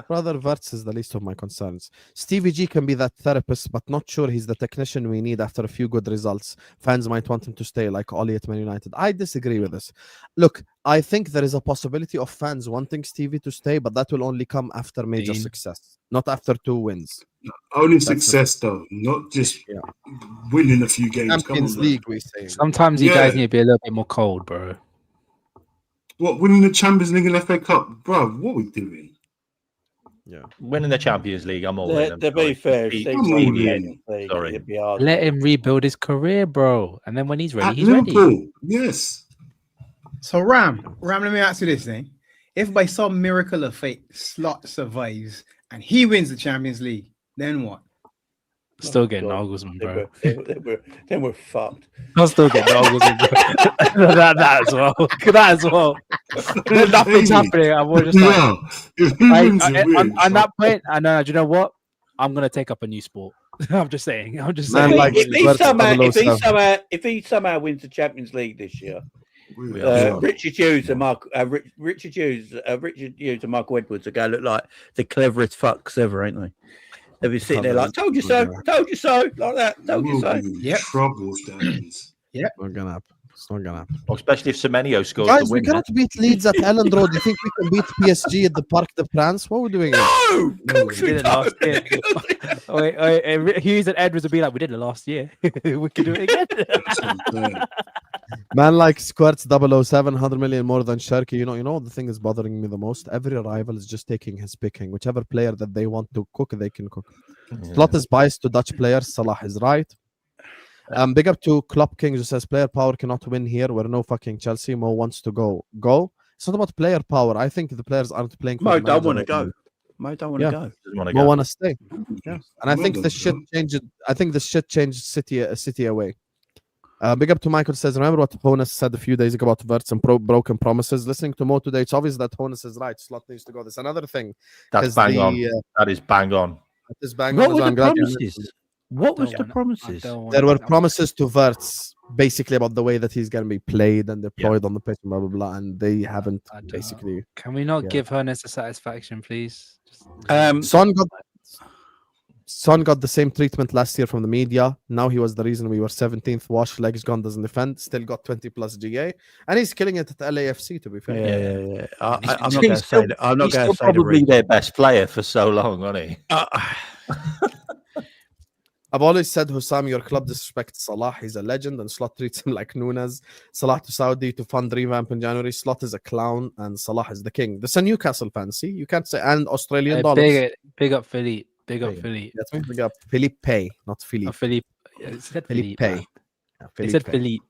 Brother Wirtz is the least of my concerns. Stevie G can be that therapist, but not sure he's the technician we need after a few good results. Fans might want him to stay like Oli at Man United. I disagree with this. Look, I think there is a possibility of fans wanting Stevie to stay, but that will only come after major success, not after 2 wins. Only success, though, not just winning a few games. Champions League, we say. Sometimes you guys need to be a little bit more cold, bro. What, winning the Champions League and FA Cup? Bro, what are we doing? Yeah. Winning the Champions League, I'm all in. To be fair, Sorry. Let him rebuild his career, bro. And then when he's ready, At he's Liverpool, ready. yes. So Ram, let me ask you this thing. If by some miracle of fate Slot survives and he wins the Champions League, then what? Still getting Nagelsmann, bro. Then we're fucked. I'll still get Nagelsmann, bro. that as well. That as well. Nothing's happening. I'm just like, if he wins, he wins. on that point, I know. Do you know what? I'm gonna take up a new sport. I'm just saying. Man, saying. like, If he somehow wins the Champions League this year, Richard Hughes and Michael Edwards are going to look like the cleverest fucks ever, ain't they? They'll be sitting there like, "Told you so, like that, told you so." Yep. Troubles, Danny's. Yep. Not gonna happen. It's not gonna happen. Especially if Semenyo scores Guys, the we win. cannot beat Leeds at Ellen Road. You think we can beat PSG at the Parc de France? What are we doing? No, of course we we did it last year. don't. Wait, Hughes and Edwards would be like, we did it last year. We can do it again. Man like Squirts 007, 100 million more than Sharky. You know what the thing is bothering me the most? Every rival is just taking his picking. Whichever player that they want to cook, they can cook. Slot is biased to Dutch players. Salah is right. Big up to Klopp King who says player power cannot win here. We're no fucking Chelsea. Mo wants to go. It's not about player power. I think the players aren't playing. Mo don't want to go. Mo don't want to go. Doesn't want to Mo go. want to stay. Yeah, and I think this shit changed. I think this shit changed City away. Big up to Michael says, remember what Honus said a few days ago about Wirtz and broken promises. Listening to Mo today, it's obvious that Honus is right. Slot needs to go. There's another thing. That's bang on. That is bang on. That is bang What on. were I'm the glad you promises? What was the promises? There were promises to Wirtz basically about the way that he's going to be played and deployed on the pitch, blah blah blah, and they haven't basically. Can we not give Honus a satisfaction, please? Son got the same treatment last year from the media. Now he was the reason we were 17th. Wash, legs gone, doesn't defend. Still got 20 plus GA, and he's killing it at LAFC. To be fair, Yeah. I'm not going to say that. I'm not going to say probably their best player for so long, wasn't he? I've always said, Husam, your club disrespects Salah. He's a legend, and Slot treats him like Nunes. Salah to Saudi to fund revamp in January. Slot is a clown, and Salah is the king. This is a Newcastle fan. See, you can't say and Australian dollars. Big up Philippe. Big up Philippe. That's me. Big up Philippe, not Philippe. Philippe. It said Philippe. It said Philippe.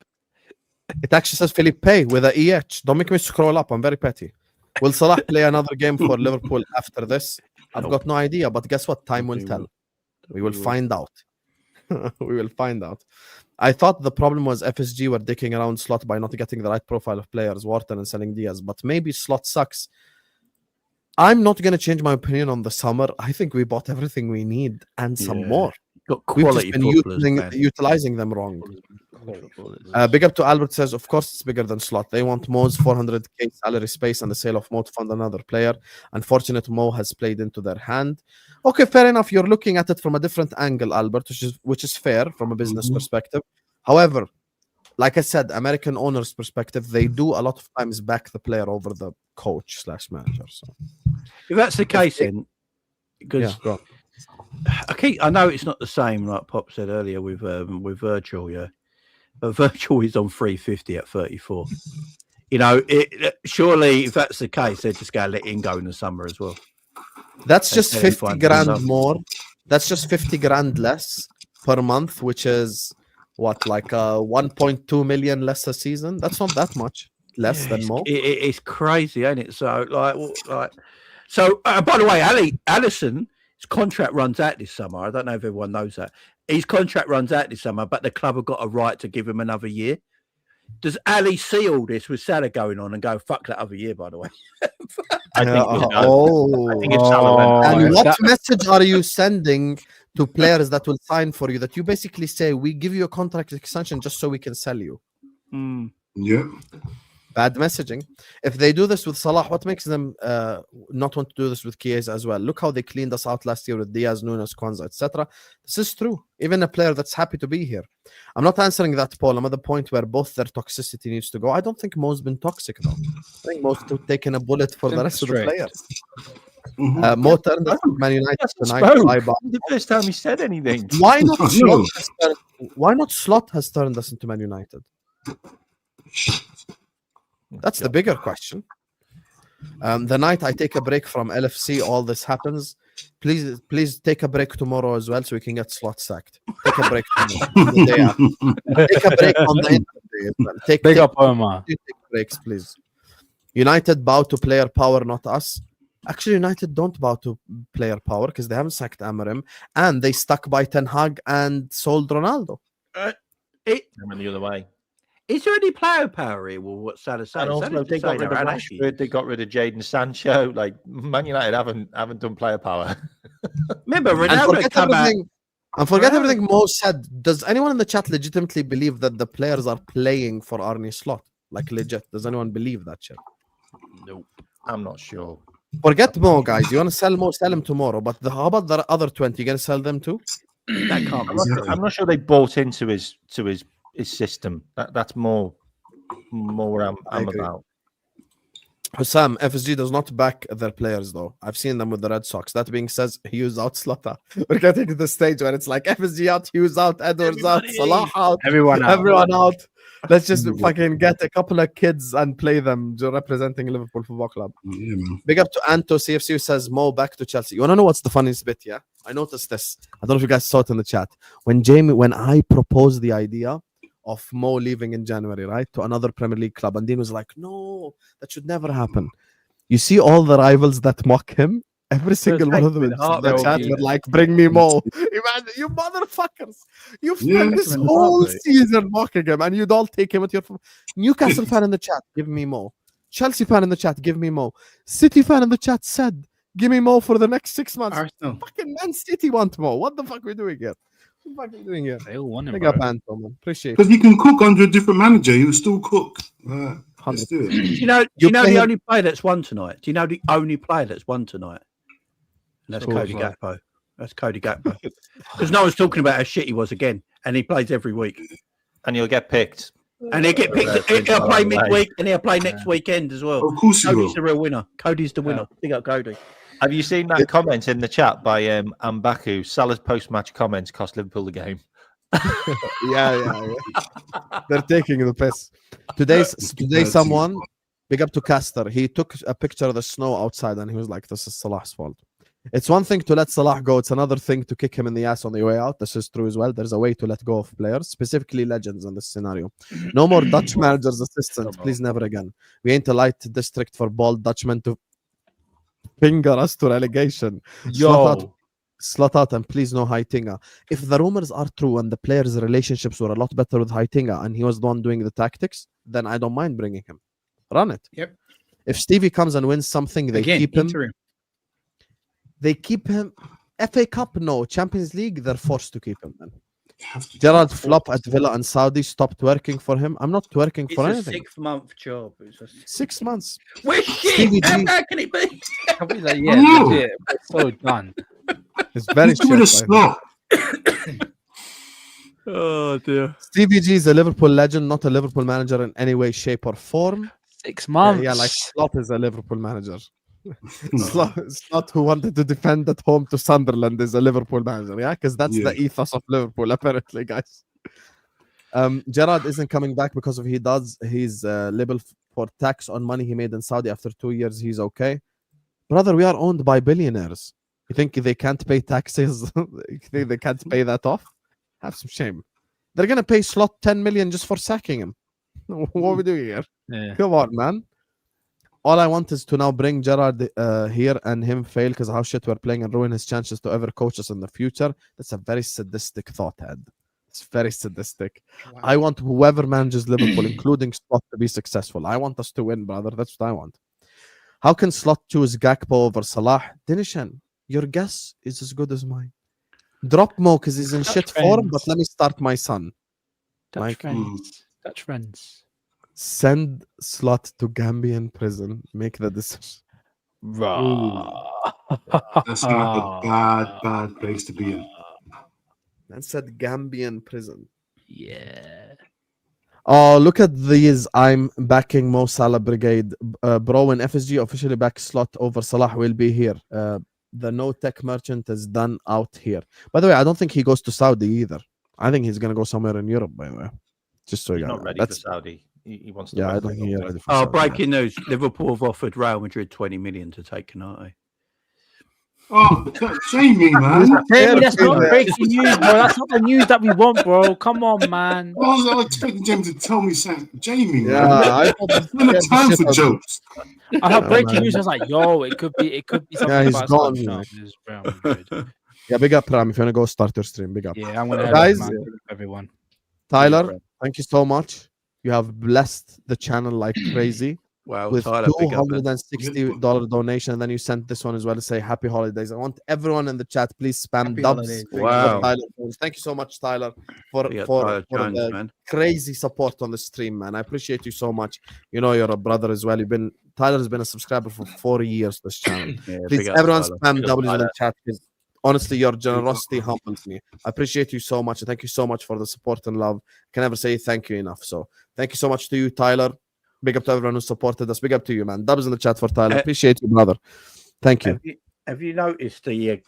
It actually says Philippe with a EH. Don't make me scroll up. I'm very petty. Will Salah play another game for Liverpool after this? I've got no idea, but guess what? Time will tell. We will find out. We will find out. I thought the problem was FSG were dicking around Slot by not getting the right profile of players, Wharton and selling Diaz, but maybe Slot sucks. I'm not going to change my opinion on the summer. I think we bought everything we need and some more. Got We've quality just been utilizing them wrong. Big up to Albert says, of course it's bigger than Slot. They want Mo's 400k salary space and the sale of Mo to fund another player. Unfortunate Mo has played into their hand. Okay, fair enough. You're looking at it from a different angle, Albert, which is fair from a business perspective. However, like I said, American owners' perspective, they do a lot of times back the player over the coach / manager. So if that's the case, then because I know it's not the same, like Pop said earlier with Virgil, yeah, but Virgil is on 350 at 34. You know, surely if that's the case, they're just going to let him go in the summer as well. That's just 50 grand more. That's just 50 grand less per month, which is what, like 1.2 million less a season. That's not that much less than Mo. It's crazy, ain't it? So so by the way, Alisson, his contract runs out this summer. I don't know if everyone knows that. His contract runs out this summer, but the club have got a right to give him another year. Does Ali see all this with Salah going on and go, fuck that other year, by the way? I think if Salah went, and what message are you sending to players that will sign for you, that you basically say, we give you a contract extension just so we can sell you? Yeah. Bad messaging. If they do this with Salah, what makes them not want to do this with Chiesa as well? Look how they cleaned us out last year with Diaz, Nunes, Kwanzaa, etc. This is true. Even a player that's happy to be here. I'm not answering that, Paul. I'm at the point where both their toxicity needs to go. I don't think Mo's been toxic, though. I think Mo's taken a bullet for the rest of the players. Mo turned us into Man United tonight. The first time he said anything. Why not Slot has turned us into Man United? That's the bigger question. The night I take a break from LFC, all this happens. Please take a break tomorrow as well, so we can get Slot sacked. Take a break tomorrow. Take a break on the interview as well. Take breaks, please. United bow to player power, not us. Actually, United don't bow to player power because they haven't sacked Amorim, and they stuck by Ten Hag and sold Ronaldo. They went the other way. Is there any player power here? Well, what Salah says? And also, they got rid of Rashford, they got rid of Jadon Sancho. Like, Man United haven't done player power. Remember, Ronaldo come out. And forget everything Mo said. Does anyone in the chat legitimately believe that the players are playing for Arne Slot? Like, legit. Does anyone believe that shit? Nope. I'm not sure. Forget Mo, guys. You want to sell Mo, sell him tomorrow. But how about the other 20? You going to sell them too? That can't be. I'm not sure they bought into his system. That's more where I'm about. Husam, FSG does not back their players though. I've seen them with the Red Sox. That being said, Hughes out, Slaughter. We're getting to the stage where it's like FSG out, Hughes out, Edwards out, Salah out, Everyone out. everyone out. Let's just fucking get a couple of kids and play them representing Liverpool Football Club. Yeah, man. Big up to Anto CFC who says Mo back to Chelsea. You want to know what's the funniest bit? Yeah, I noticed this. I don't know if you guys saw it in the chat. When I proposed the idea of Mo leaving in January, right, to another Premier League club, and Dean was like, "No, that should never happen." You see all the rivals that mock him. Every single one of them in the chat were like, "Bring me Mo." Imagine, you motherfuckers! You spent this whole season mocking him, and you don't take him at your Newcastle fan in the chat. Give me Mo. Chelsea fan in the chat. Give me Mo. City fan in the chat said, "Give me Mo for the next 6 months." Arsenal. Fucking Man City want Mo. What the fuck are we doing here? What the fuck are we doing here? They all want him. Big Bro. up Anto, man. Appreciate it. Because he can cook under a different manager. He will still cook. Let's do it. Do you know the only player that's won tonight? Do you know the only player that's won tonight? And that's Cody Gakpo. That's Cody Gakpo. Because no one's talking about how shit he was again, and he plays every week. And you'll get picked. And he'll get picked. He'll play midweek, and he'll play next weekend as well. Of course he will. Cody's the real winner. Cody's the winner. Big up Cody. Have you seen that comment in the chat by Mbaku? Salah's post-match comments cost Liverpool the game. Yeah. They're taking the piss. Today, someone, big up to Caster, he took a picture of the snow outside and he was like, "This is Salah's fault." It's one thing to let Salah go. It's another thing to kick him in the ass on the way out. This is true as well. There's a way to let go of players, specifically legends in this scenario. No more Dutch managers' assistants. Please, never again. We ain't a light district for bald Dutchmen to finger us to relegation. Slot out and please no Heitinga. If the rumors are true and the players' relationships were a lot better with Heitinga and he was the one doing the tactics, then I don't mind bringing him. Run it. Yep. If Stevie comes and wins something, they keep him. Interim. They keep him. FA Cup, no. Champions League, they're forced to keep him. Then. Gerard flop at Villa and Saudi stopped working for him. I'm not working for anything. It's a 6-month job. 6 months. We're shit. How bad can it be? Legit. It's so done. It's very shit. Oh dear. Stevie G is a Liverpool legend, not a Liverpool manager in any way, shape, or form. 6 months. Yeah, like Slot is a Liverpool manager. Slot who wanted to defend at home to Sunderland is a Liverpool manager, yeah? Because that's the ethos of Liverpool, apparently, guys. Gerard isn't coming back because of he's liable for tax on money he made in Saudi after 2 years. He's okay. Brother, we are owned by billionaires. You think they can't pay taxes? You think they can't pay that off? Have some shame. They're going to pay Slot 10 million just for sacking him. What are we doing here? Yeah. Come on, man. All I want is to now bring Gerard here and him fail because of how shit we're playing and ruin his chances to ever coach us in the future. That's a very sadistic thought, Ed. It's very sadistic. Wow. I want whoever manages Liverpool, including Slot, to be successful. I want us to win, brother. That's what I want. How can Slot choose Gakpo over Salah? Dinishan, your guess is as good as mine. Drop Mo because he's in shit form, but let me start my son. Dutch friends. Send Slot to Gambian prison. Make the decision. That's not a bad place to be in. Man said Gambian prison. Yeah. Oh, look at these. I'm backing Mo Salah brigade. Bro, when FSG officially backs Slot over Salah, will be here. The no-tech merchant is done out here. By the way, I don't think he goes to Saudi either. I think he's going to go somewhere in Europe, by the way. Just so you know. Not ready for Saudi. He wants to. Yeah, I don't think he's ready for Saudi. Saudi. Breaking news. Liverpool have offered Real Madrid 20 million to take Canate. Oh, Jamie, man. Jamie, that's not breaking news, bro. That's not the news that we want, bro. Come on, man. I was expecting Jamie to tell me something. Jamie, man. Yeah, I don't have time for jokes. I had breaking news. I was like, yo, it could be something. Yeah, he's about gone. Yeah, big up, Pram. If you want to go start your stream, big up. Yeah, I'm gonna guys, everyone. Tyler, thank you so much. You have blessed the channel like crazy. Wow, with Tyler, $260 donation, and then you sent this one as well to say happy holidays. I want everyone in the chat, please spam happy dubs. Holidays. Wow. Thank you so much, Tyler, for Tyler Jones, the man. crazy support on the stream, man. I appreciate you so much. You know you're a brother as well. Tyler's been a subscriber for 4 years to this channel. Yeah, please, everyone spam W's in the chat, because honestly, your generosity humbles me. I appreciate you so much, and thank you so much for the support and love. I can never say thank you enough. So thank you so much to you, Tyler. Big up to everyone who supported us. Big up to you, man. Dubs in the chat for Tyler. Appreciate you, brother. Thank you. Have you noticed the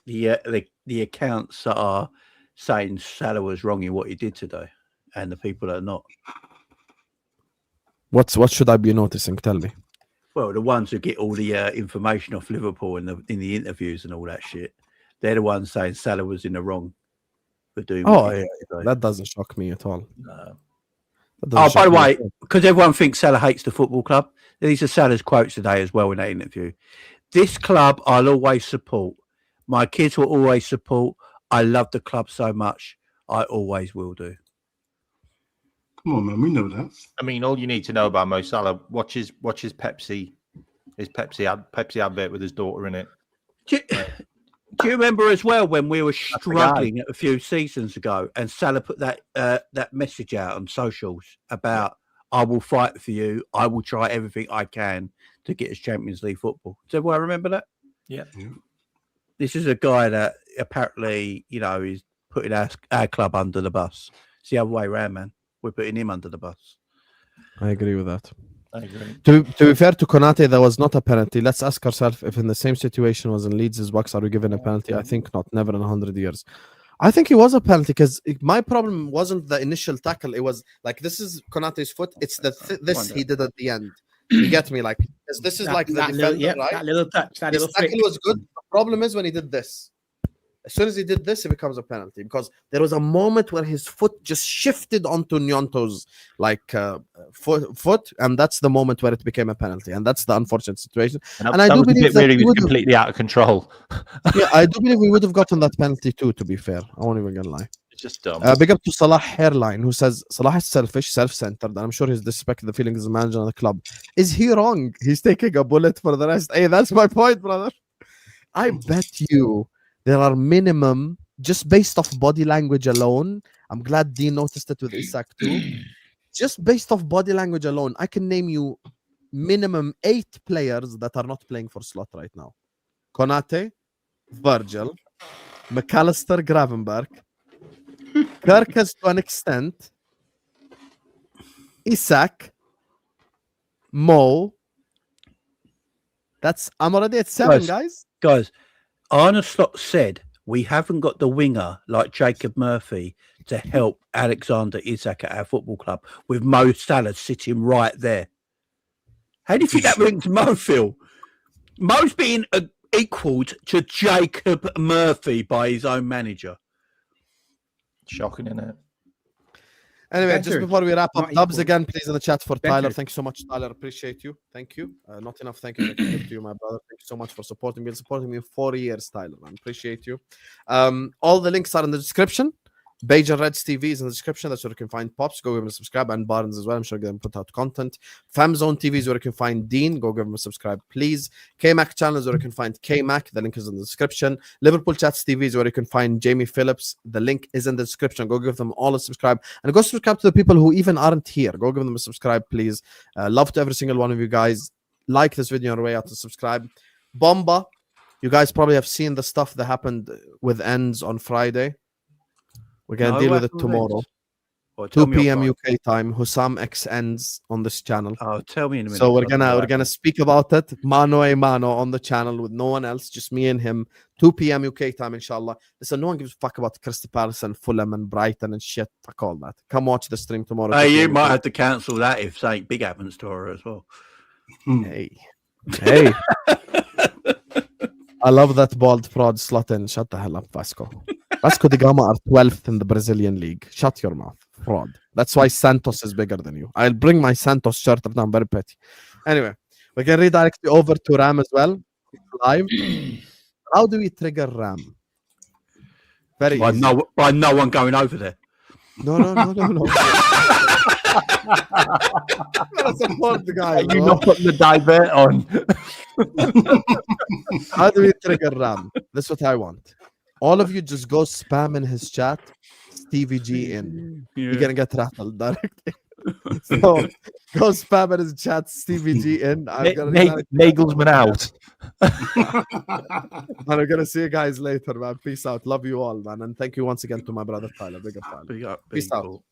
accounts that are saying Salah was wrong in what he did today, and the people that are not? What should I be noticing? Tell me. Well, the ones who get all the information off Liverpool in the interviews and all that shit, they're the ones saying Salah was in the wrong for doing. Oh, yeah, that doesn't shock me at all. Oh, by the way, me. because everyone thinks Salah hates the football club, these are Salah's quotes today as well in that interview. This club I'll always support. My kids will always support. I love the club so much. I always will do. Come on, man. We know that. I mean, all you need to know about Mo Salah, watch his Pepsi advert with his daughter in it. Do you remember as well when we were struggling a few seasons ago, and Salah put that message out on socials about I will fight for you. I will try everything I can to get us Champions League football. Does everyone remember that? Yeah. This is a guy that apparently, is putting our club under the bus. It's the other way around, man. We're putting him under the bus. I agree with that. I agree. To be fair to Konate, that was not a penalty. Let's ask ourselves if in the same situation was in Leeds' Bucks, are we given a penalty? I think not. Never in 100 years. I think it was a penalty because my problem wasn't the initial tackle. It was like, this is Konate's foot. It's this he did at the end. You get me? Like, this is like the defender, right? That little touch, that His little tackle flick. was good. The problem is when he did this. As soon as he did this, it becomes a penalty because there was a moment where his foot just shifted onto Nyonto's foot, and that's the moment where it became a penalty, and that's the unfortunate situation. And I do believe that he was completely out of control. Yeah, I do believe we would have gotten that penalty too. To be fair, I won't even gonna lie. It's just dumb. Big up to Salah Hairline, who says Salah is selfish, self-centered, and I'm sure he's disrespected the feelings of the manager of the club. Is he wrong? He's taking a bullet for the rest. Hey, that's my point, brother. I bet you there are minimum, just based off body language alone. I'm glad Dean noticed it with Isak too. Just based off body language alone, I can name you minimum 8 players that are not playing for Slot right now. Konate, Virgil, McAllister, Gravenberg, Kirkus to an extent, Isak, Mo. I'm already at 7, guys. Guys, Arne Slot said we haven't got the winger like Jacob Murphy to help Alexander Isak at our football club with Mo Salah sitting right there. How do you think that makes Mo feel? Mo's being equalled to Jacob Murphy by his own manager. Shocking, isn't it? Anyway, just before we wrap up, Not Dubs equal. again, please, in the chat for Better. Tyler. Thank you so much, Tyler. Appreciate you. Thank you. Not enough thank you I can give to you, my brother. Thank you so much for supporting me. Supporting me 4 years, Tyler. I appreciate you. All the links are in the description. Beige and Reds TV is in the description. That's where you can find Pops. Go give him a subscribe. And Barnes as well. I'm sure they're going to put out content. Famzone TV is where you can find Dean. Go give him a subscribe, please. KMac channel is where you can find KMac. The link is in the description. Liverpool Chats TV is where you can find Jamie Phillips. The link is in the description. Go give them all a subscribe. And go subscribe to the people who even aren't here. Go give them a subscribe, please. Love to every single one of you guys. Like this video on your way out and subscribe. Bomba. You guys probably have seen the stuff that happened with Ends on Friday. We're going to deal with it tomorrow. 2 p.m. UK time. Husam X ends on this channel. Oh, tell me in a minute. So we're gonna speak about it mano a mano on the channel with no one else, just me and him. 2 p.m. UK time, inshallah. Listen, no one gives a fuck about Crystal Palace and Fulham and Brighton and shit. Fuck all that. Come watch the stream tomorrow. Hey, you might have to cancel that if something big happens to her as well. Hey. I love that bald fraud slot in. Shut the hell up, Vasco. Vasco da Gama are 12th in the Brazilian league. Shut your mouth. Fraud. That's why Santos is bigger than you. I'll bring my Santos shirt up now. I'm very petty. Anyway, we can redirect you over to Ram as well. Live. How do we trigger Ram? Very easy. By no one going over there. No. Gotta support the guy. You're not putting the divert on. How do we trigger Ram? This is what I want. All of you just go spam in his chat, Stevie G in. You're gonna get rattled directly. So go spam in his chat, Stevie G in. Nagelsmann out. And I'm gonna see you guys later, man. Peace out. Love you all, man. And thank you once again to my brother Tyler. Big up, Tyler. Big up, Peace out. cool.